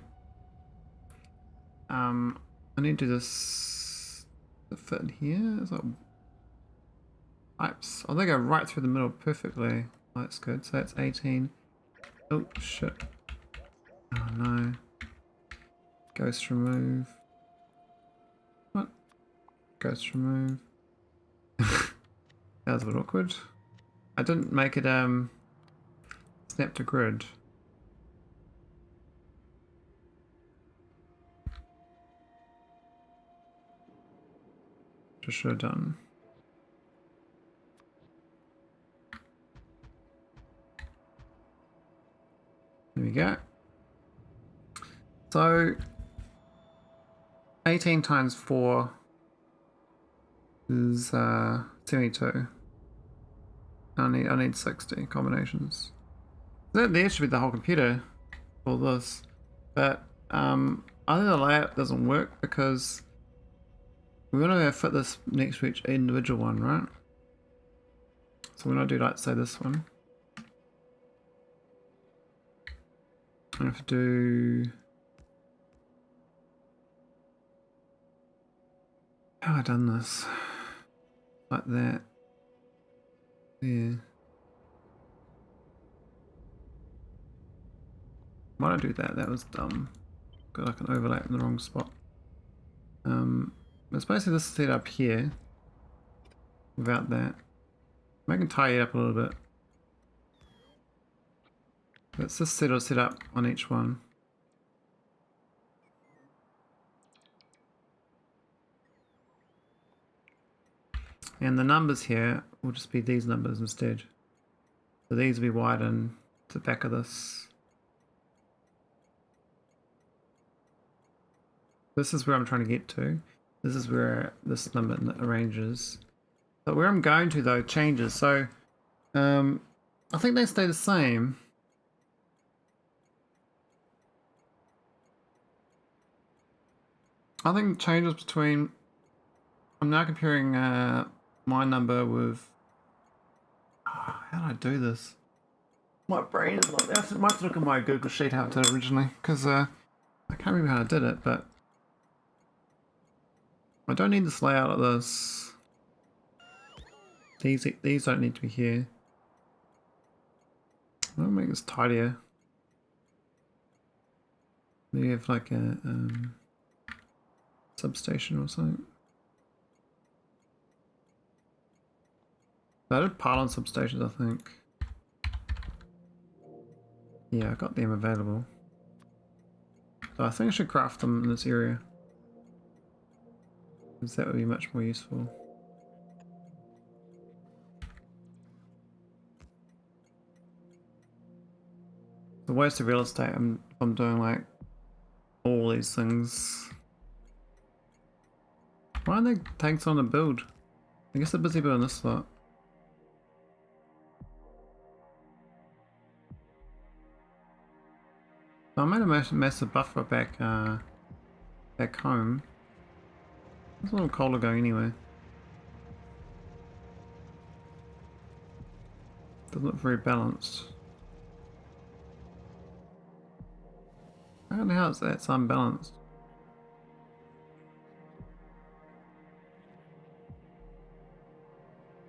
I need to do this to fit in here. It's like pipes. Oh, they go right through the middle perfectly. Oh, that's good. So that's 18. Oh shit. Oh no. Ghost remove. What? Ghost remove. That was a bit awkward. I didn't make it snap to grid. Just should have done. There we go. So 18 times 4 is 72. I need 60 combinations. There should be the whole computer for this, but I think the layout doesn't work because we're gonna fit this next to each individual one, right? So we're gonna do like say this one. I have to do. How have I done this? Like that. Yeah. Why did I do that? That was dumb. Got like an overlap in the wrong spot. It's basically this set up here. Without that. I can tie it up a little bit. Let's just set up on each one. And the numbers here will just be these numbers instead. So these will be widened to the back of this. This is where I'm trying to get to. This is where this number arranges. But where I'm going to though changes. So I think they stay the same. I think changes between. I'm now comparing my number with. Oh, how did I do this? My brain is like that. I might have to look at my Google Sheet how I did it originally because I can't remember how I did it, but I don't need this layout of this. These don't need to be here. I'll make this tidier. Maybe have like a substation or something. I did pylon substations, I think. Yeah, I got them available. So I think I should craft them in this area, because that would be much more useful. The waste of real estate. I'm doing like all these things. Why aren't they taking so long to build? I guess they're busy building this lot. So I made a massive buffer back home. It's a little colder going anyway. Doesn't look very balanced. I don't know how that's unbalanced.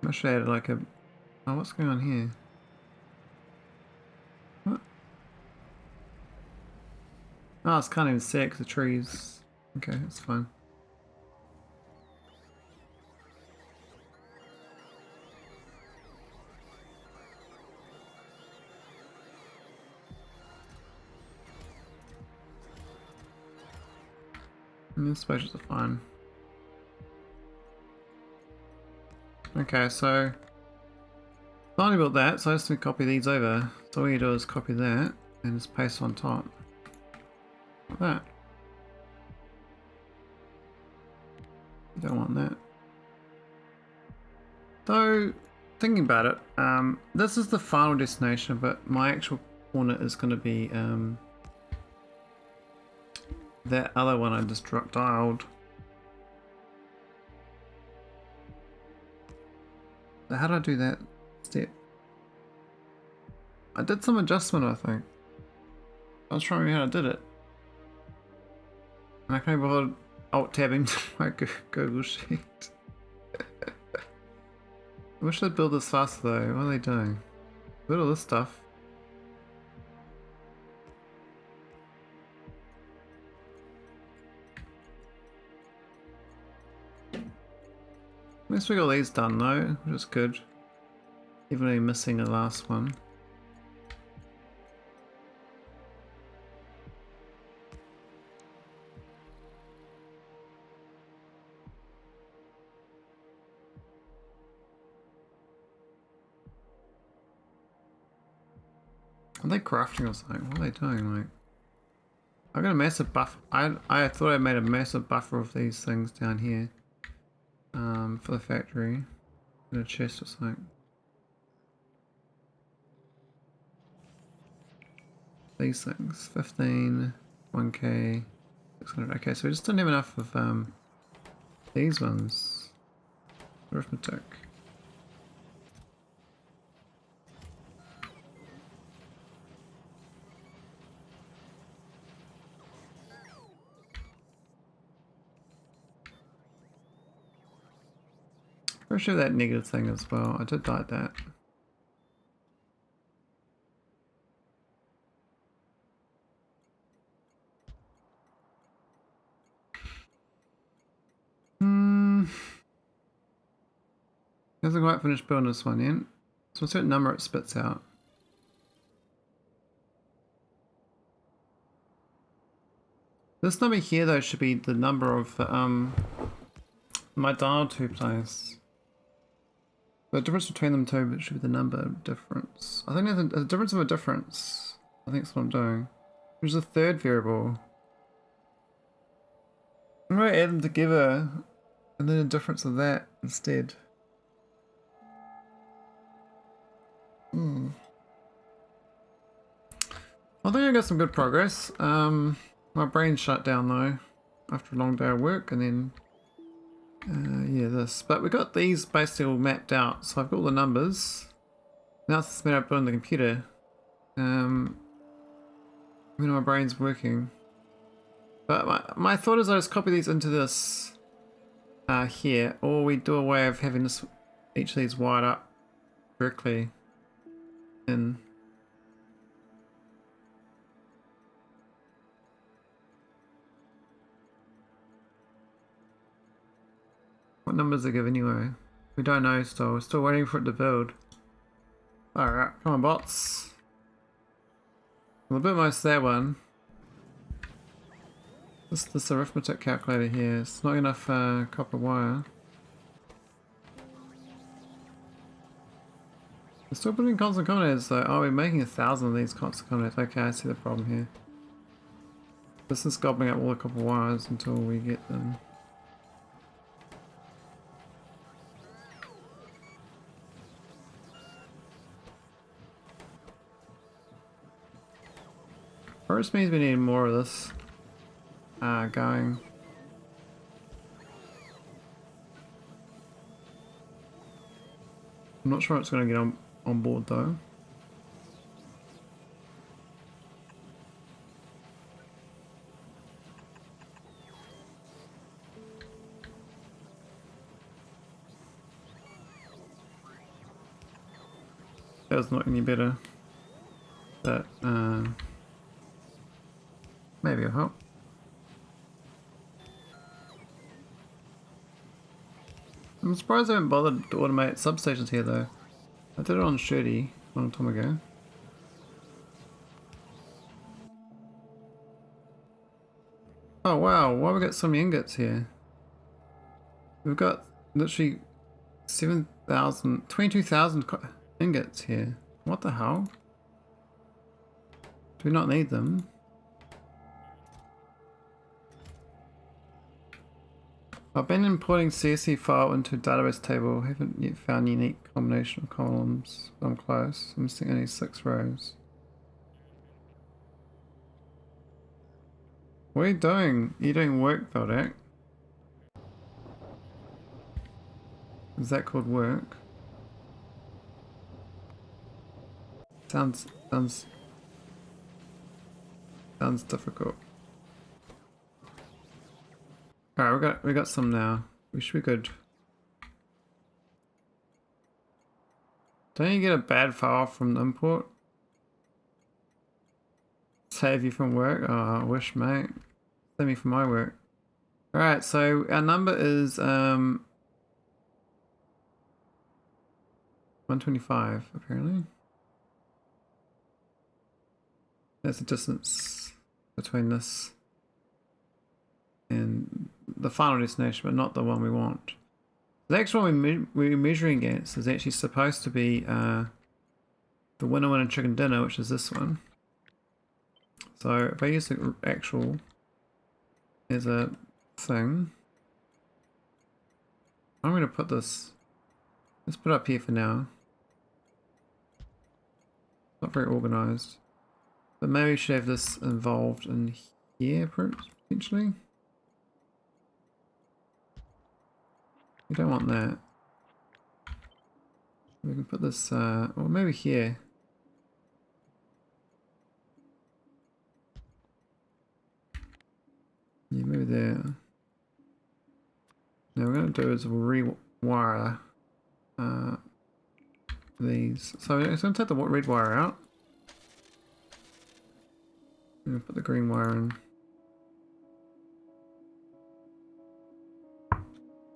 I should add like a... Oh, what's going on here? What? Oh, I can't even see it because the trees. Okay, that's fine. And the spaces are fine. Okay, so finally built that, so I just need to copy these over. So all you do is copy that and just paste on top. Like that. You don't want that. So, thinking about it, this is the final destination, but my actual corner is going to be that other one I just dialed. So how do I do that step? I did some adjustment, I think. I was trying to remember how I did it. And I can't bother alt-tabbing to my Google Sheet. I wish I'd build this faster though. What are they doing? Build all this stuff. At least we got these done though, which is good. Even though you're missing the last one. Are they crafting or something? What are they doing? Like, I've got a massive buffer. I thought I made a massive buffer of these things down here. For the factory. In a chest or something. These things. 15, 1k, 600. Okay, so we just don't have enough of these ones. Arithmetic. Pretty sure that negative thing as well. I did like that. Hasn't quite finished building this one yet. So a certain number it spits out. This number here though should be the number of my dial to place. The difference between them two should be the number difference. I think there's a difference of a difference. I think that's what I'm doing. Which is a third variable. I'm going to add them together and then a difference of that instead. I think I got some good progress. My brain shut down though after a long day of work, and then yeah, this. But we got these basically all mapped out, so I've got all the numbers. Now it's just a matter of building the computer. When my brain's working. But my thought is I just copy these into this here, or we do a way of having this each of these wired up directly in. What numbers they give anyway? We don't know still. We're still waiting for it to build. Alright, come on bots. Well, a bit most that one. This arithmetic calculator here, it's not enough copper wire. We're still putting constant combinators though. Oh, we're making 1,000 of these constant combinators. Okay, I see the problem here. This is gobbling up all the copper wires until we get them. Or it means we need more of this going. I'm not sure it's going to get on board though. That's not any better. But maybe it'll help. I'm surprised I haven't bothered to automate substations here though. I did it on Shirty a long time ago. Oh wow, why have we got so many ingots here? We've got literally 22,000 ingots here. What the hell? Do we not need them? I've been importing CSV file into database table. Haven't yet found unique combination of columns. I'm close. I'm missing only 6 rows. What are you doing? You're doing work, Veldak. Is that called work? Sounds difficult. Alright, we got some now. We should be good. Don't you get a bad file from the import? Save you from work? Oh, I wish, mate. Save me from my work. Alright, so our number is 125 apparently. That's the distance between this and the final destination, but not the one we want. The actual one we're measuring against is actually supposed to be the winner chicken dinner, which is this one. So if I use the actual as a thing, I'm going to put this, let's put it up here for now. Not very organized, but maybe we should have this involved in here potentially. We don't want that. We can put this, or maybe here. Yeah, maybe there. Now what we're going to do is rewire these. So it's going to take the red wire out. I'm going to put the green wire in.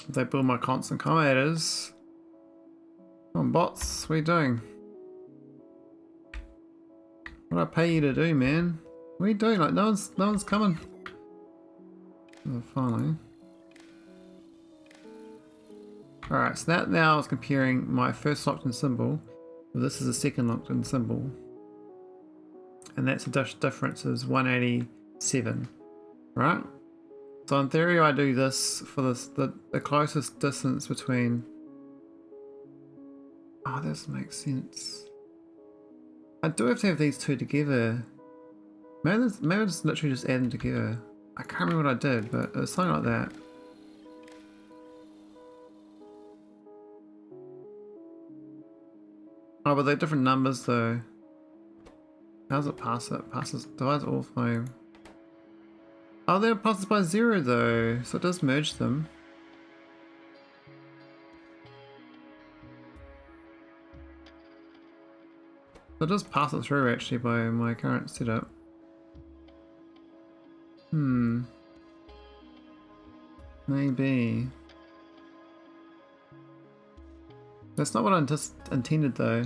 They build my constant combinators. Come on, bots, what are you doing? What do I pay you to do, man? What are you doing? Like no one's coming. Oh, finally. Alright, so that now is comparing my first locked-in symbol. Well, this is a second locked-in symbol. And that's the difference is 187. Right? So in theory I do this for the closest distance between... Oh, this makes sense. I do have to have these two together. Maybe I just literally just add them together. I can't remember what I did, but it was something like that. Oh, but they're different numbers though. How does it pass it? Passes, divides all five. Oh, they're passes by 0 though, so it does merge them. So it does pass it through actually by my current setup. Maybe. That's not what I intended though.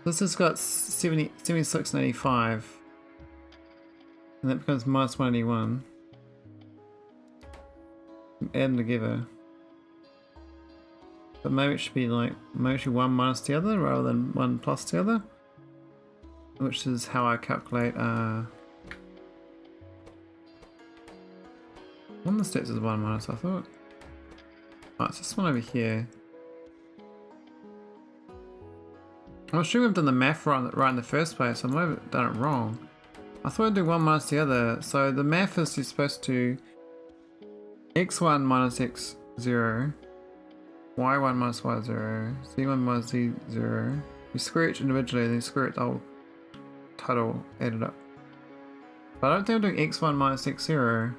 This has got 76 and 85. And that becomes minus 181. Add them together. But maybe it should be like, maybe it should be one minus the other rather than one plus the other. Which is how I calculate, one of the steps is one minus, I thought. Oh, it's this one over here. I'm sure we've done the math right in the first place, I might have done it wrong. I thought I'd do one minus the other, so the math is you're supposed to x1 minus x0, y1 minus y0, z1 minus z0. You square each individually, then you square it the whole total added up. But I don't think I'm doing x1 minus x0.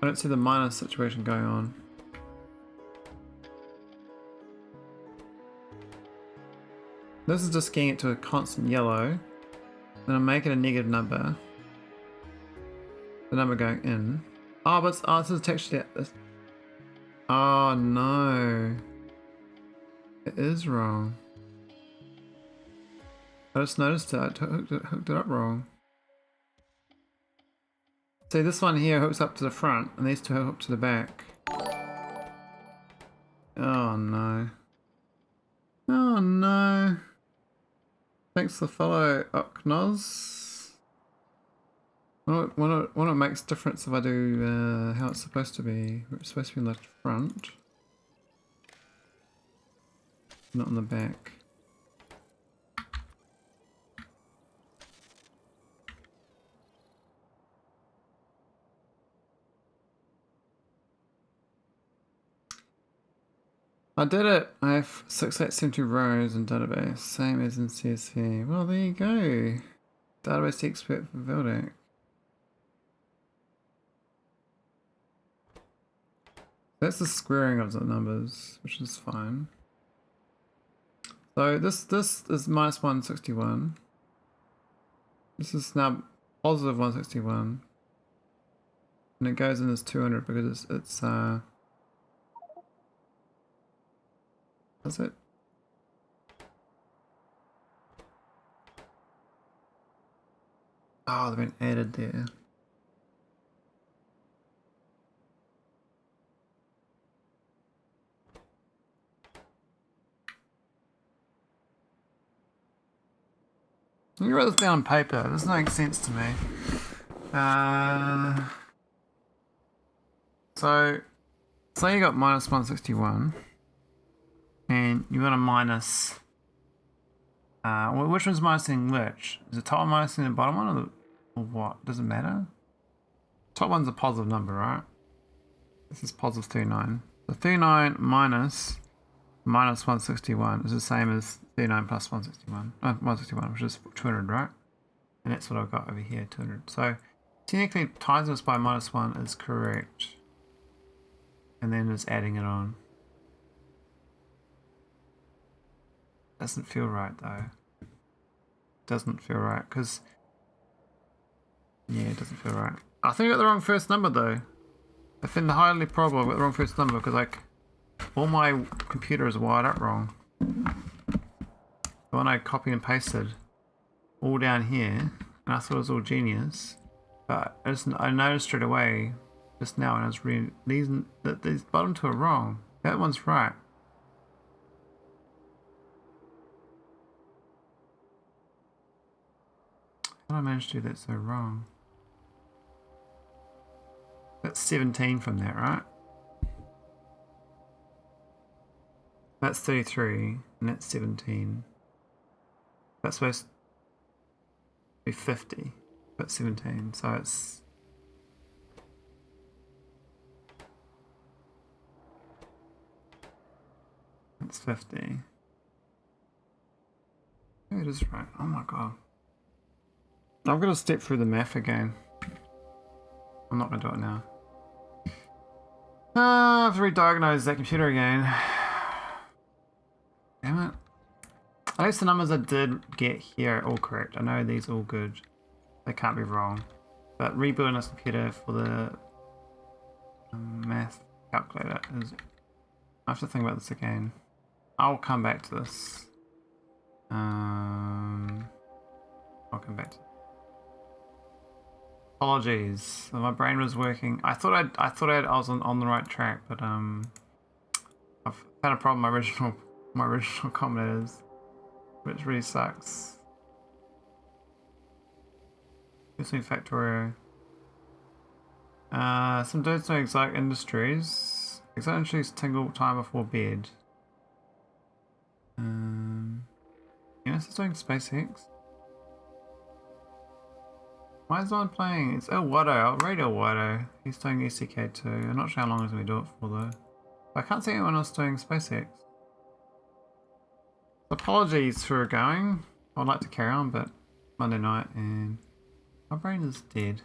I don't see the minus situation going on. This is just getting it to a constant yellow. Then I'm making a negative number. The number going in. Oh, but this is actually this. Oh no. It is wrong. I just noticed it. I hooked it up wrong. See, this one here hooks up to the front, and these two hook up to the back. Oh no. Oh no. Thanks for the follow, Oknoz. What it makes difference if I do how it's supposed to be. It's supposed to be in the front, not on the back. I did it! I have 6872 rows in database, same as in CSV. Well, there you go. Database expert for Vildeck. That's the squaring of the numbers, which is fine. So this is minus 161. This is now positive 161. And it goes in as 200 because it's Is it? Oh, they've been added there. You write this down on paper. This doesn't make sense to me. So, say you got minus 161. And you got a minus. Which one's minusing which? Is the top one minusing the bottom one, or what? Does it matter? Top one's a positive number, right? This is positive 39. So 39 minus 161 is the same as 39 plus 161. 161, which is 200, right? And that's what I've got over here, 200. So technically, times this by minus 1 is correct. And then just adding it on. Doesn't feel right though. Doesn't feel right because yeah, it doesn't feel right. I think I got the wrong first number though. I think highly probable I got the wrong first number because like all my computer is wired up wrong. The one I copied and pasted all down here, and I thought it was all genius, but I noticed straight away just now when I was reading these bottom two are wrong. That one's right. How did I manage to do that so wrong? That's 17 from that, right? That's 33, and that's 17. That's supposed to be 50, but 17, so it's... That's 50. Yeah, it is right. Oh my god. I've got to step through the math again. I'm not going to do it now. I have to re-diagnose that computer again. Damn it. At least the numbers I did get here are all correct. I know these are all good. They can't be wrong. But rebuilding this computer for the math calculator is... I have to think about this again. I'll come back to this. back to. Apologies. My brain was working. I thought I was on the right track, but I've had a problem. My original comment is, which really sucks. Using Factorio. Some dudes doing exotic industries. Exotic industries tingle time before bed. Yes, it's doing SpaceX. Why is no one playing? It's El Wado. I'll rate El Wado. He's doing ECK too. I'm not sure how long he's going to do it for though. I can't see anyone else doing SpaceX. Apologies for going. I'd like to carry on, but Monday night and my brain is dead.